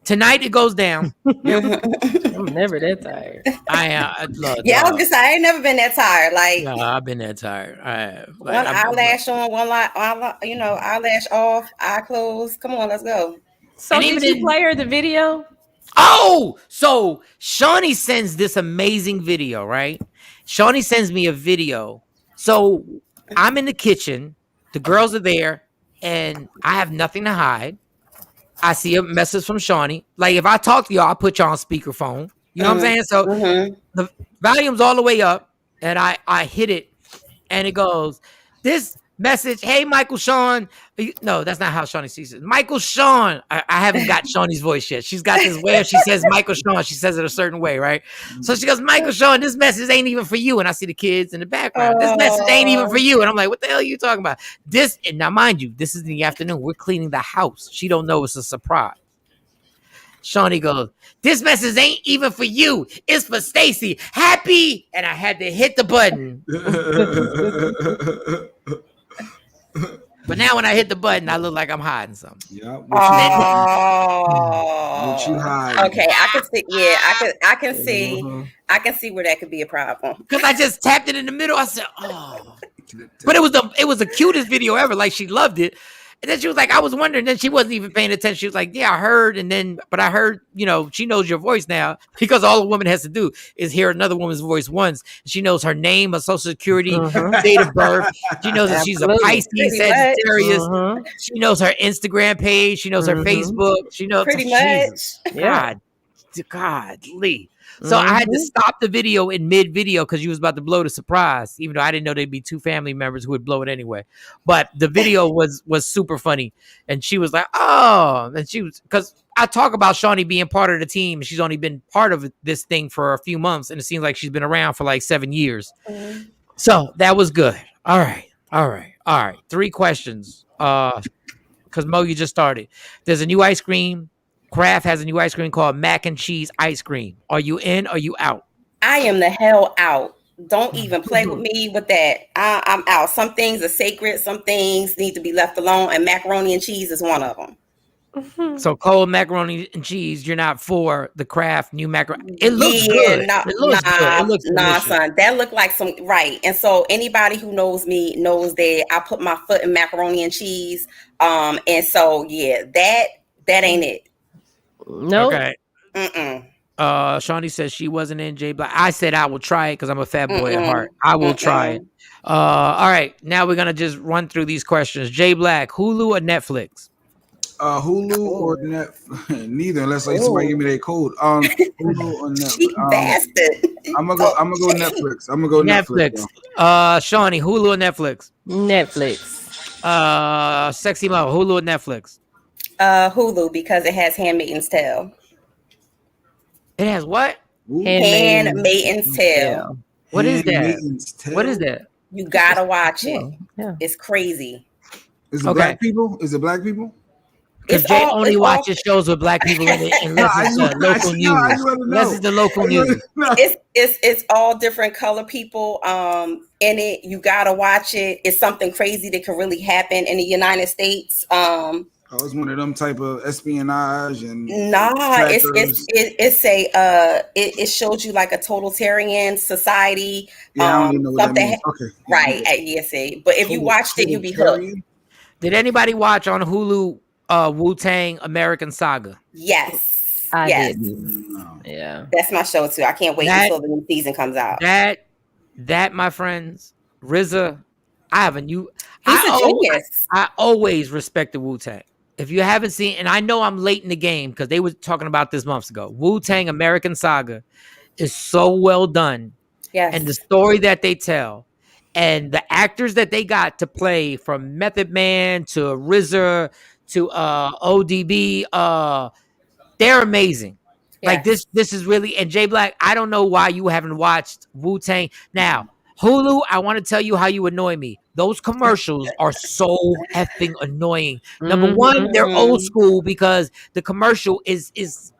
Tonight it goes down. I'm never that tired. I was just I ain't never been that tired. Like, no, I've been that tired. One eyelash on, one eyelash off, eye closed. Come on, let's go. So did you play her the video? Oh, so Shawnee sends this amazing video, right? Shawnee sends me a video. So I'm in the kitchen. The girls are there, and I have nothing to hide. I see a message from Shawnee. Like, if I talk to y'all, I'll put y'all on speakerphone. You know what I'm saying? So the volume's all the way up, and I hit it, and it goes, this Message, hey, Michael Shawn. No, that's not how Shawnee sees it. Michael Shawn. I haven't got Shawnee's voice yet. She's got this way. She says Michael Shawn. She says it a certain way, right? So she goes, Michael Shawn, this message ain't even for you. And I see the kids in the background. This message ain't even for you. And I'm like, what the hell are you talking about? This, and now mind you, this is in the afternoon. We're cleaning the house. She don't know it's a surprise. Shawnee goes, this message ain't even for you. It's for Stacy. Happy. And I had to hit the button. But now when I hit the button, I look like I'm hiding something. Yeah. What you hiding? Okay, I can see. Yeah, I can see. I can see where that could be a problem. Because I just tapped it in the middle. I said, oh. But it was the cutest video ever. Like, she loved it. And then she was like, I was wondering. Then she wasn't even paying attention. She was like, yeah, I heard. But I heard, she knows your voice now, because all a woman has to do is hear another woman's voice once. She knows her name, her social security, date of birth. She knows that she's a Pisces, Sagittarius. She knows her Instagram page. She knows her Facebook. She knows pretty much. Godly. So I had to stop the video in mid-video because you was about to blow the surprise, even though I didn't know there'd be two family members who would blow it anyway. But the video was super funny. And she was like, oh, and she was, because I talk about Shawnee being part of the team. She's only been part of this thing for a few months, and it seems like she's been around for like 7 years. So that was good. All right. 3 questions. Because Mo, you just started. There's a new ice cream. Kraft has a new ice cream called mac and cheese ice cream. Are you in? Or are you out? I am the hell out. Don't even play with me with that. I'm out. Some things are sacred. Some things need to be left alone. And macaroni and cheese is one of them. So cold macaroni and cheese, you're not for the Kraft new macaroni. It looks good. It looks good. It looks son. That look like some right. And so anybody who knows me knows that I put my foot in macaroni and cheese. And so that ain't it. No. Okay. Shawnee says she wasn't in J Black. I said I will try it because I'm a fat boy at heart. I will try it. All right. Now we're gonna just run through these questions. J Black, Hulu or Netflix? Hulu or Netflix? Neither, unless somebody give me their code. Hulu or Netflix? Bastard. I'm gonna go Netflix. I'm gonna go Netflix. Shawnee, Hulu or Netflix? Netflix. Sexy Mo, Hulu or Netflix? Hulu, because it has Handmaid's Tale. It has what? Handmaid's Tale. What is that? What is that? You gotta watch it. Yeah. It's crazy. Is it black people? Is it black people? Because Jay only watches shows with black people in it, unless it's the local news. Unless it's the local news. It's all different color people in it. You gotta watch it. It's something crazy that can really happen in the United States. I was one of them type of espionage and it shows you like a totalitarian society. Yeah, I don't even know what that means. Okay. Right at ESA. But if you watched it, you'd be hooked. Did anybody watch on Hulu Wu-Tang American Saga? Yes. I did. No. Yeah. That's my show too. I can't wait until the new season comes out. That my friends, RZA, I have a new He's a genius. I always respected Wu-Tang. If you haven't seen, and I know I'm late in the game because they were talking about this months ago, Wu-Tang American Saga is so well done. Yes. And the story that they tell and the actors that they got to play, from Method Man to RZA to ODB, they're amazing. Yes. Like this is really, and Jay Black, I don't know why you haven't watched Wu-Tang. Now, Hulu, I want to tell you how you annoy me. Those commercials are so effing annoying. Number one, they're old school because the commercial is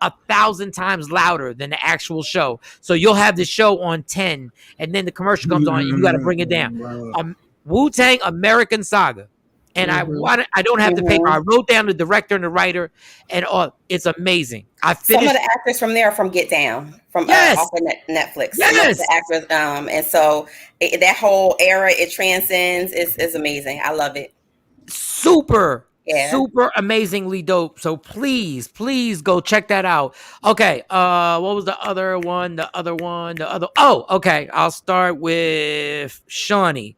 1,000 times louder than the actual show. So you'll have the show on 10, and then the commercial comes on, and you got to bring it down. Wu-Tang American Saga. And I don't have the paper. I wrote down the director and the writer, and it's amazing. Some of the actors from there are from Get Down, from off of Netflix. Yes, the actors, and so that whole era it transcends. Is amazing. I love it. Super amazingly dope. So please go check that out. Okay, what was the other one? Oh, okay. I'll start with Shawnee.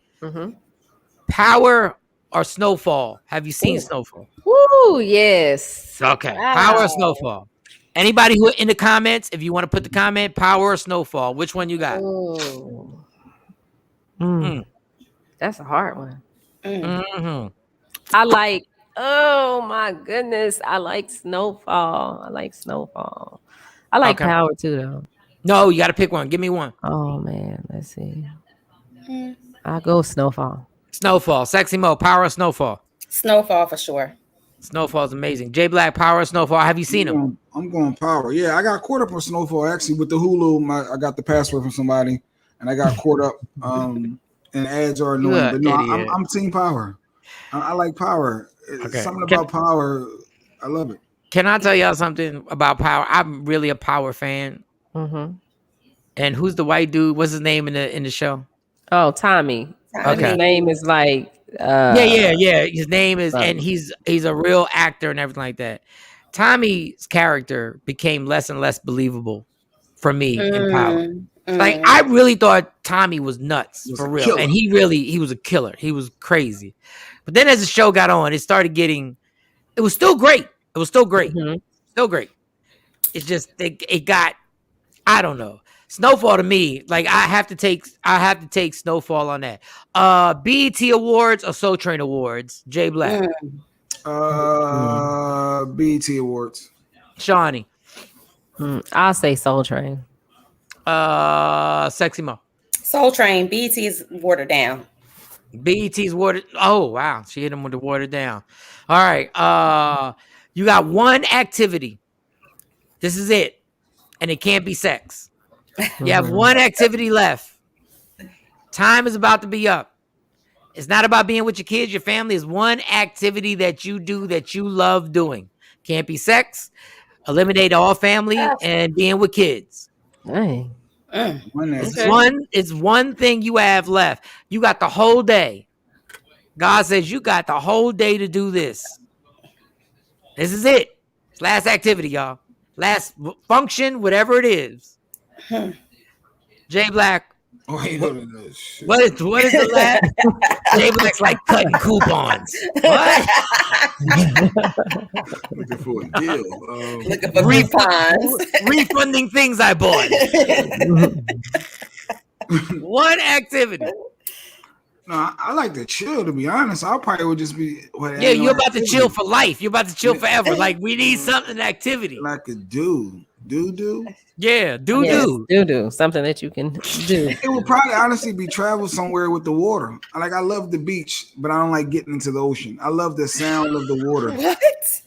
Power or Snowfall? Have you seen Snowfall? Woo, yes. Okay. Wow. Power or Snowfall? Anybody who in the comments, if you want to put the comment, Power or Snowfall, which one you got? That's a hard one. Mm-hmm. I like. Oh my goodness! I like Snowfall. I like Power too, though. No, you got to pick one. Give me one. Oh man, let's see. I'll go Snowfall. Snowfall. Sexy Mo. Power of Snowfall. Snowfall for sure. Snowfall's amazing. J Black, Power of Snowfall. Have you seen him? I'm going Power. Yeah, I got caught up on Snowfall actually with the Hulu. I got the password from somebody, and I got caught up. And ads are annoying, but no, I'm Team Power. I like Power. Okay. Something about Power. I love it. Can I tell y'all something about Power? I'm really a Power fan. Mm-hmm. And who's the white dude? What's his name in the show? Oh, Tommy. Okay. His name is like yeah. His name is, and he's a real actor and everything like that. Tommy's character became less and less believable for me in Power. Like I really thought Tommy was nuts for real, and he was a killer. He was crazy. But then as the show got on, it started getting. It was still great. Still great. It's just it got. I don't know. Snowfall to me, like I have to take Snowfall on that. BET Awards or Soul Train Awards? J Black. BET Awards. Shawnee. I'll say Soul Train. Sexy Mo. Soul Train. BET's watered down. BET's watered. Oh wow, she hit him with the watered down. All right. You got one activity. This is it, and it can't be sex. You have one activity left. Time is about to be up. It's not about being with your kids, your family. It's one activity that you do that you love doing. Can't be sex. Eliminate all family and being with kids. Dang. It's one thing you have left. You got the whole day. God says you got the whole day to do this. This is it. It's last activity, y'all. Last function, whatever it is. J Black. What is the last? J Black's like cutting coupons. What? Looking for a deal. Looking for coupons. Refunding things I bought. One activity. No, I like to chill, to be honest. I probably would just be. You're about to chill for life. You're about to chill forever. Like, we need something, activity. Like a do. Yeah, do. Something that you can do. It would probably honestly be travel somewhere with the water. I love the beach, but I don't like getting into the ocean. I love the sound of the water. What?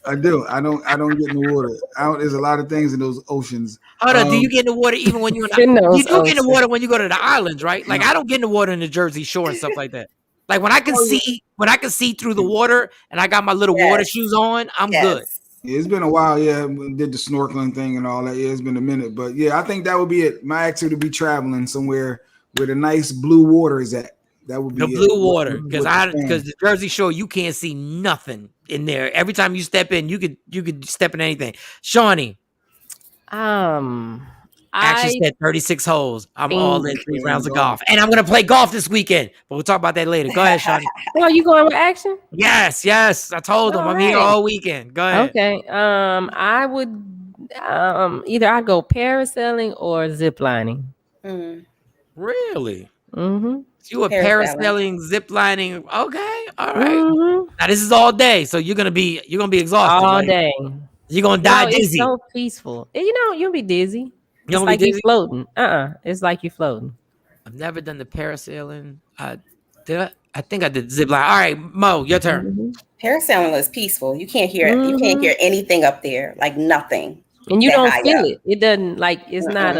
I do. I don't get in the water. There's a lot of things in those oceans. Hold on, do you get in the water even when you're you do get in the water when you go to the islands, right? Like I don't get in the water in the Jersey Shore and stuff like that. Like when I can see through the water and I got my little water shoes on, I'm good. Yeah, it's been a while. Yeah, we did the snorkeling thing and all that. Yeah, it's been a minute, but yeah, I think that would be it. My activity would be traveling somewhere where the nice blue water is at. That would be the blue water, because the Jersey Shore you can't see nothing in there. Every time you step in, you could step in anything. Shawnee, actually said 36 holes. I'm all in 3 rounds of golf, and I'm gonna play golf this weekend. But we'll talk about that later. Go ahead, Shawnee. Oh, you going with action? Yes. I told them I'm here all weekend. Go ahead. Okay. I would either I'd go parasailing or ziplining. Really? Mm-hmm. You were parasailing, ziplining. Okay, all right. Mm-hmm. Now this is all day, so you're gonna be exhausted all day. You're gonna die dizzy. It's so peaceful. You'll be dizzy. It's like you're floating. It's like you're floating. I've never done the parasailing. I think I did zipline. All right, Mo, your turn. Mm-hmm. Parasailing is peaceful. You can't hear You can't hear anything up there, like nothing. And you don't feel it. It doesn't like it's not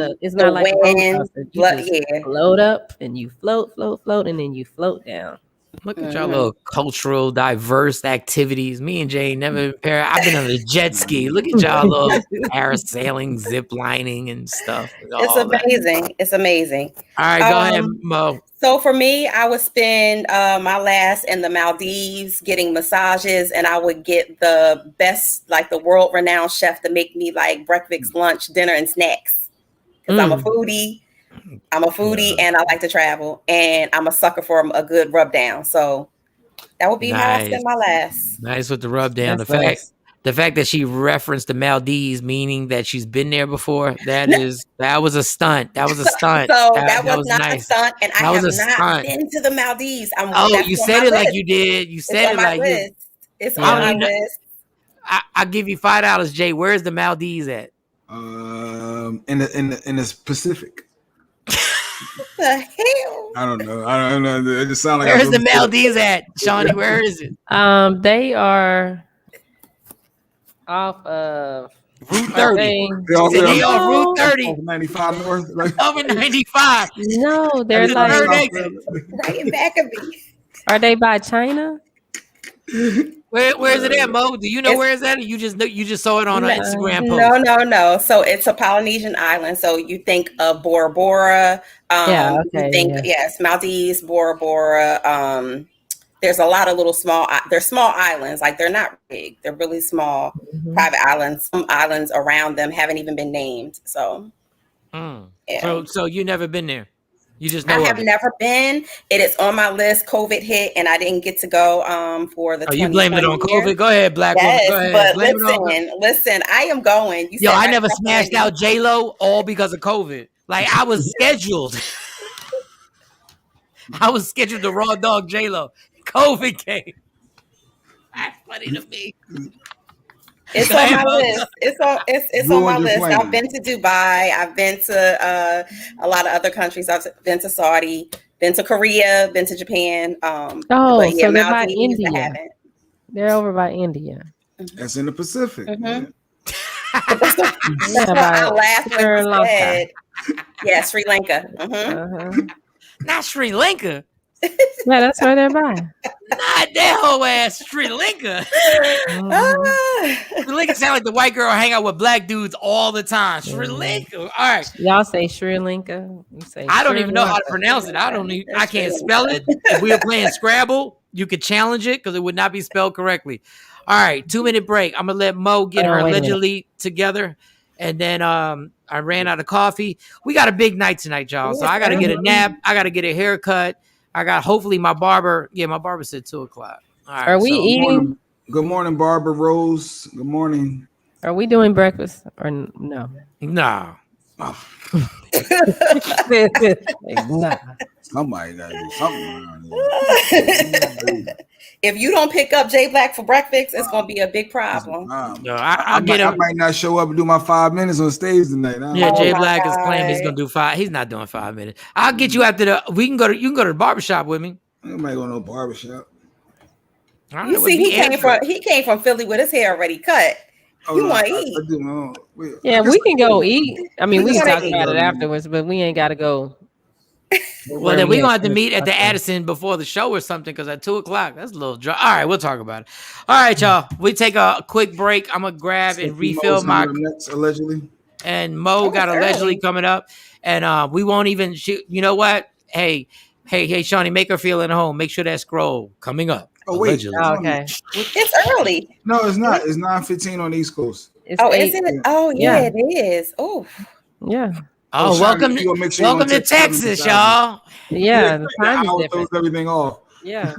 like wind. You float up and you float, and then you float down. Look at y'all little cultural, diverse activities. Me and Jay never been I've been on a jet ski. Look at y'all little parasailing, zip lining and stuff. It's amazing. That. It's amazing. All right, go ahead, Mo. So for me, I would spend my last in the Maldives getting massages, and I would get the best, like the world-renowned chef to make me like breakfast, lunch, dinner, and snacks. Because I'm a foodie. And I like to travel, and I'm a sucker for a good rub down. So that would be how I spend my last. Nice with the rub down. That's The fact that she referenced the Maldives, meaning that she's been there before, that was a stunt. That was a stunt. So that was not nice. a stunt, and that I have not stunt. been to the Maldives. You said it like you did. You said it like you. It's on my list. I'll give you $5, Jay. Where's the Maldives at? In the Pacific. What the hell? I don't know. It just sounds like. Where's the Maldives at, Shawnee? Where is it? They are off of Route 30. They on Route 30. 95 north. Over 95. No, they're like right in back of me. Are they by China? Where's it at, Mo? Do you know where it's at? Or you just saw it on an Instagram post? No. So it's a Polynesian island. So you think of Bora Bora. Yes, Maldives, Bora Bora. There's a lot of little small islands. Like they're not big. They're really small private islands. Some islands around them haven't even been named. So, So you never been there? You just know I have never been. It is on my list. COVID hit, and I didn't get to go for the. Oh, you blame it on COVID? Go ahead, Black woman. Go ahead. But listen, I am going. I never smashed out J-Lo all because of COVID. Like I was scheduled. I was scheduled to raw dog J-Lo. COVID came. That's funny to me. It's on my list. It's on my list. I've been to Dubai. I've been to a lot of other countries. I've been to Saudi, been to Korea, been to Japan. So they're by India. I haven't. They're over by India. That's in the Pacific. Mm-hmm. I laughed when you said, yeah, Sri Lanka. Not Sri Lanka. Yeah, that's where they're by. Not that whole ass Sri Lanka. Sri Lanka sound like the white girl hang out with black dudes all the time. Sri Lanka. All right. Y'all say Sri Lanka. You say I don't even know how to pronounce it. I can't spell it. If we were playing Scrabble, you could challenge it because it would not be spelled correctly. All right, 2-minute break. I'm gonna let Mo get her allegedly together. And then I ran out of coffee. We got a big night tonight, y'all. So I gotta get a nap. I gotta get a haircut. I got hopefully my barber. Yeah, my barber said 2:00. All right, are we eating? Good morning, Barbara Rose. Good morning. Are we doing breakfast or no? No. Nah. Somebody gotta do something around here. If you don't pick up Jay Black for breakfast, it's gonna be a big problem. No, I'll get him. I might not show up and do my 5 minutes on stage tonight. Yeah, Jay Black is claiming he's gonna do 5. He's not doing 5 minutes. I'll get you after the. You can go to the barbershop with me. I might go to no barbershop. You see, he came from Philly with his hair already cut. You want to eat? Yeah, we can go eat. I mean, we can talk about it afterwards, but we ain't got to go. Well, then we're going to have to meet at the Addison before the show or something, because at 2:00, that's a little dry. All right, we'll talk about it. All right, y'all. We take a quick break. I'm going to grab and refill my... Allegedly. And Mo got allegedly coming up. And we won't even shoot. You know what? Hey, Shawnee, make her feel at home. Make sure that scroll coming up. Oh, wait. Okay. It's early. No, it's not. It's 9:15 on the East Coast. Is it? Oh, yeah, it is. Oh. Yeah. Oh, welcome to Texas, y'all. Yeah, the time is different. Throws everything off. Yeah.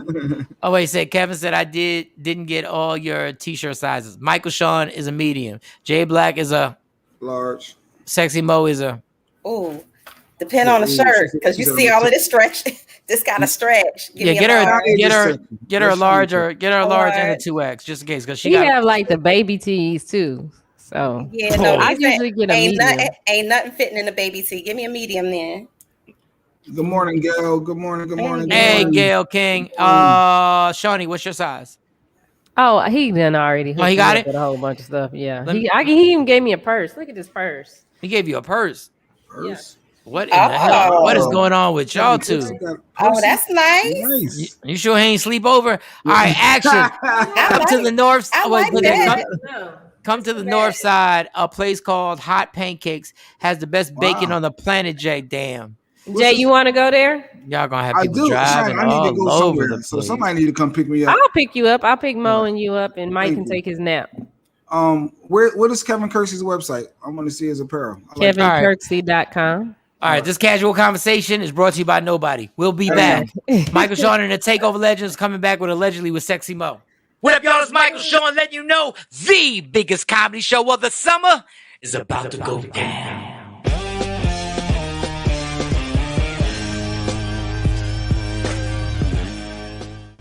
Oh, wait, Kevin said I didn't get all your t-shirt sizes. Michael Shawn is a medium. Jay Black is a large. Sexy Mo is a... Oh, depend on the shirt, because you see all of this stretch. This got to stretch. Get her a large and a 2X, just in case, because she have like the baby tees too. So yeah, no, I usually get a medium. Ain't nothing fitting in the baby tee. Give me a medium then. Good morning, Gail. Good morning. Hey, Gail King. Shawnee, what's your size? Oh, he done already. Oh, he got it? With a whole bunch of stuff. Yeah. He even gave me a purse. Look at this purse. He gave you a purse. Yeah. What in the hell? What is going on with y'all two? Oh, that's nice. You sure he ain't sleep over? All right, action. Come to the north. Come to the north side. A place called Hot Pancakes has the best bacon on the planet. Jay, damn. Jay, you want to go there? Y'all gonna have people driving all over the place. So somebody need to come pick me up. I'll pick you up. I'll pick Mo and you up, and Mike can take his nap. What is Kevin Kirksey's website? I want to see his apparel. KevinKirksey.com. All right, this casual conversation is brought to you by nobody. We'll be back. Michael Shawn and the TakeOver Legends coming back with allegedly with Sexy Mo. What up, y'all? It's Michael Shawn letting you know the biggest comedy show of the summer is about to go down.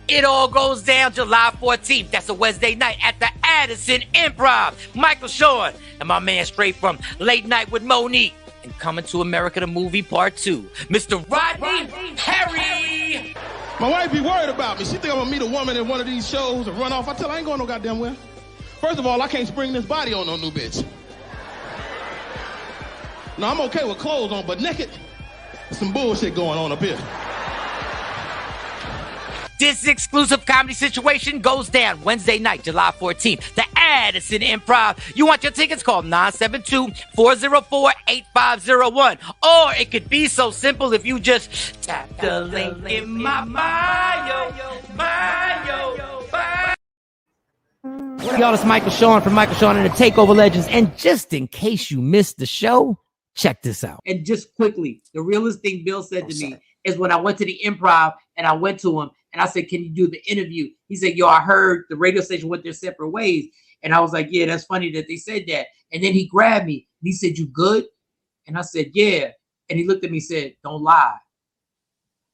It all goes down July 14th. That's a Wednesday night at the Addison Improv. Michael Shawn and my man straight from Late Night with Monique and Coming to America the Movie Part 2, Mr. Rodney Perry. My wife be worried about me. She think I'm gonna meet a woman in one of these shows and run off. I tell her I ain't going no goddamn well. First of all, I can't spring this body on no new bitch. No, I'm okay with clothes on, but naked, some bullshit going on up here. This exclusive comedy situation goes down Wednesday night, July 14th, the Addison Improv. You want your tickets? Call 972-404-8501. Or it could be so simple if you just tap the link in my bio. Y'all, it's Michael Shawn from Michael Shawn and the TakeOver Legends. And just in case you missed the show, check this out. And just quickly, the realest thing Bill said to me is when I went to the Improv and I went to him, and I said, can you do the interview? He said, yo, I heard the radio station went their separate ways. And I was like, yeah, that's funny that they said that. And then he grabbed me and he said, you good? And I said, yeah. And he looked at me and said, don't lie.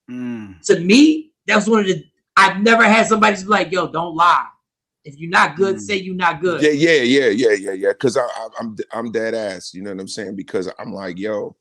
To me, that's one of the, I've never had somebody be like, yo, don't lie. If you're not good, say you're not good. Yeah. Because I'm dead ass. You know what I'm saying? Because I'm like, yo,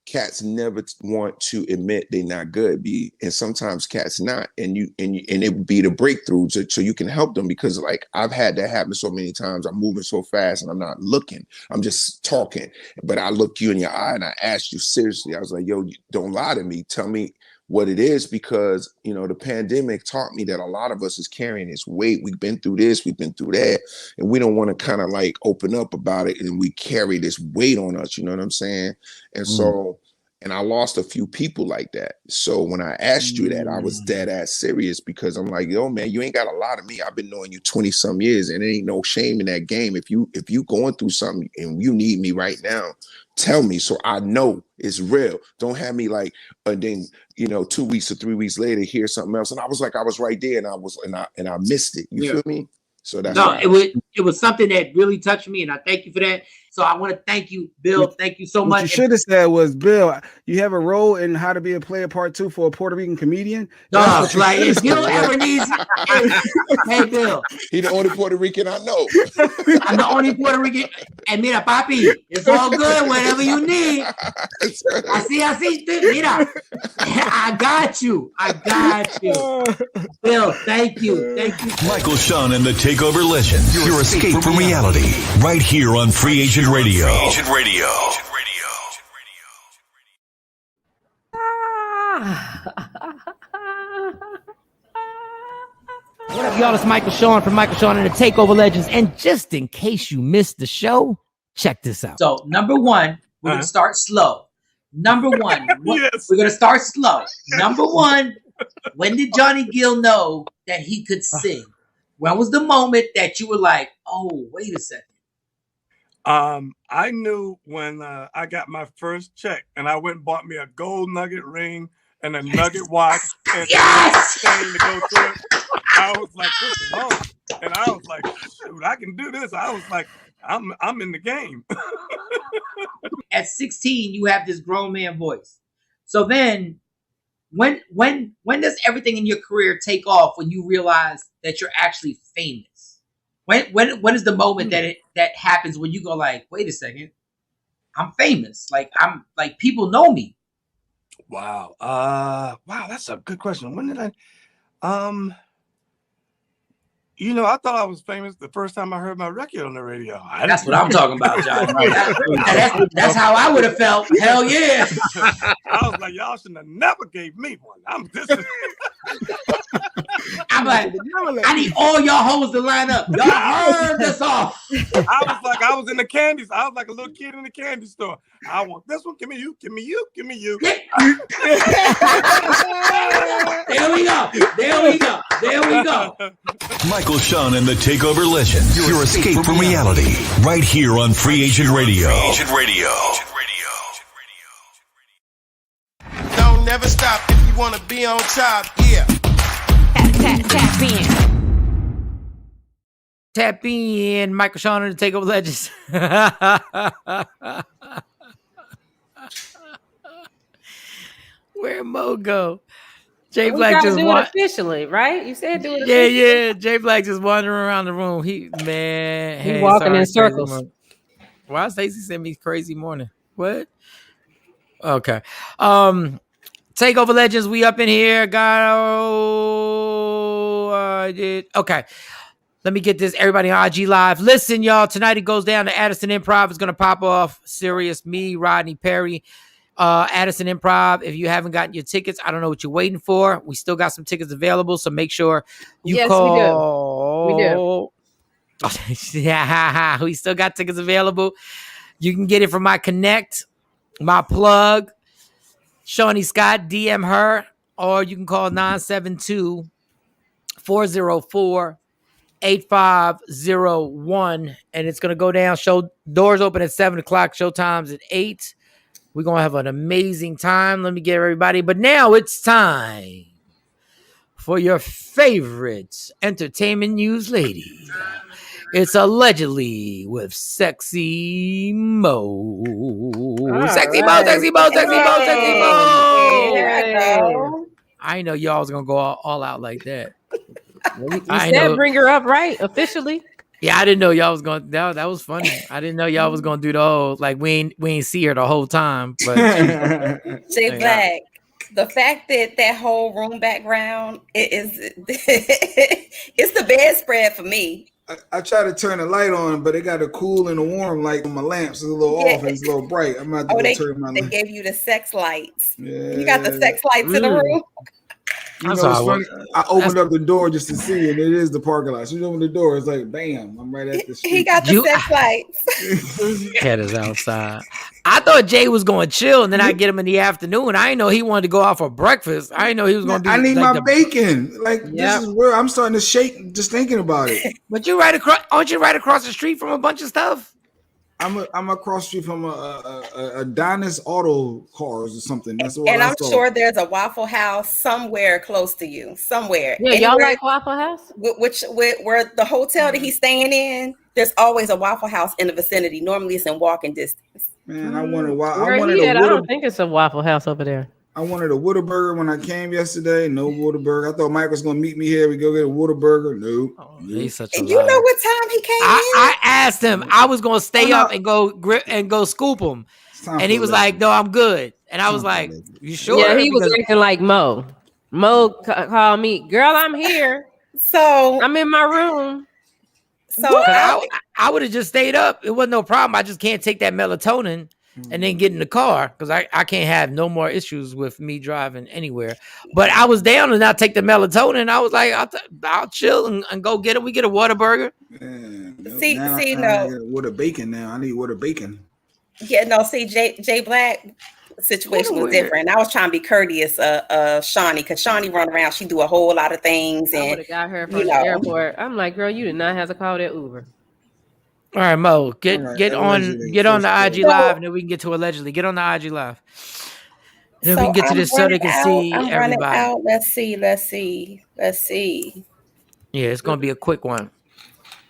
cats never want to admit they're not good, and sometimes cats not, and it would be the breakthrough so you can help them, because like I've had that happen so many times. I'm moving so fast and I'm not looking. I'm just talking, but I look you in your eye and I asked you seriously. I was like, yo, don't lie to me. Tell me what it is, because you know the pandemic taught me that a lot of us is carrying this weight. We've been through this, we've been through that, and we don't want to kind of like open up about it, and we carry this weight on us. You know what I'm saying? And so, and I lost a few people like that. So when I asked you that, I was dead ass serious, because I'm like, yo, man, you ain't got a lot of me. I've been knowing you 20 some years, and there ain't no shame in that game. If you going through something and you need me right now, tell me so I know it's real. Don't have me like, and then 2 weeks or 3 weeks later hear something else. And I was like, I was right there, and I missed it. You feel me? So that's it was something that really touched me, and I thank you for that. So I want to thank you, Bill. Thank you so much. What you should have said was, Bill, you have a role in How to Be a Player Part 2 for a Puerto Rican comedian. No, that's right. If Bill ever needs, hey, Bill. He the only Puerto Rican I know. I'm the only Puerto Rican. And mira, papi, it's all good. Whatever you need. Así, mira. I got you. Bill, thank you. Michael Shawn and the TakeOver Legends. Your escape from reality. Right here on Free Agent Radio. What up, y'all? It's Michael Shawn from Michael Shawn and the TakeOver Legends. And just in case you missed the show, check this out. So, number one, we're going to start slow. Number one, we're going to start slow. Number one, when did Johnny Gill know that he could sing? When was the moment that you were like, oh, wait a second? I knew when I got my first check, and I went and bought me a gold nugget ring and a nugget watch and chain to go through it. I was like, this is home. And I was like, shoot, I can do this. I was like, I'm in the game. At 16, you have this grown man voice. So then when does everything in your career take off when you realize that you're actually famous? When is the moment that happens when you go like, wait a second, I'm famous. Like people know me. Wow. Wow, that's a good question. When did I I thought I was famous the first time I heard my record on the radio. That's what I'm talking about, John. That's how I would have felt. Hell yeah. I was like, y'all shouldn't have never gave me one. I'm like, I need all y'all hoes to line up. Y'all heard this off. I was in the candies. I was like a little kid in the candy store. I want this one. Give me you. Give me you. Give me you. There we go. Michael Shawn and the TakeOver Legends. Your escape from reality. Right here on Free Agent Radio. Don't never stop if you want to be on top. Yeah. Tap in. Tap in Michael Shawn and the TakeOver Legends. Where'd Mo go? Jay Black just do it officially, right? You said do it officially. Yeah. Jay Black just wandering around the room. He walking in circles. Why Stacey sent me crazy morning? What? Okay. TakeOver Legends, we up in here. Okay. Let me get this. Everybody on IG Live. Listen, y'all. Tonight it goes down to Addison Improv. It's going to pop off. Serious me, Rodney Perry. Addison Improv. If you haven't gotten your tickets, I don't know what you're waiting for. We still got some tickets available, so make sure you call. We do. Yeah, we still got tickets available. You can get it from my connect, my plug, Shawnee Scott. DM her, or you can call 972-404-8501, and it's gonna go down. Show doors open at 7:00. Show times at 8. We're gonna have an amazing time. Let me get everybody. But now it's time for your favorite entertainment news lady. It's allegedly with Sexy Mo. Sexy Mo. I know y'all was gonna go all out like that. You said bring her up, right? Officially. Yeah, I didn't know y'all was going. That was funny. I didn't know y'all was gonna do the whole like we ain't see her the whole time. But Jay Black, the fact that whole room background it's the bedspread for me. I try to turn the light on, but it got a cool and a warm light on my lamps. It's a little off and it's a little bright. I'm about to turn my light. They gave you the sex lights. Yeah. You got the sex lights in the room. You know, it's funny. I opened up the door just to see, and it is the parking lot. So you open the door, it's like, bam, I'm right at the street. He got the sex lights. Cat is outside. I thought Jay was going to chill, and then I get him in the afternoon. I didn't know he wanted to go out for breakfast. I didn't know he was going to do. I need like my bacon. Like this is where I'm starting to shake just thinking about it. But aren't you right across the street from a bunch of stuff? I'm across the street from a Adonis Auto Cars or something. That's what and I'm sure there's a Waffle House somewhere close to you. Somewhere. Yeah, y'all like Waffle House? Where the hotel that he's staying in, there's always a Waffle House in the vicinity. Normally it's in walking distance. Man, I wonder why. I don't think it's a Waffle House over there. I wanted a Whataburger when I came yesterday. No Whataburger. I thought Mike was gonna meet me here. We go get a Whataburger. Nope. He's such a you know what time he came in? I asked him. I was gonna stay up and go scoop him, and he was like, "No, I'm good." And I was like, "You sure?" Yeah, he was acting like Mo. Mo called me, "Girl, I'm here." So I'm in my room. So I would have just stayed up. It wasn't no problem. I just can't take that melatonin and then get in the car because I can't have no more issues with me driving anywhere. But I was down and I'll take the melatonin. I was like, I'll chill and go get it. We get a Whataburger. No. With a bacon now. I need with a bacon. Yeah, no, see, Jay Black situation was different. I was trying to be courteous, Shawnee, because Shawnee run around. She do a whole lot of things. And I would have got her from the airport. I'm like, girl, you did not have to call that Uber. All right, Mo, get on the IG Live, and then we can get to allegedly. Get on the IG Live, and then we can get to this so they can see everybody. Let's see. Yeah, it's gonna be a quick one.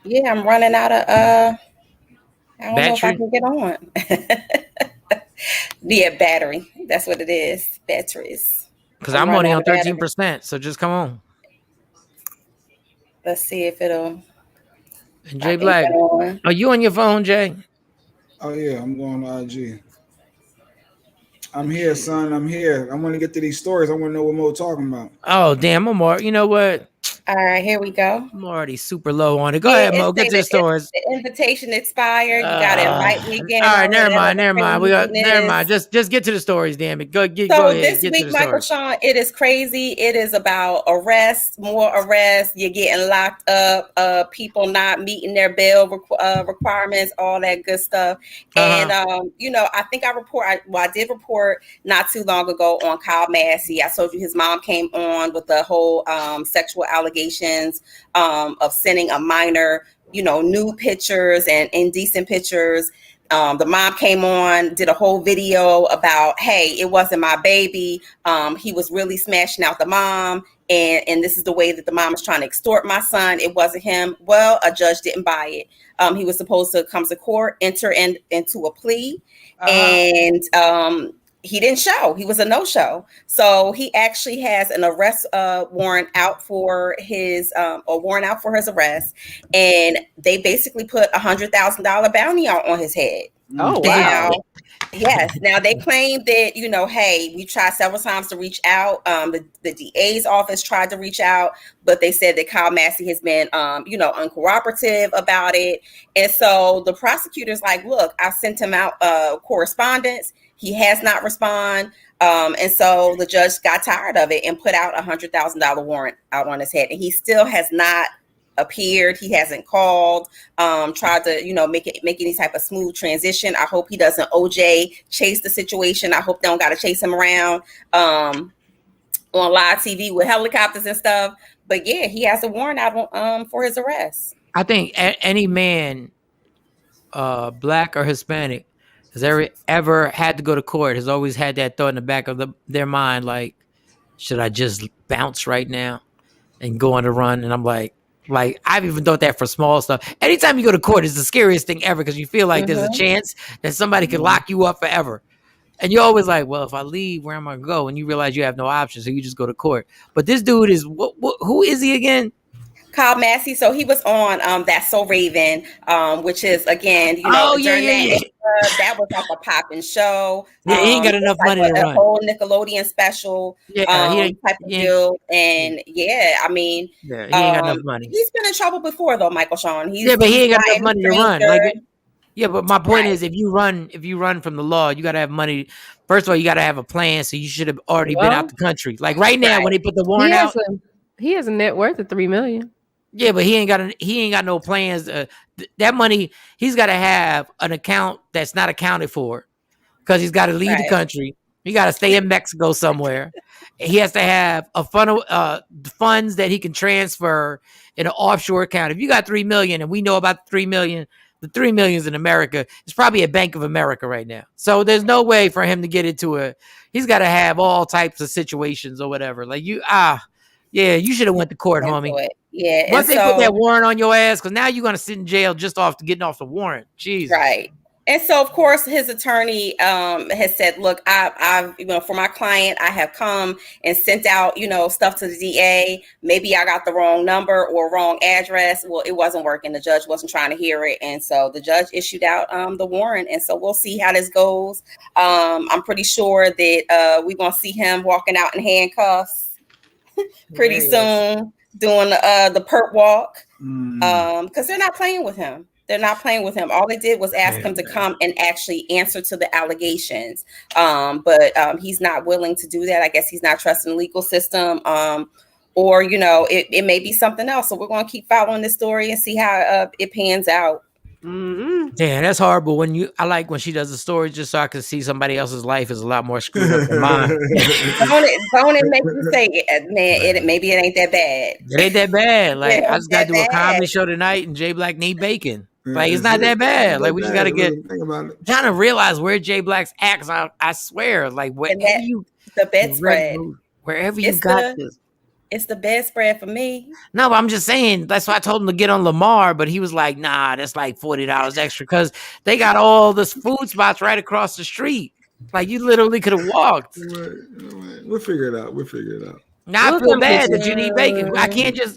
Yeah, I'm running out of I don't know if I can get on. Yeah, battery. That's what it is. Batteries. Because I'm only on 13%, so just come on. Let's see if it'll. And Jay Black, are you on your phone, Jay? Oh yeah, I'm going to IG. I'm here, son. I'm here. I want to get to these stories. I want to know what Mo talking about. Oh damn, you know what? All right, here we go. I'm already super low on it. Go ahead, Mo. Get to the stories. The invitation expired. You gotta invite me again. All right, never mind. Never mind. Just get to the stories, damn it. Go ahead. This week, Michael Shawn, it is crazy. It is about arrests, more arrests. You're getting locked up. People not meeting their bail requirements, all that good stuff. And I think I did report not too long ago on Kyle Massey. I told you his mom came on with the whole sexual allegations of sending a minor, nude pictures and indecent pictures. The mom came on, did a whole video about, hey, it wasn't my baby. He was really smashing out the mom. And this is the way that the mom is trying to extort my son. It wasn't him. Well, a judge didn't buy it. He was supposed to come to court, enter into a plea. And he didn't show. He was a no-show. So he actually has an arrest warrant out for his arrest. And they basically put $100,000 bounty out on his head. Oh, wow. Yes. Now they claim that, hey, we tried several times to reach out. The DA's office tried to reach out, but they said that Kyle Massey has been, uncooperative about it. And so the prosecutor's like, look, I sent him out correspondence. He has not responded. And so the judge got tired of it and put out $100,000 warrant out on his head. And he still has not appeared. He hasn't called, tried to, make any type of smooth transition. I hope he doesn't OJ chase the situation. I hope they don't got to chase him around on live TV with helicopters and stuff. But yeah, he has a warrant out for his arrest. I think any man, black or Hispanic, has ever had to go to court has always had that thought in the back of their mind, like, should I just bounce right now and go on the run? And I'm like I've even thought that for small stuff. Anytime you go to court, it's the scariest thing ever because you feel like there's a chance that somebody could lock you up forever. And you're always like, well, if I leave, where am I going to go? And you realize you have no option, so you just go to court. But this dude is, who is he again? Kyle Massey. So he was on That's So Raven, which is, again, that was like a popping show. Yeah, he ain't got enough money to run. A whole Nickelodeon special type of deal. And I mean, he ain't got enough money. He's been in trouble before, though, Michael Shawn. But he ain't got enough money to run. But my point is, if you run from the law, you got to have money. First of all, you got to have a plan. So you should have already been out the country. Like right now, when they put the warrant out, he has a net worth of $3 million. Yeah, but he ain't got no plans. That money, he's got to have an account that's not accounted for because he's got to leave the country. He got to stay in Mexico somewhere. He has to have a funds that he can transfer in an offshore account. If you got $3 million, and we know about the $3 million, the $3 million in America, it's probably at Bank of America right now. So there's no way for him to get into he's got to have all types of situations or whatever. Like you should have went to court, homie. Yeah. Once they put that warrant on your ass, because now you're going to sit in jail just getting off the warrant. Jesus. Right. And so, of course, his attorney has said, look, I've for my client, I have come and sent out, stuff to the DA. Maybe I got the wrong number or wrong address. Well, it wasn't working. The judge wasn't trying to hear it. And so the judge issued out the warrant. And so we'll see how this goes. I'm pretty sure that we're going to see him walking out in handcuffs pretty soon, doing the perp walk because they're not playing with him. All they did was ask him to come and actually answer to the allegations. But he's not willing to do that. I guess he's not trusting the legal system. Or, it may be something else. So we're going to keep following this story and see how it pans out. Mm-hmm. Damn, that's horrible. I like when she does the story just so I can see somebody else's life is a lot more screwed up than mine. Don't it make you say, man, maybe it ain't that bad. It ain't that bad. Like I just got to do a comedy show tonight and Jay Black need bacon. Like it's not that bad. Like we just got to get trying to realize where Jay Black's at. I swear, like wherever the bedspread, wherever you got this. It's the bedspread for me. No, but I'm just saying, that's why I told him to get on Lamar, but he was like, nah, that's like $40 extra because they got all this food spots right across the street. Like you literally could have walked. We'll figure it out. Now I feel bad that you need bacon.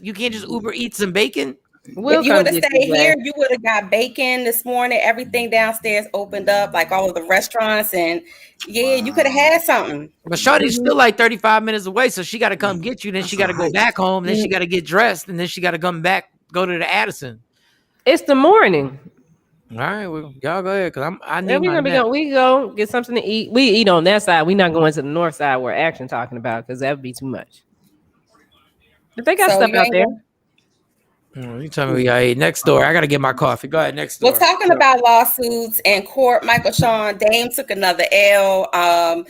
You can't just Uber eat some bacon. If you would have stayed here, you would have got bacon this morning. Everything downstairs opened up, like all of the restaurants, and you could have had something. But Shawty's still like 35 minutes away, so she got to come get you. Then she got to go back home. Then she got to get dressed, and then she got to come back, go to the Addison. It's the morning. All right, well, y'all go ahead because I need we go get something to eat. We eat on that side. We're not going to the north side where Action talking about because that would be too much. But they got stuff out there. You tell me we got next story. I got to get my coffee. Go ahead, next story. Well, talking about lawsuits in court, Michael Shawn, Dame took another L. Now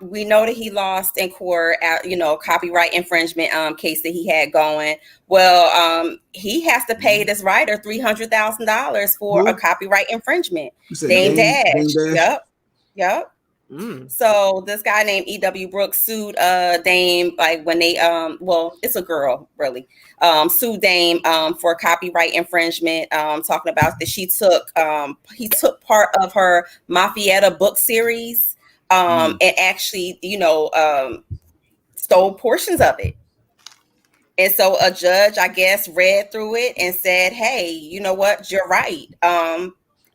we know that he lost in court at, copyright infringement case that he had going. Well, he has to pay this writer $300,000 for a copyright infringement. Dame Dash. Yep. So this guy named E.W. Brooks sued Dame, like when they it's a girl really, sued Dame for copyright infringement, talking about that he took part of her Mafietta book series and actually stole portions of it. And so a judge, I guess, read through it and said, hey, you know what, you're right,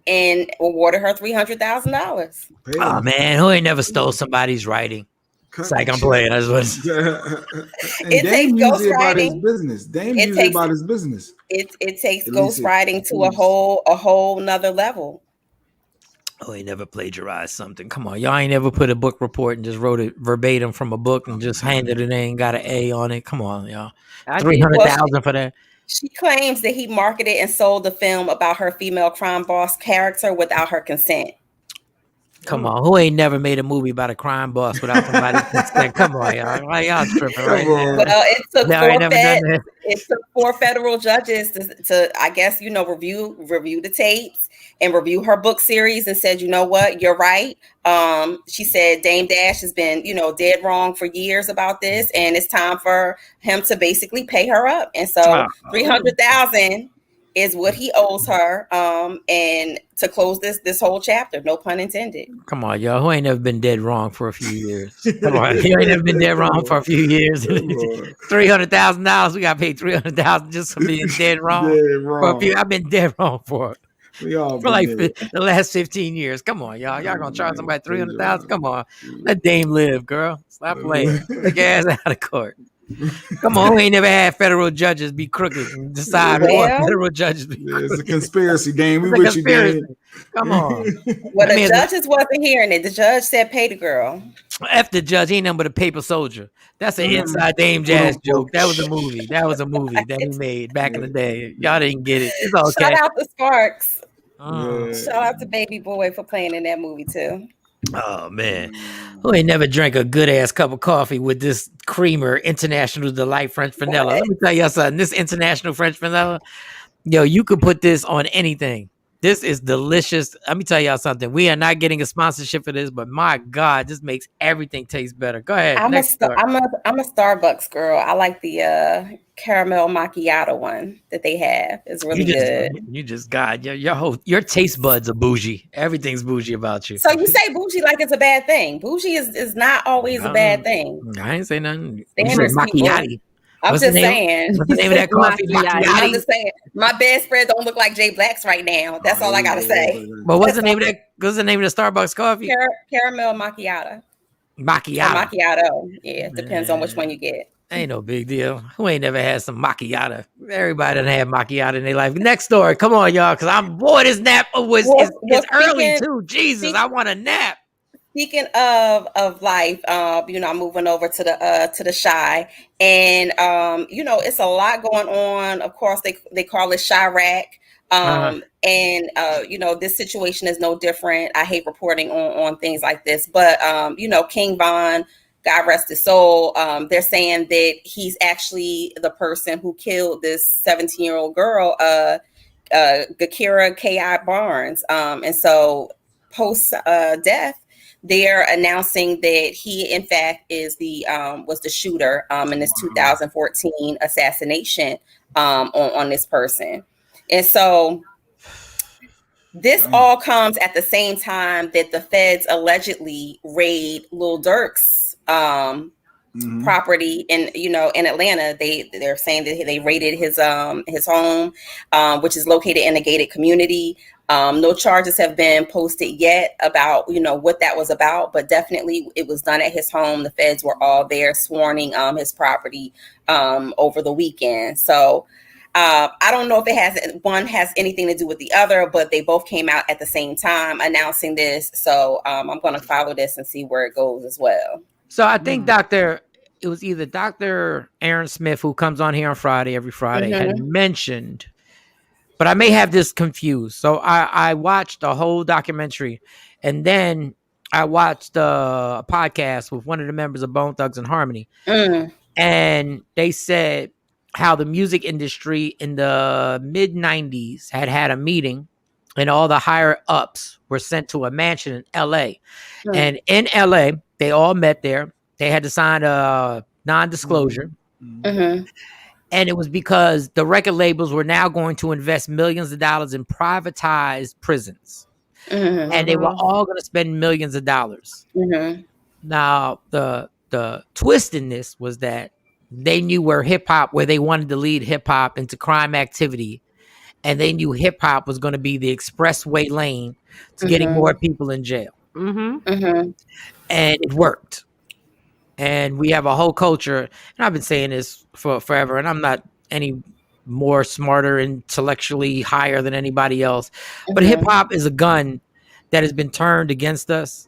and awarded her $300,000. Oh man, who ain't never stole somebody's writing? It's like I'm playing. I just was. And Dame usually about his business. Dame usually about his business. It takes ghostwriting to a whole nother level. Oh, he never plagiarized something. Come on, y'all ain't ever put a book report and just wrote it verbatim from a book and just handed it in, got an A on it. Come on, y'all. 300,000 for that. She claims that he marketed and sold the film about her female crime boss character without her consent. Come on, who ain't never made a movie about a crime boss without somebody's consent? Come on, y'all. Why y'all tripping right now? Well, it took four federal judges to I guess, review the tapes and review her book series and said, you know what, you're right. She said Dame Dash has been, dead wrong for years about this, and it's time for him to basically pay her up. And so $300,000 is what he owes her, and to close this whole chapter, no pun intended. Come on, y'all. Who ain't never been dead wrong for a few years? Come on, you ain't never been dead wrong for a few years. $300,000. We got paid $300,000 just for being dead wrong. For a few. I've been dead wrong for like the last 15 years. Come on, y'all. Y'all gonna charge somebody $300,000? Come on, let Dame live, girl. Stop playing. Take your ass out of court. Come on, we ain't never had federal judges be crooked and decide what federal judges be crooked. It's a conspiracy, Dame. We with you, Dame. Come on. Well, the judges wasn't hearing it. The judge said pay the girl. F the judge. He ain't nothing but a paper soldier. That's an inside Dame Jazz joke. That was a movie. That he made back in the day. Y'all didn't get it. It's okay. Shout out to Sparks. Shout out to Baby Boy for playing in that movie too. Oh man, who ain't never drank a good ass cup of coffee with this creamer International Delight French Vanilla? Let me tell you something. This International French Vanilla, yo, you could put this on anything. This is delicious. Let me tell y'all something. We are not getting a sponsorship for this, but my God, this makes everything taste better. Go ahead. I'm a Starbucks girl. I like the caramel macchiato one that they have. It's really good. You just got your taste buds are bougie. Everything's bougie about you. So you say bougie like it's a bad thing. Bougie is not always a bad thing. I ain't say nothing. Macchiato. I'm just saying. What's the name of that coffee? I'm just saying. My bedspread don't look like Jay Black's right now. That's all I gotta say. But what's the name of that? What's the name of the Starbucks coffee? Caramel macchiato. Macchiato. Yeah, it depends on which one you get. Ain't no big deal. Who ain't never had some macchiato? Everybody done had macchiato in their life. Next story. Come on, y'all, because this nap it's early too. Jesus, I want a nap. Speaking of life, I'm moving over to the Shy, and it's a lot going on. Of course, they call it Chirac, and this situation is no different. I hate reporting on things like this, but King Von, God rest his soul, they're saying that he's actually the person who killed this 17-year-old girl, Gakira K.I. Barnes, and so post death. They're announcing that he, in fact, was the shooter in this 2014 assassination on this person. And so this all comes at the same time that the feds allegedly raid Lil Durk's property in Atlanta. They're saying that they raided his home, which is located in a gated community. No charges have been posted yet about, what that was about, but definitely it was done at his home. The feds were all there swarming his property over the weekend. So I don't know if one has anything to do with the other, but they both came out at the same time announcing this. So I'm going to follow this and see where it goes as well. So I think, Doctor, it was either Dr. Aaron Smith, who comes on here on every Friday, had mentioned, but I may have this confused. So I watched the whole documentary, and then I watched a podcast with one of the members of Bone Thugs and Harmony, and they said how the music industry in the mid 90s had a meeting, and all the higher ups were sent to a mansion in LA. And in LA, they all met there. They had to sign a non-disclosure. And it was because the record labels were now going to invest millions of dollars in privatized prisons. And they were all going to spend millions of dollars. Now, the twist in this was that they knew where they wanted to lead hip hop into crime activity. And they knew hip hop was going to be the expressway lane to getting more people in jail. And it worked. And we have a whole culture. And I've been saying this for forever. And I'm not any more smarter, intellectually higher than anybody else. But hip hop is a gun that has been turned against us.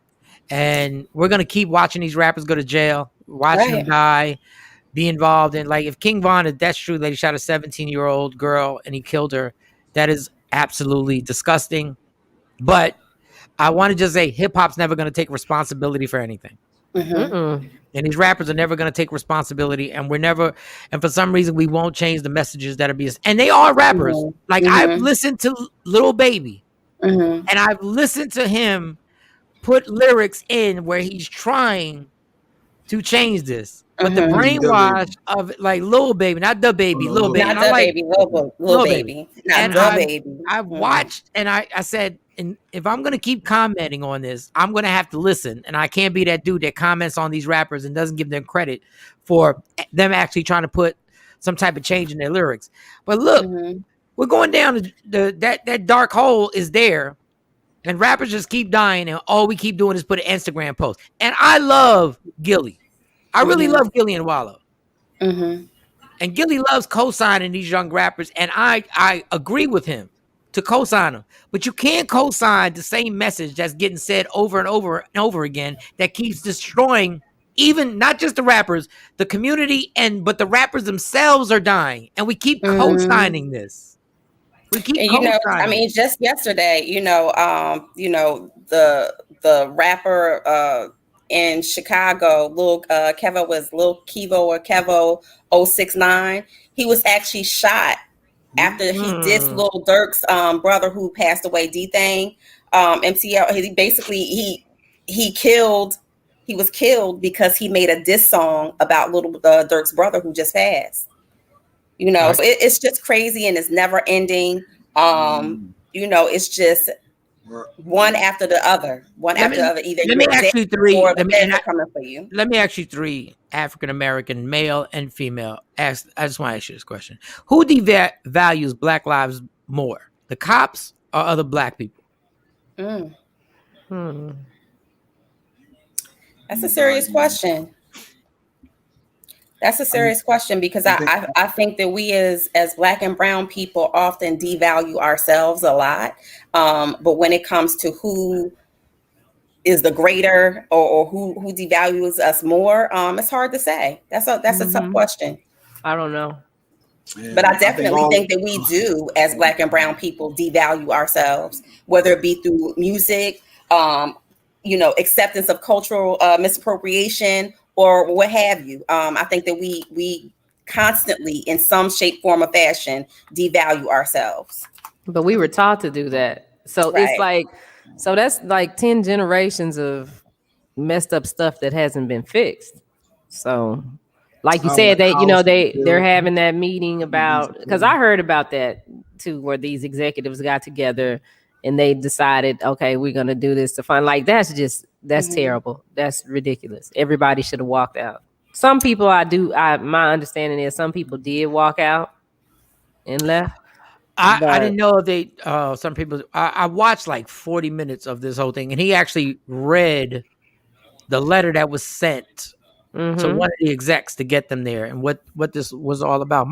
And we're going to keep watching these rappers go to jail, watching them die. Be involved in, like, if King Von, if that's true, he shot a 17-year-old girl and he killed her, that is absolutely disgusting. But I want to just say hip-hop's never going to take responsibility for anything. And these rappers are never going to take responsibility, and for some reason we won't change the messages that are being, and they are rappers. Like, I've listened to Lil Baby, and I've listened to him put lyrics in where he's trying to change this. But the brainwash of, like, Lil Baby, not the baby, Lil Baby. Not the baby, Lil Baby. Not the baby. I watched, and I said, and if I'm going to keep commenting on this, I'm going to have to listen. And I can't be that dude that comments on these rappers and doesn't give them credit for them actually trying to put some type of change in their lyrics. But look, we're going down that dark hole is there. And rappers just keep dying, and all we keep doing is put an Instagram post. And I love Gilly. I really love Gilly and Wallow. And Gilly loves co-signing these young rappers, and I agree with him to co-sign them. But you can't co-sign the same message that's getting said over and over and over again that keeps destroying even not just the rappers, the community, but the rappers themselves are dying. And we keep co-signing this. We keep co-signing. Just yesterday, the rapper in Chicago, Lil Kevo or Kevo 069. He was actually shot after he dissed Lil Durk's brother who passed away, D-Thang. MCL. He was killed because he made a diss song about Lil Durk's brother who just passed. So it's just crazy, and it's never ending. It's just one after the other. Either let me ask you three. Coming for you. Let me ask you three African American, male and female. I just want to ask you this question: who devalues Black lives more, the cops or other Black people? That's a serious question. That's a serious question, because I think that we as Black and brown people often devalue ourselves a lot. But when it comes to who is the greater or who devalues us more, it's hard to say. That's a tough question. I don't know. Yeah, but I definitely think that we do, as Black and brown people, devalue ourselves, whether it be through music, acceptance of cultural misappropriation, or what have you. I think that we constantly, in some shape, form, or fashion, devalue ourselves. But we were taught to do that. So it's like, so that's like 10 generations of messed up stuff that hasn't been fixed. So, like you said, they're having that meeting about, because I heard about that too, where these executives got together and they decided, okay, we're gonna do this to fund. Like, that's terrible. That's ridiculous. Everybody should have walked out. Some people, my understanding is some people did walk out and left. I didn't know if some people. I watched like 40 minutes of this whole thing, and he actually read the letter that was sent to one of the execs to get them there, and what this was all about.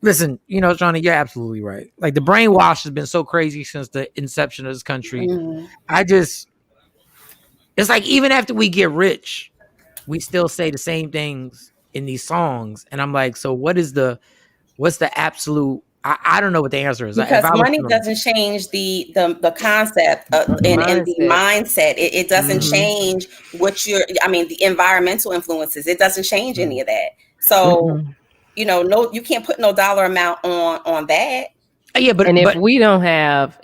Listen, Johnny, you're absolutely right. Like, the brainwash has been so crazy since the inception of this country. It's like, even after we get rich, we still say the same things in these songs. And I'm like, so what's the absolute? I don't know what the answer is. Because money doesn't change the concept and the mindset. It doesn't change the environmental influences. It doesn't change any of that. So, no, you can't put no dollar amount on that. Yeah, but if we don't have,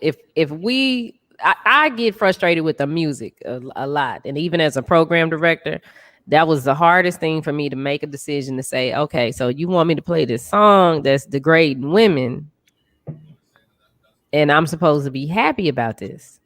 I get frustrated with the music a lot. And even as a program director, that was the hardest thing for me to make a decision to say, okay, so you want me to play this song that's degrading women, and I'm supposed to be happy about this.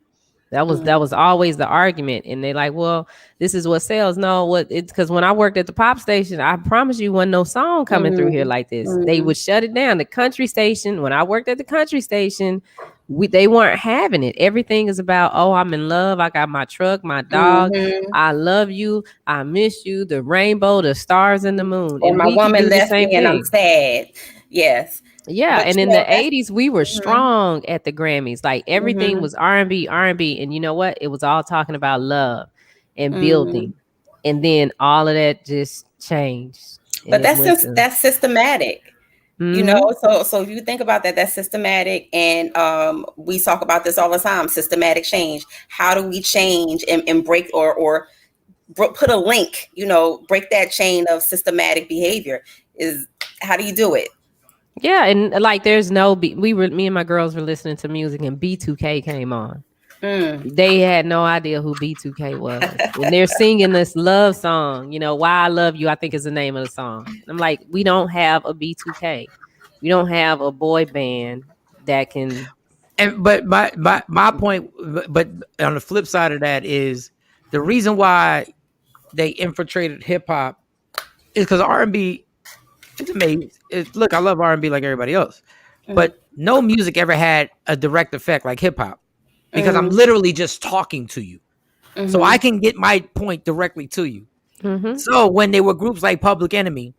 That was always the argument. And they're like, well, this is what sells. No, it's because when I worked at the pop station, I promise you wasn't no song coming through here like this. They would shut it down. The country station, when I worked at the country station, they weren't having it. Everything is about, oh, I'm in love. I got my truck, my dog. I love you. I miss you. The rainbow, the stars, and the moon. And my woman left me and I'm sad. Yes. Yeah, but and in the 80s, we were strong at the Grammys. Like everything was R&B, and you know what? It was all talking about love and building, and then all of that just changed. But that's systematic, So if you think about that, that's systematic, and we talk about this all the time. Systematic change. How do we change and break or put a link? Break that chain of systematic behavior. How do you do it? Yeah, and like there's me and my girls were listening to music and B2K came on. They had no idea who B2K was. And they're singing this love song, Why I Love You, I think is the name of the song. I'm like, we don't have a B2K. We don't have a boy band that can. But my point, but on the flip side of that is the reason why they infiltrated hip hop is because R&B. It's amazing. Look, I love R&B like everybody else, but no music ever had a direct effect like hip hop because I'm literally just talking to you, so I can get my point directly to you. So when they were groups like Public Enemy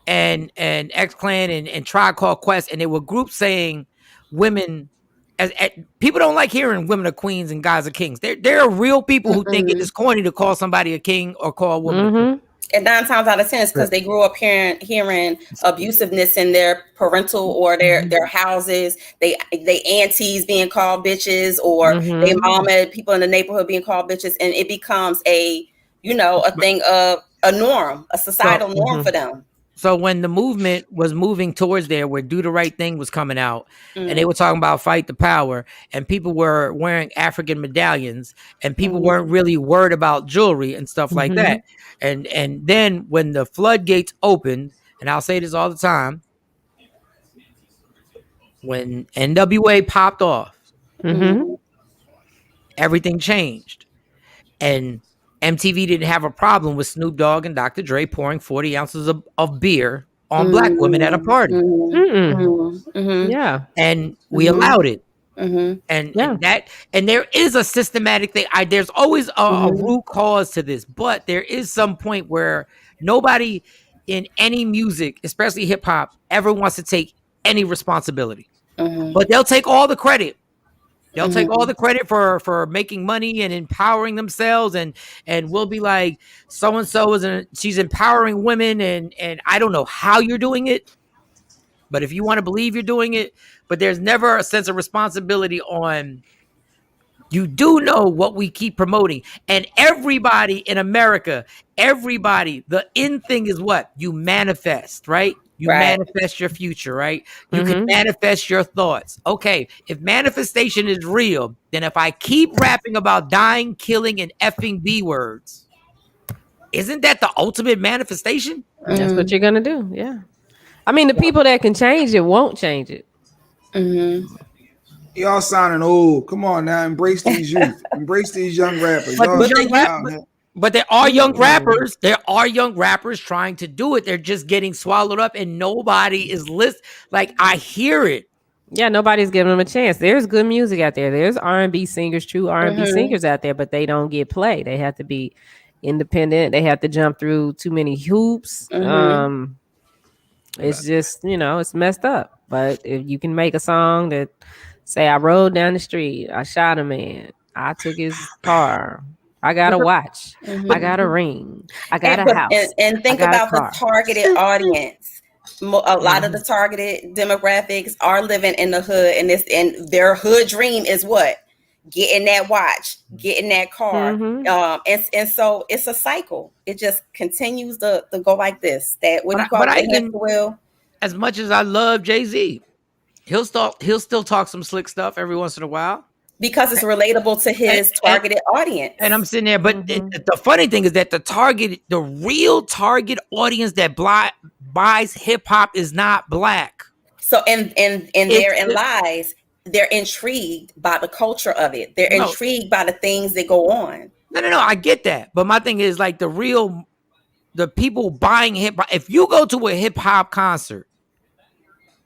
and X-Clan and Tribe Called Quest, and they were groups saying women, as people don't like hearing women are queens and guys are kings. There are real people who think it is corny to call somebody a king or call a woman a queen. And 9 times out of 10 is because they grew up hearing abusiveness in their parental or their houses. They aunties being called bitches, or they mama, people in the neighborhood being called bitches, and it becomes a thing of a norm, a societal norm for them. So when the movement was moving towards there, where Do the Right Thing was coming out, and they were talking about fight the power, and people were wearing African medallions, and people weren't really worried about jewelry and stuff like that. And then when the floodgates opened, and I'll say this all the time, when NWA popped off, everything changed. And MTV didn't have a problem with Snoop Dogg and Dr. Dre pouring 40 ounces of beer on black women at a party. Yeah. And we allowed it. And there is a systematic thing. There's always a root cause to this, but there is some point where nobody in any music, especially hip hop, ever wants to take any responsibility. But they'll take all the credit. They'll take all the credit for making money and empowering themselves, and we'll be like, so and so she's empowering women, and I don't know how you're doing it, but if you want to believe you're doing it, but there's never a sense of responsibility on. You do know what we keep promoting, and everybody in America, the end thing is what you manifest, right? You manifest your future, right? You can manifest your thoughts. Okay, if manifestation is real, then if I keep rapping about dying, killing, and effing B words, isn't that the ultimate manifestation? That's what you're gonna do. Yeah. I mean, the people that can change it won't change it. Y'all sounding old. Come on now, embrace these youth, embrace these young rappers. But there are young rappers. There are young rappers trying to do it. They're just getting swallowed up, and nobody is listening. Like, I hear it. Yeah, nobody's giving them a chance. There's good music out there. There's R&B singers, true R&B singers out there, but they don't get play. They have to be independent. They have to jump through too many hoops. It's just, it's messed up. But if you can make a song that say, I rode down the street, I shot a man, I took his car, I got a watch. I got a ring. I got a house. And think about the targeted audience. A lot of the targeted demographics are living in the hood, and their hood dream is what? Getting that watch, getting that car. And so it's a cycle. It just continues to go like this. That what do you call it? As much as I love Jay-Z, he'll still talk some slick stuff every once in a while. Because it's relatable to his targeted audience. And I'm sitting there, but the funny thing is that the real target audience that buys hip hop is not black. So and therein lies, they're intrigued by the culture of it. They're intrigued by the things that go on. No, I get that. But my thing is like the people buying hip hop. If you go to a hip hop concert,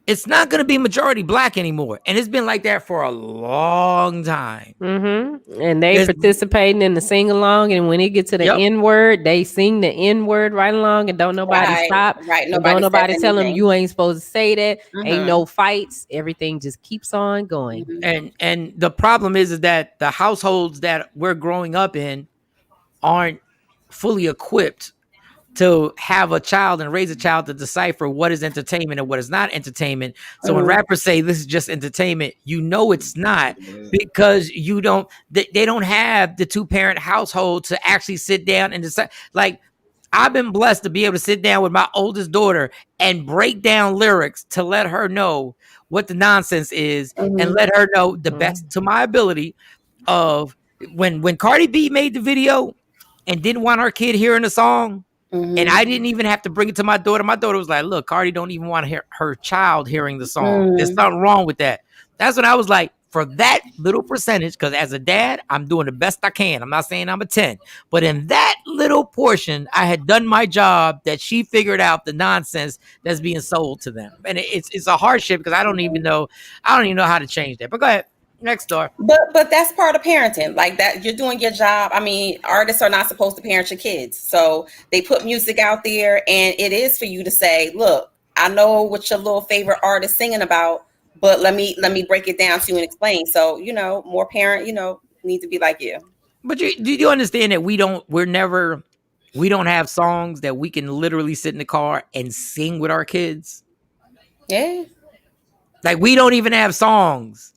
it's not going to be majority black anymore. And it's been like that for a long time. And they participating in the sing along. And when it gets to the N word, they sing the N word right along and don't nobody stop. Right. Don't nobody tell them you ain't supposed to say that. Ain't no fights. Everything just keeps on going. And the problem is that the households that we're growing up in aren't fully equipped to have a child and raise a child to decipher what is entertainment and what is not entertainment. So when rappers say this is just entertainment, it's not, because they don't have the 2-parent household to actually sit down and decide. Like, I've been blessed to be able to sit down with my oldest daughter and break down lyrics to let her know what the nonsense is and let her know the best to my ability of when Cardi B made the video and didn't want her kid hearing the song. And I didn't even have to bring it to my daughter. My daughter was like, look, Cardi don't even want to hear her child hearing the song. There's nothing wrong with that. That's when I was like, for that little percentage, because as a dad, I'm doing the best I can. I'm not saying I'm a 10. But in that little portion, I had done my job that she figured out the nonsense that's being sold to them. And it's a hardship because I don't even know how to change that. But go ahead. Next door. But that's part of parenting. Like that, you're doing your job. I mean, artists are not supposed to parent your kids. So they put music out there, and it is for you to say, look, I know what your little favorite artist singing about, but let me break it down to you and explain. So, more parent, need to be like you. But do you understand that we don't have songs that we can literally sit in the car and sing with our kids? Yeah. Like, we don't even have songs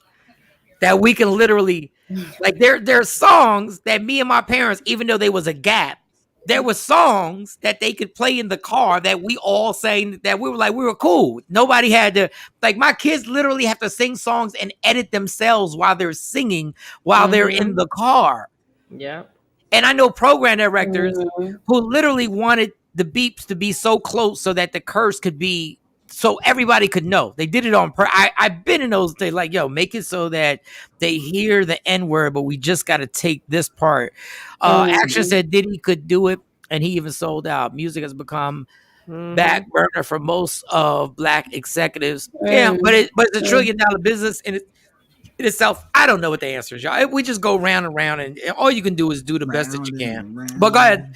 that we can literally, like, there are songs that me and my parents, even though there was a gap, there were songs that they could play in the car that we all sang, that we were cool. Nobody had to, like, my kids literally have to sing songs and edit themselves while they're singing, while they're in the car. Yeah. And I know program directors who literally wanted the beeps to be so close so that the curse could be, so everybody could know. They did it on I've been in those days, like, yo, make it so that they hear the N-word, but we just got to take this part. Action said Diddy could do it, and he even sold out. Music has become back burner for most of black executives. Yeah, but it's a $1 trillion business in itself. I don't know what the answer is, y'all. We just go round and round, and all you can do is do the best that you can. But go ahead.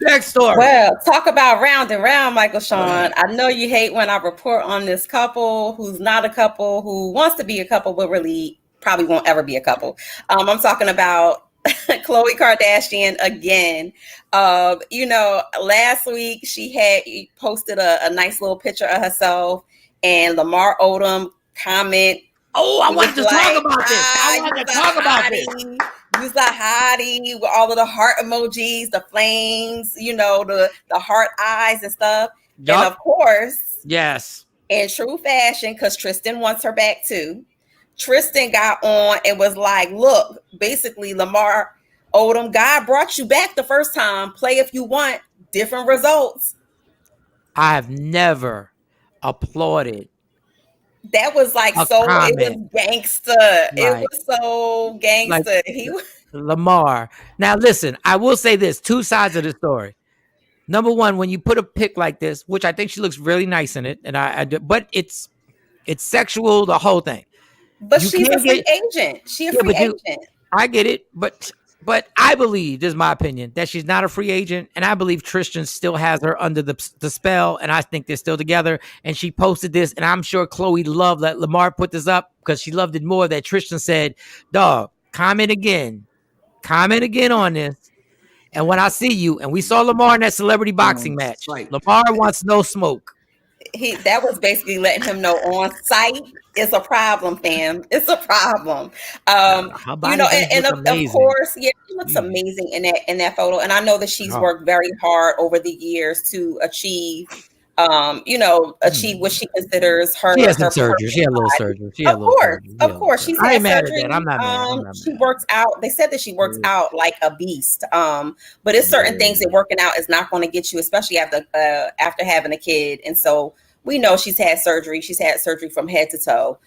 Next story. Well, talk about round and round, Michael Shawn. I know you hate when I report on this couple who's not a couple, who wants to be a couple, but really probably won't ever be a couple. I'm talking about Khloe Kardashian again. Last week she had posted a nice little picture of herself, and Lamar Odom comment. Oh, I wanted to talk about this. He was like hottie with all of the heart emojis, the flames, the heart eyes and stuff. Yep. And of course, yes, in true fashion, because Tristan wants her back too, Tristan got on and was like, look, basically, Lamar Odom, God brought you back the first time. Play if you want, different results. I have never applauded. That was like comment. It was gangster. Right. It was so gangster. Like, Lamar. Now listen, I will say this: 2 sides of the story. Number one, when you put a pic like this, which I think she looks really nice in it, and I do, but it's sexual, the whole thing. But she's a free agent. She's a free agent. I get it, but I believe, this is my opinion, that she's not a free agent, and I believe Tristan still has her under the spell, and I think they're still together. And she posted this, and I'm sure Khloe loved that Lamar put this up because she loved it more that Tristan said, dog, comment again comment again on this. And when I see you, and we saw Lamar in that celebrity boxing match, Lamar wants no smoke. That was basically letting him know on site it's a problem, fam. It's a problem. You know, and of course, yeah, she looks amazing in that photo. And I know that she's worked very hard over the years to achieve achieve what she considers her. She had some surgery. She had a little surgery. Of course. She's had surgery. I'm not mad. She works out. They said that she works out like a beast. But it's certain things that working out is not going to get you, especially after having a kid. And so we know she's had surgery. She's had surgery from head to toe.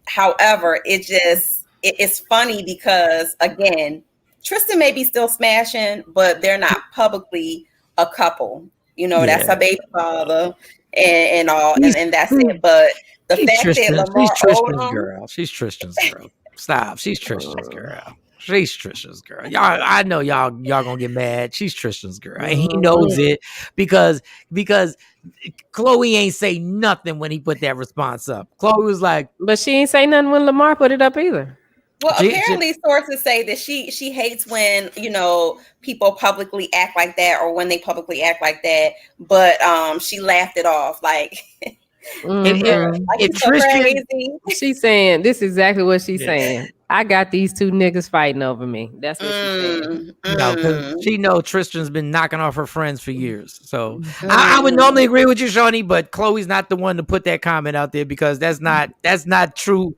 However, it's funny because again, Tristan may be still smashing, but they're not publicly a couple. You know, that's her baby father and all, and that's it. But the fact that Lamar Tristan's girl. She's Tristan's girl. Stop. She's Tristan's girl. She's Tristan's girl. Y'all, I know y'all gonna get mad. She's Tristan's girl. And he knows it because Chloe ain't say nothing when he put that response up. Chloe was like, but she ain't say nothing when Lamar put it up either. Well, apparently sources say that she hates when, people publicly act like that or when they publicly act like that. But she laughed it off. Like, if Tristan, she's saying this is exactly what she's saying. I got these two niggas fighting over me. That's what she's saying. No, because she knows Tristan's been knocking off her friends for years. So I would normally agree with you, Shawnee, but Chloe's not the one to put that comment out there because that's not true.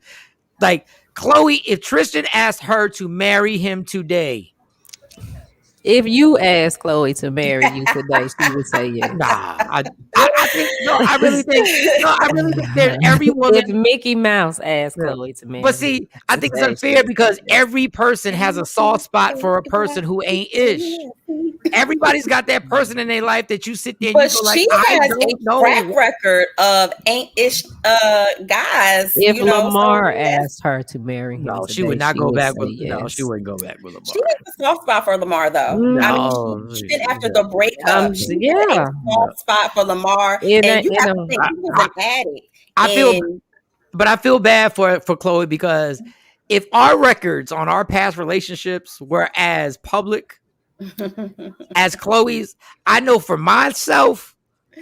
Like, Chloe, if Tristan asked her to marry him today, if you asked Chloe to marry you today, she would say yes. I really think that every woman. If Mickey Mouse asked Chloe to marry, but see, I think it's unfair because every person has a soft spot for a person who ain't ish. Everybody's got that person in their life that you sit there. But and she has a track record of ain't ish guys. If Lamar asked her to marry him, no, she would not go back with. No, she wouldn't go back with Lamar. She has a soft spot for Lamar, though. No, even after the breakup, she had a soft spot for Lamar. And you have to think he was an addict. I feel bad for Chloe because if our records on our past relationships were as public as Chloe's, I know for myself,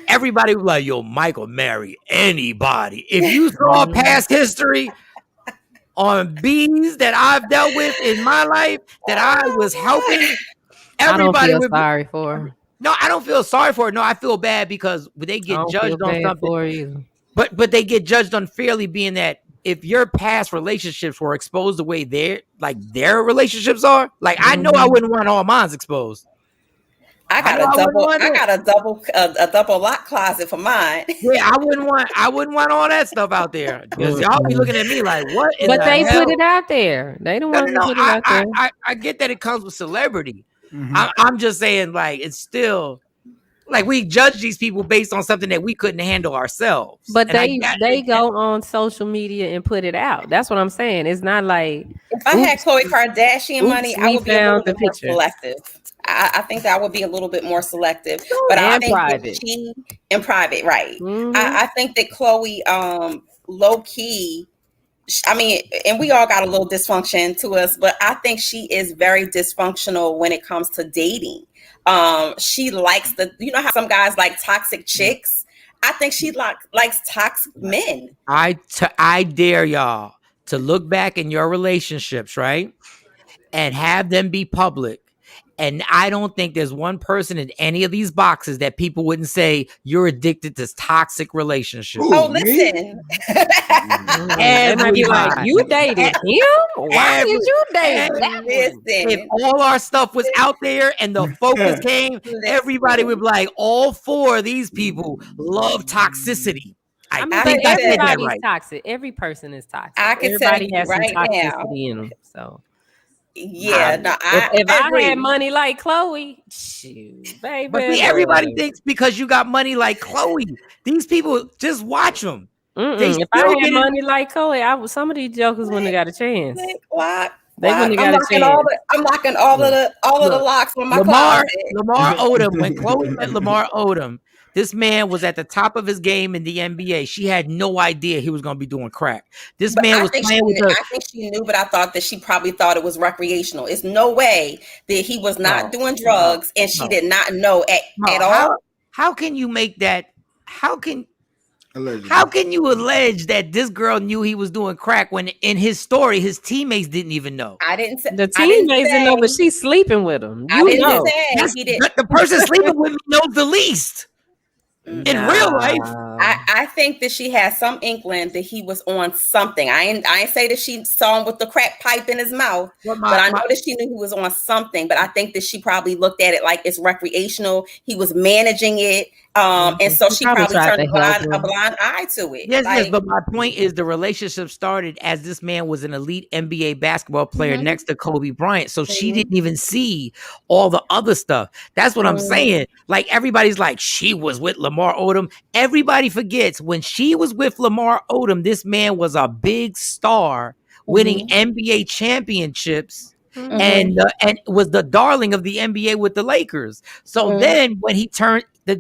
everybody was like, yo, Michael marry anybody. If you saw past history on bees that I've dealt with in my life that I was helping, everybody would sorry for her. No, I don't feel sorry for her. No, I feel bad because they get judged on something. But they get judged unfairly, being that if your past relationships were exposed the way their relationships are, like I know I wouldn't want all mine exposed. I got a double lock closet for mine. Yeah, I wouldn't want all that stuff out there because y'all be looking at me like, what? But they put it out there. They don't want to put it out there. I get that it comes with celebrity. I'm just saying, like, it's still like we judge these people based on something that we couldn't handle ourselves. But they go on social media and put it out. That's what I'm saying. It's not like if I had Khloe Kardashian money, I would be a little bit more selective. I think that would be a little bit more selective. But I think in private, right? I think that Khloe, low key. I mean, and we all got a little dysfunction to us, but I think she is very dysfunctional when it comes to dating. She likes you know how some guys like toxic chicks? I think she likes toxic men. I dare y'all to look back in your relationships, right? And have them be public. And I don't think there's one person in any of these boxes that people wouldn't say you're addicted to toxic relationships. Oh, listen. And be like, you dated him? Why did you date that? Listen. If all our stuff was out there and the focus came, everybody would be like, all four of these people love toxicity. I think everybody's toxic. Every person is toxic. I can Everybody tell you has right some toxicity now. in them. So. Yeah, if I had money like Khloe, shoot, baby. But see, everybody thinks because you got money like Khloe, these people just watch them. If I had money like Khloe, some of these jokers wouldn't have got a chance. They wouldn't have got a chance. I'm locking all of the locks on my closet. Lamar Odom, when Khloe met Lamar Odom, This man was at the top of his game in the NBA. She had no idea he was going to be doing crack. This man was playing with her. I think she knew, but I thought that she probably thought it was recreational. It's no way that he was not doing drugs and she did not know at all. How can you make that? How can you allege that this girl knew he was doing crack when in his story his teammates didn't even know? I didn't say the teammates didn't know, but she's sleeping with him. I didn't say he did. The person sleeping with me knows the least. In real life, I think that she had some inkling that he was on something. I ain't say that she saw him with the crack pipe in his mouth, but I know that she knew he was on something. But I think that she probably looked at it like it's recreational. He was managing it, and so she probably turned a blind eye to it. Yes, but my point is the relationship started as this man was an elite NBA basketball player next to Kobe Bryant, so she didn't even see all the other stuff. That's what I'm saying. Like everybody's like, she was with Lamar Odom. Everybody forgets when she was with Lamar Odom, this man was a big star, winning NBA championships, and was the darling of the NBA with the Lakers. So then when he turned, the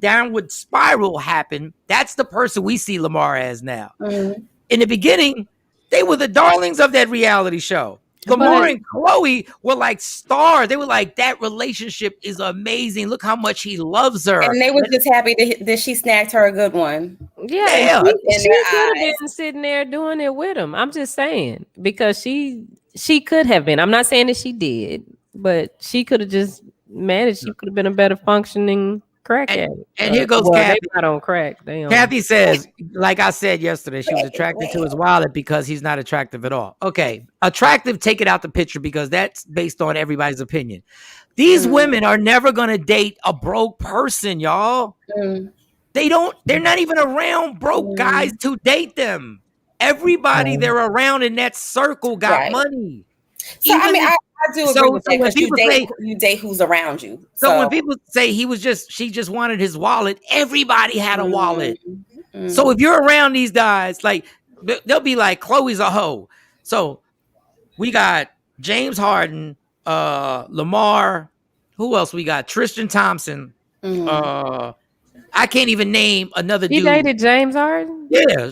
downward spiral happened. That's the person we see Lamar as now. In the beginning, they were the darlings of that reality show. Lamar and Chloe were like stars. They were like, that relationship is amazing. Look how much he loves her. And they were just happy that she snagged her a good one. Yeah, she could have been sitting there doing it with him. I'm just saying, because she could have been. I'm not saying that she did, but she could have just managed. She could have been a better functioning crack addict. And here goes Kathy. They not on crack. Kathy says, like I said yesterday, she was attracted to his wallet because he's not attractive at all. Okay, attractive, take it out the picture because that's based on everybody's opinion. These women are never going to date a broke person, y'all. They're not even around broke guys to date them. Everybody they're around in that circle got money. So I mean, I do agree with that, because you date who's around you. So when people say she just wanted his wallet, everybody had a wallet. So if you're around these guys, like they'll be like, Chloe's a hoe. So we got James Harden, Lamar. Who else we got? Tristan Thompson. I can't even name another dude. You dated James Harden? Yeah.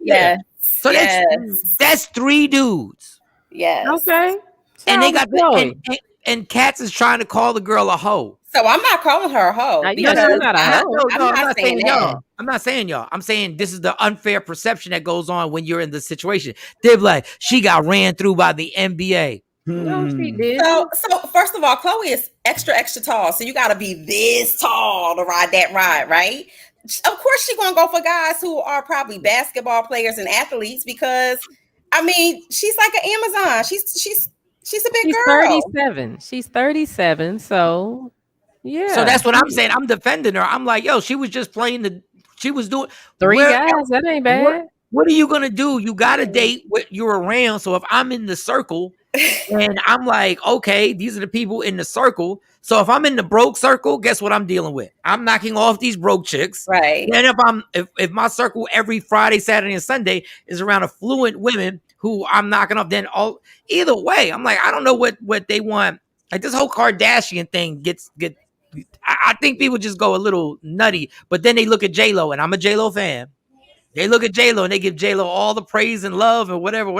Yeah. So that's 3 dudes. Yes. Okay. And they got and Katz is trying to call the girl a hoe. So I'm not calling her a hoe. I'm not saying y'all. I'm saying this is the unfair perception that goes on when you're in the situation. They're like, she got ran through by the NBA. No, she did. So first of all, Chloe is extra tall. So you got to be this tall to ride that ride, right? Of course, she's gonna go for guys who are probably basketball players and athletes, because I mean, she's like an Amazon. She's a big girl. 37. She's 37. So yeah. So that's what I'm saying. I'm defending her. I'm like, yo, she was just playing she was doing 3 guys. That ain't bad. What are you gonna do? You gotta date what you're around. So if I'm in the circle and I'm like, okay, these are the people in the circle. So if I'm in the broke circle, guess what I'm dealing with? I'm knocking off these broke chicks. Right. And if my circle every Friday, Saturday, and Sunday is around affluent women who I'm knocking off, then either way, I'm like, I don't know what they want. Like this whole Kardashian thing I think people just go a little nutty, but then they look at J-Lo, and I'm a J-Lo fan. They look at J-Lo and they give J-Lo all the praise and love and whatever.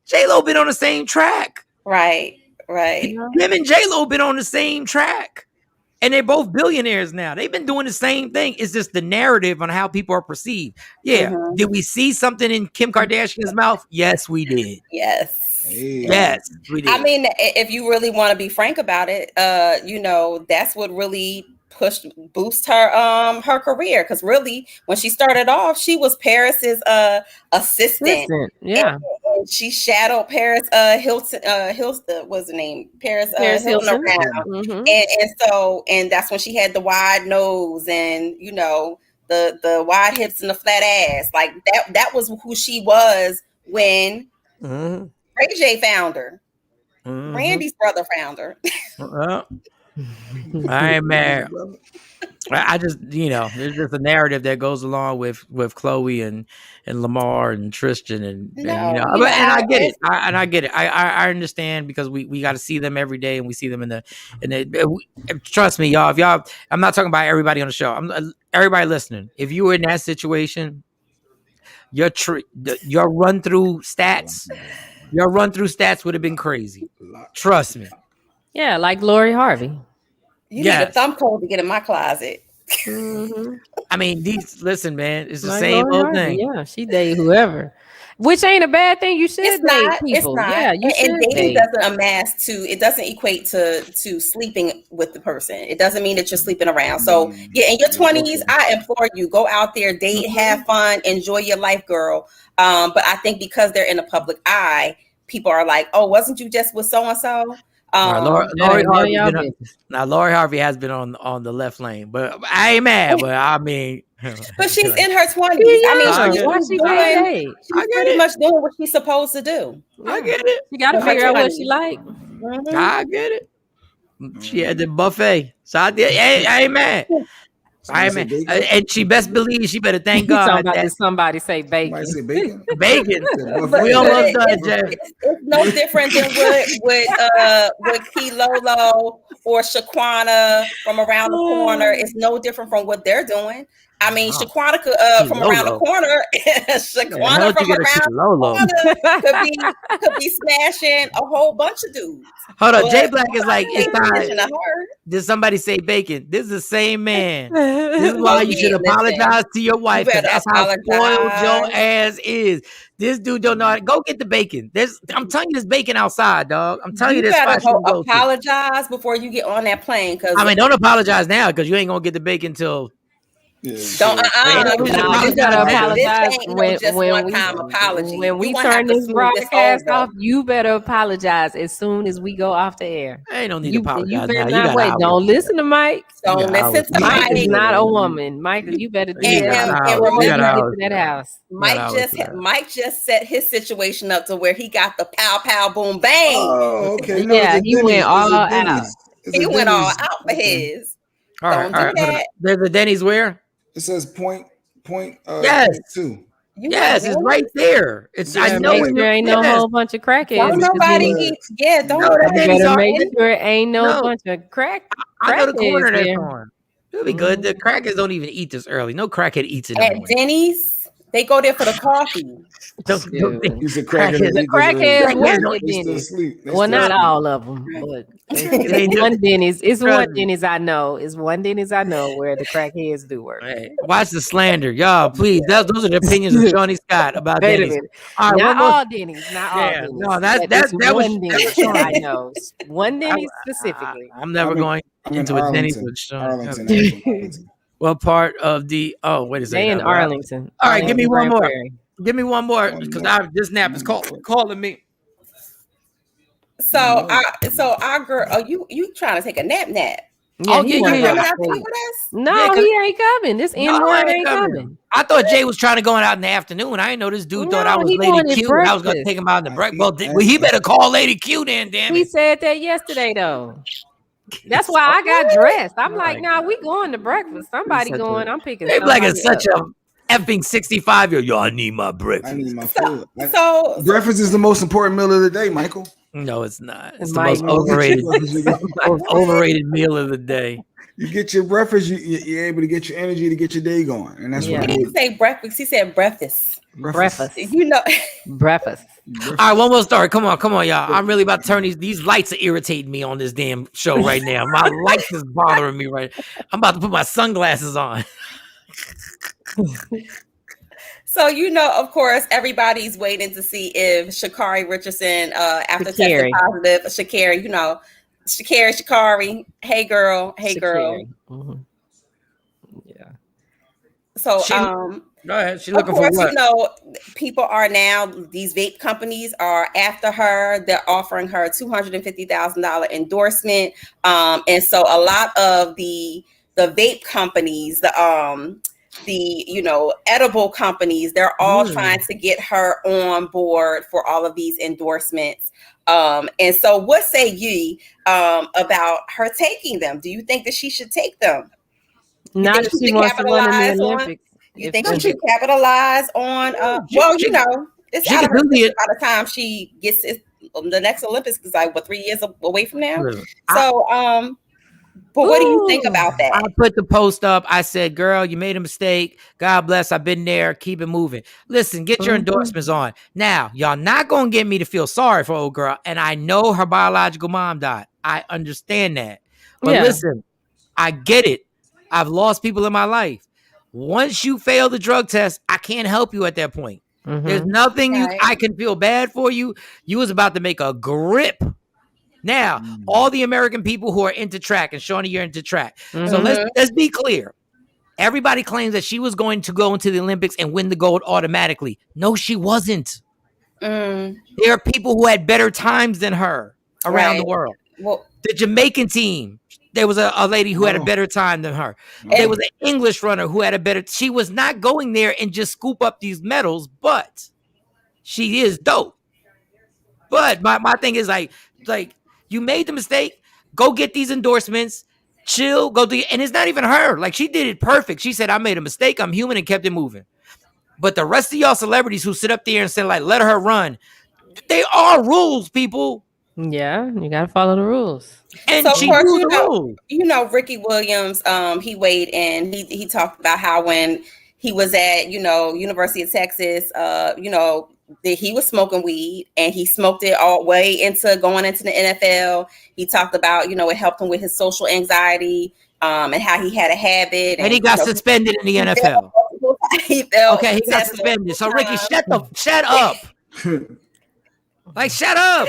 J-Lo been on the same track. Right. Him and J-Lo been on the same track. And they're both billionaires now. They've been doing the same thing. It's just the narrative on how people are perceived. Yeah. Did we see something in Kim Kardashian's mouth? Yes, we did. Yes. Yes, we did. I mean, if you really want to be frank about it, that's what really boost her career, because really when she started off, she was Paris's assistant. Yeah, and she shadowed Paris Hilton was the name Paris Hilton around. And that's when she had the wide nose and the wide hips and the flat ass. Like that was who she was when Ray J found her. Randy's brother found her. I ain't mad. I just, there's just a narrative that goes along with Chloe and Lamar and Tristan and I get it. I get it. I understand because we got to see them every day and we see them trust me, y'all. If y'all, I'm not talking about everybody on the show. Everybody listening. If you were in that situation, your run through stats would have been crazy. Trust me. Yeah, like Lori Harvey. You need a thumb code to get in my closet. Mm-hmm. I mean, listen, man, it's the like same old thing. Yeah, she date whoever, which ain't a bad thing. You should date people. It's not. Yeah, you should. And dating doesn't amass to. It doesn't equate to sleeping with the person. It doesn't mean that you're sleeping around. So yeah, in your 20s, I implore you, go out there, date, have fun, enjoy your life, girl. But I think because they're in the public eye, people are like, "Oh, wasn't you just with so and so?" Lori Harvey has been on the left lane, but I ain't mad. But I mean, but she's in her 20s. She's pretty much doing what she's supposed to do. I get it. You got to figure out what she like. Mm-hmm. I get it. She had the buffet, so I ain't mad. And she best believe she better thank God that somebody say bacon. Bacon. We almost done, Jeff. It's no different than with Key Lolo or Shaquana from around the corner. It's no different from what they're doing. I mean, Shaquana from around the corner. Shaquana from around the corner could be smashing a whole bunch of dudes. Hold on, Jay Black is like, it's time. Did somebody say bacon? This is the same man. This is why you should apologize to your wife, because that's how spoiled your ass is. This dude don't know. Go get the bacon. I'm telling you, there's bacon outside, dog. I'm telling you, this spot you gotta apologize before you get on that plane. Because don't apologize now, because you ain't gonna get the bacon till. You gotta apologize when we turn this broadcast off. You better apologize as soon as we go off the air. Ain't no need to apologize. You better not wait. Don't listen to Mike. Don't listen to Mike. Mike is not a woman. Mike, you better do that. And remember, get to that house. Mike just set his situation up to where he got the pow pow boom bang. Oh, okay. Yeah, he went all out. He went all out for his. All right. There's a Denny's where? It says point. Yes. 2. Yes, it's right there. I know there ain't no whole bunch of crackheads. Don't nobody eats. Yeah, don't. Better make sure it ain't no bunch of crack. I know the corner there. It'll be good. The crackheads don't even eat this early. No crackhead eats it at Denny's. They go there for the coffee. He's a crackhead. The crackheads well, not all of them, but one Denny's. It's one Denny's I know. It's one Denny's I know where the crackheads do work. Hey, watch the slander, y'all. Please, those are the opinions of Johnny Scott about Denny's. Not all Denny's. Not all Denny's. No, that was one Denny's I know. One Denny's specifically. I'm never going into a Denny's with Sean. What part of the? Oh, wait a second. They in Arlington. All right, give me one more. Give me one more because this nap is calling me. So our girl, you trying to take a nap? Yeah, No, he ain't coming. This N-word ain't coming. I thought Jay was trying to go out in the afternoon. I didn't know this dude thought I was Lady Q. I was going to take him out in the breakfast. Well, he better call Lady Q then, damn it. He said that yesterday, though. That's why I got dressed. I'm like, nah, we going to breakfast. Somebody going. I'm picking. They like it's such a effing 65-year-old. Yo, I need my breakfast. I need my food. So breakfast is the most important meal of the day, Michael. No, it's not. It's the most overrated meal of the day. You get your breakfast, you're able to get your energy to get your day going, and that's what he didn't say breakfast. He said breakfast. Breakfast. Breakfast. All right, one more story. Come on, y'all. I'm really about to turn these lights are irritating me on this damn show right now. My lights is bothering me right. I'm about to put my sunglasses on. So, of course, everybody's waiting to see if Sha'Carri Richardson, after testing positive, Sha'Carri, hey girl. Mm-hmm. Yeah. So, go ahead. She's looking for what? People are now, these vape companies are after her. They're offering her $250,000 endorsement. And so a lot of the vape companies, the edible companies, they're all trying to get her on board for all of these endorsements. And so what say ye about her taking them? Do you think that she should take them? Not if she wants to run in the Olympics. You think she should capitalize on it's out of her by the time she gets the next Olympics is like 3 years away from now. So but what do you think about that? I put the post up. I said, girl, you made a mistake. God bless. I've been there. Keep it moving. Listen, get your endorsements on. Now, y'all not going to get me to feel sorry for old girl. And I know her biological mom died. I understand that. But listen, I get it. I've lost people in my life. Once you fail the drug test, I can't help you at that point. There's nothing I can feel bad for you. You was about to make a grip. Now, all the American people who are into track, and Shawnee, you're into track. So let's be clear. Everybody claims that she was going to go into the Olympics and win the gold automatically. No, she wasn't. There are people who had better times than her around the world. Well, the Jamaican team, there was a lady who had a better time than her. There was an English runner who had a better. She was not going there and just scoop up these medals, but she is dope. But my thing is like you made the mistake. Go get these endorsements. Chill. Go do. And it's not even her. Like she did it perfect. She said, "I made a mistake. I'm human," and kept it moving. But the rest of y'all celebrities who sit up there and say like, "Let her run," they are rules, people. Yeah, you gotta follow the rules. And so of course, Ricky Williams, he weighed in. He talked about how when he was at University of Texas, that he was smoking weed and he smoked it all way into going into the NFL. He talked about it helped him with his social anxiety and how he had a habit. And he got suspended in the NFL. He got suspended. So Ricky, shut up. Like shut up.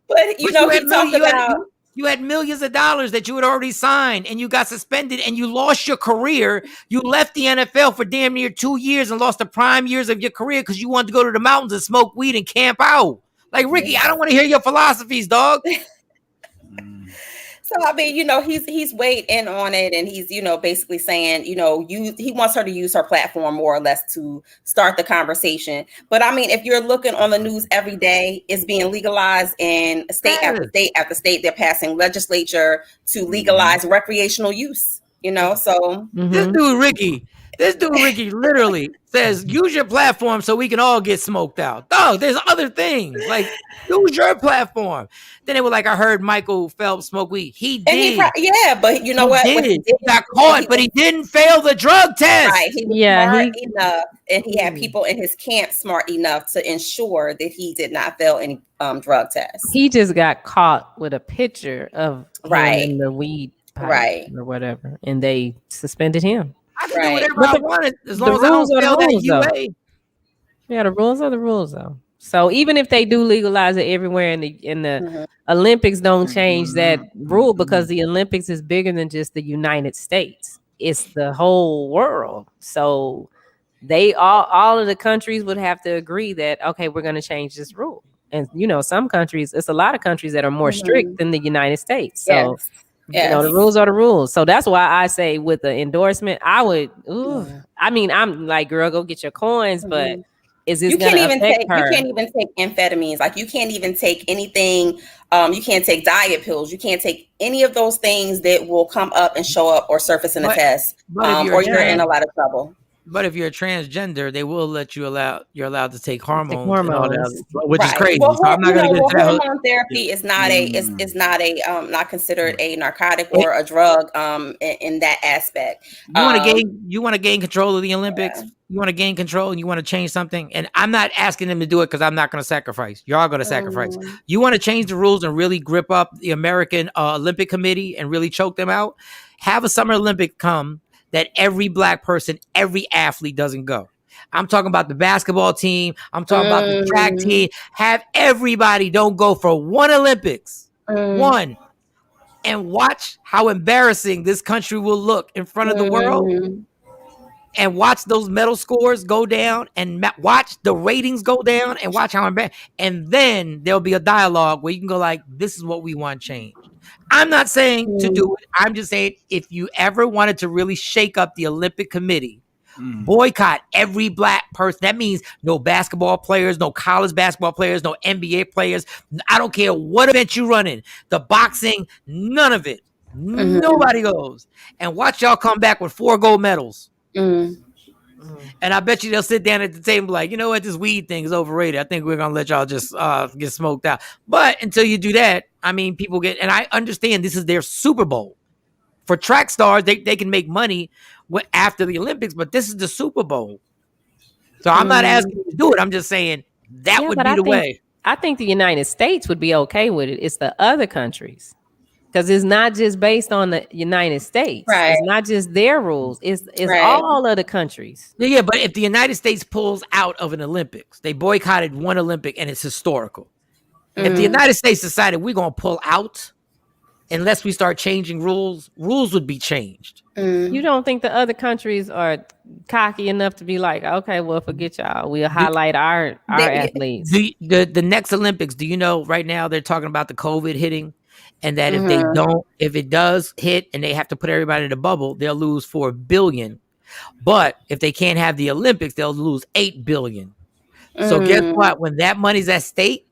But he talked about. You had millions of dollars that you had already signed and you got suspended and you lost your career. You left the NFL for damn near 2 years and lost the prime years of your career because you wanted to go to the mountains and smoke weed and camp out. Like, Ricky, I don't want to hear your philosophies, dog. So, I mean, he's weighed in on it and he's, basically saying, he wants her to use her platform more or less to start the conversation. But I mean, if you're looking on the news every day, it's being legalized in state after state after state. They're passing legislature to legalize recreational use, so. This dude, Ricky, literally says, use your platform so we can all get smoked out. Oh, there's other things. Like, use your platform. Then it was like, I heard Michael Phelps smoke weed. He did. But you know what? He got caught, but he didn't fail the drug test. Right. He was smart enough, and he had people in his camp smart enough to ensure that he did not fail any drug tests. He just got caught with a picture of him in the weed pipe or whatever, and they suspended him. I can do whatever I wanted as long as I don't fail that UA. Yeah, the rules are the rules, though. So even if they do legalize it everywhere in the Olympics, don't change that rule because the Olympics is bigger than just the United States. It's the whole world. So they all of the countries would have to agree that, okay, we're going to change this rule. And, some countries, it's a lot of countries that are more strict than the United States. So the rules are the rules. So that's why I say with the endorsement, I would. I mean, I'm like, girl, go get your coins, but is this going to affect her? You can't even take amphetamines. Like you can't even take anything. You can't take diet pills. You can't take any of those things that will come up and show up or surface in a test, or you're in a lot of trouble. But if you're a transgender, they will let you're allowed to take hormones. And all that, which is crazy. Well, so I'm not going to get that. Hormone therapy is not not considered a narcotic or a drug in that aspect. You want to gain control of the Olympics. Yeah. You want to gain control and you want to change something. And I'm not asking them to do it because I'm not going to sacrifice. You're all going to sacrifice. You want to change the rules and really grip up the American Olympic Committee and really choke them out. Have a Summer Olympic come that every black person, every athlete doesn't go. I'm talking about the basketball team. I'm talking about the track team. Have everybody don't go for one Olympics. One. And watch how embarrassing this country will look in front of the world. And watch those medal scores go down and watch the ratings go down and watch how embarrassing. And then there'll be a dialogue where you can go like, this is what we want changed. I'm not saying to do it. I'm just saying if you ever wanted to really shake up the Olympic Committee, Boycott every black person. That means no basketball players, no college basketball players, no NBA players. I don't care what event you run in. The boxing, none of it. Nobody goes. And watch y'all come back with 4 gold medals. And I bet you they'll sit down at the table like, you know what, this weed thing is overrated. I think we're going to let y'all just get smoked out. But until you do that, I mean, people get, and I understand this is their Super Bowl. For track stars, they can make money after the Olympics, but this is the Super Bowl. So I'm not asking you to do it. I'm just saying that would be the way. I think the United States would be okay with it. It's the other countries. Because it's not just based on the United States. Right. It's not just their rules. It's all of the countries. Yeah, but if the United States pulls out of an Olympics, they boycotted one Olympic and it's historical. If the United States decided we're going to pull out, unless we start changing rules would be changed. You don't think the other countries are cocky enough to be like, okay, well, forget y'all. We'll highlight our athletes. The next Olympics, do you know right now they're talking about the COVID hitting? And that if it does hit and they have to put everybody in a bubble, they'll lose $4 billion. But if they can't have the Olympics, they'll lose $8 billion. So guess what? When that money's at stake,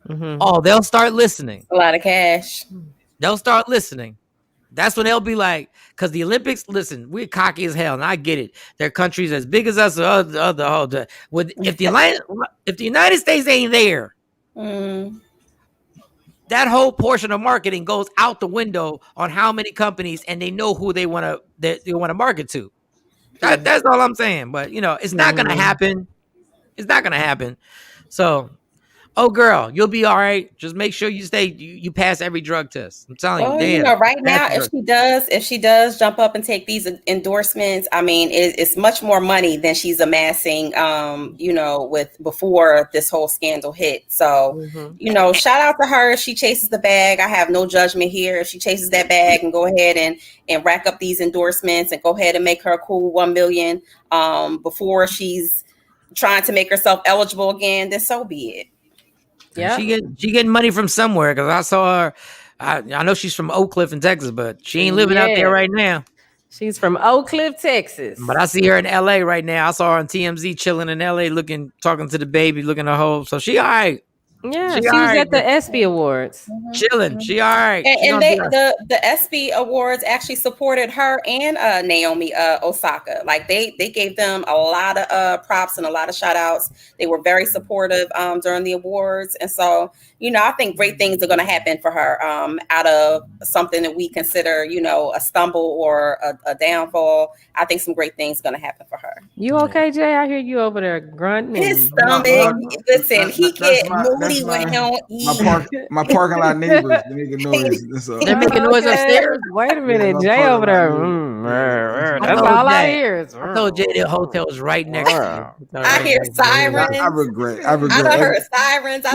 they'll start listening. A lot of cash. They'll start listening. That's when they'll be like, because the Olympics, listen, we're cocky as hell, and I get it. There are countries as big as us, if the United States ain't there, that whole portion of marketing goes out the window on how many companies, and they know who they want to market to. That's all I'm saying. But it's not gonna happen. It's not gonna happen. So, girl, you'll be all right. Just make sure you pass every drug test. I'm telling you. Damn, right now, if she does jump up and take these endorsements, I mean, it's much more money than she's amassing. With before this whole scandal hit. So, shout out to her. If she chases the bag, I have no judgment here. If she chases that bag and go ahead and rack up these endorsements and go ahead and make her a cool $1 million before she's trying to make herself eligible again, then so be it. Yeah, she getting money from somewhere because I saw her. I know she's from Oak Cliff in Texas, but she ain't living out there right now. She's from Oak Cliff, Texas. But I see her in LA right now. I saw her on TMZ chilling in LA, talking to the baby, looking at her. So she all right. Yeah, she was at the ESPY Awards. Chilling. She all right. And the ESPY Awards actually supported her and Naomi Osaka. Like they gave them a lot of props and a lot of shout outs. They were very supportive during the awards. And so, I think great things are going to happen for her out of something that we consider, a stumble or a downfall. I think some great things are going to happen for her. You okay, Jay? I hear you over there grunting. His stomach. Listen, he get moody when he don't eat. My parking lot neighbors making noise. They're making noise upstairs. Wait a minute, Jay over there. That's all I hear. I told Jay the hotel is right next to you. I hear sirens. I regret. I done heard sirens.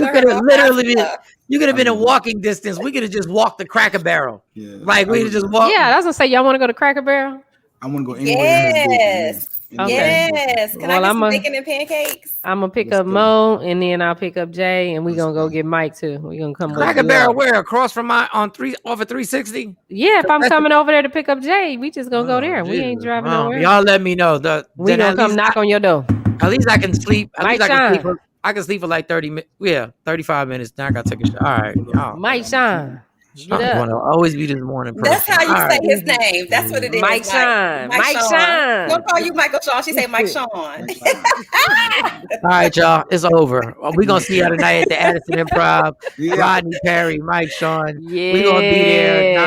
You could have been in walking distance. We could have just walked the Cracker Barrel. Yeah. Like we could just walk. Yeah, that's what I say. Y'all want to go to Cracker Barrel? I want to go anywhere. Yes. Okay. Yes. Can I get some bacon and pancakes? I'm gonna pick up Mo, and then I'll pick up Jay, and we're gonna go get Mike too. We're gonna come Cracker Barrel where? Across from off of 360? Yeah, if I'm coming over there to pick up Jay, we just gonna go there. We ain't driving nowhere. Y'all let me know. We gonna come knock on your door. At least I can sleep. Mike Shawn. I can sleep for like 30 minutes. Yeah, 35 minutes. Now I gotta take a shot. All right. Mike Shawn. I want to always be this morning person. That's how you say his name. That's what it is. Mike Shawn. Mike Shawn. Don't call you Michael Shawn. She say Mike Shawn. All right, y'all. It's over. We're going to see y'all tonight at the Addison Improv. Yeah. Rodney Perry, Mike Shawn. Yeah. We're going to be there.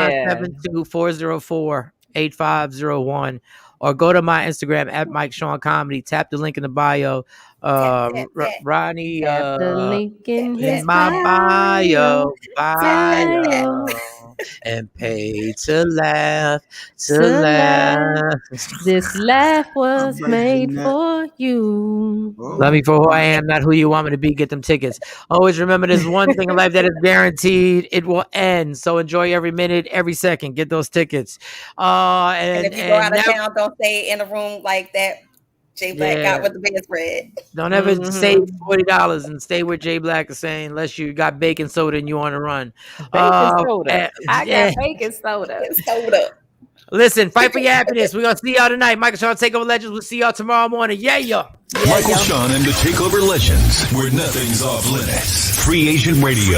972-404-8501. Or go to my Instagram at Mike Shawn Comedy. Tap the link in the bio. Rodney, the link in my bio, and pay to laugh. This laugh was made for you. Love me for who I am, not who you want me to be. Get them tickets. Always remember, there's one thing in life that is guaranteed: it will end. So enjoy every minute, every second. Get those tickets. And if you go out of town, don't stay in a room like that. Jay Black got with the bedspread. Don't ever save $40 and stay with Jay Black is saying unless you got baking soda and you want to run. Baking soda. I got baking soda. Listen, fight for your happiness. We're going to see y'all tonight. Michael Shawn, TakeOver Legends. We'll see y'all tomorrow morning. Yeah. Michael Shawn and the TakeOver Legends, where nothing's off limits. Free Agent Radio.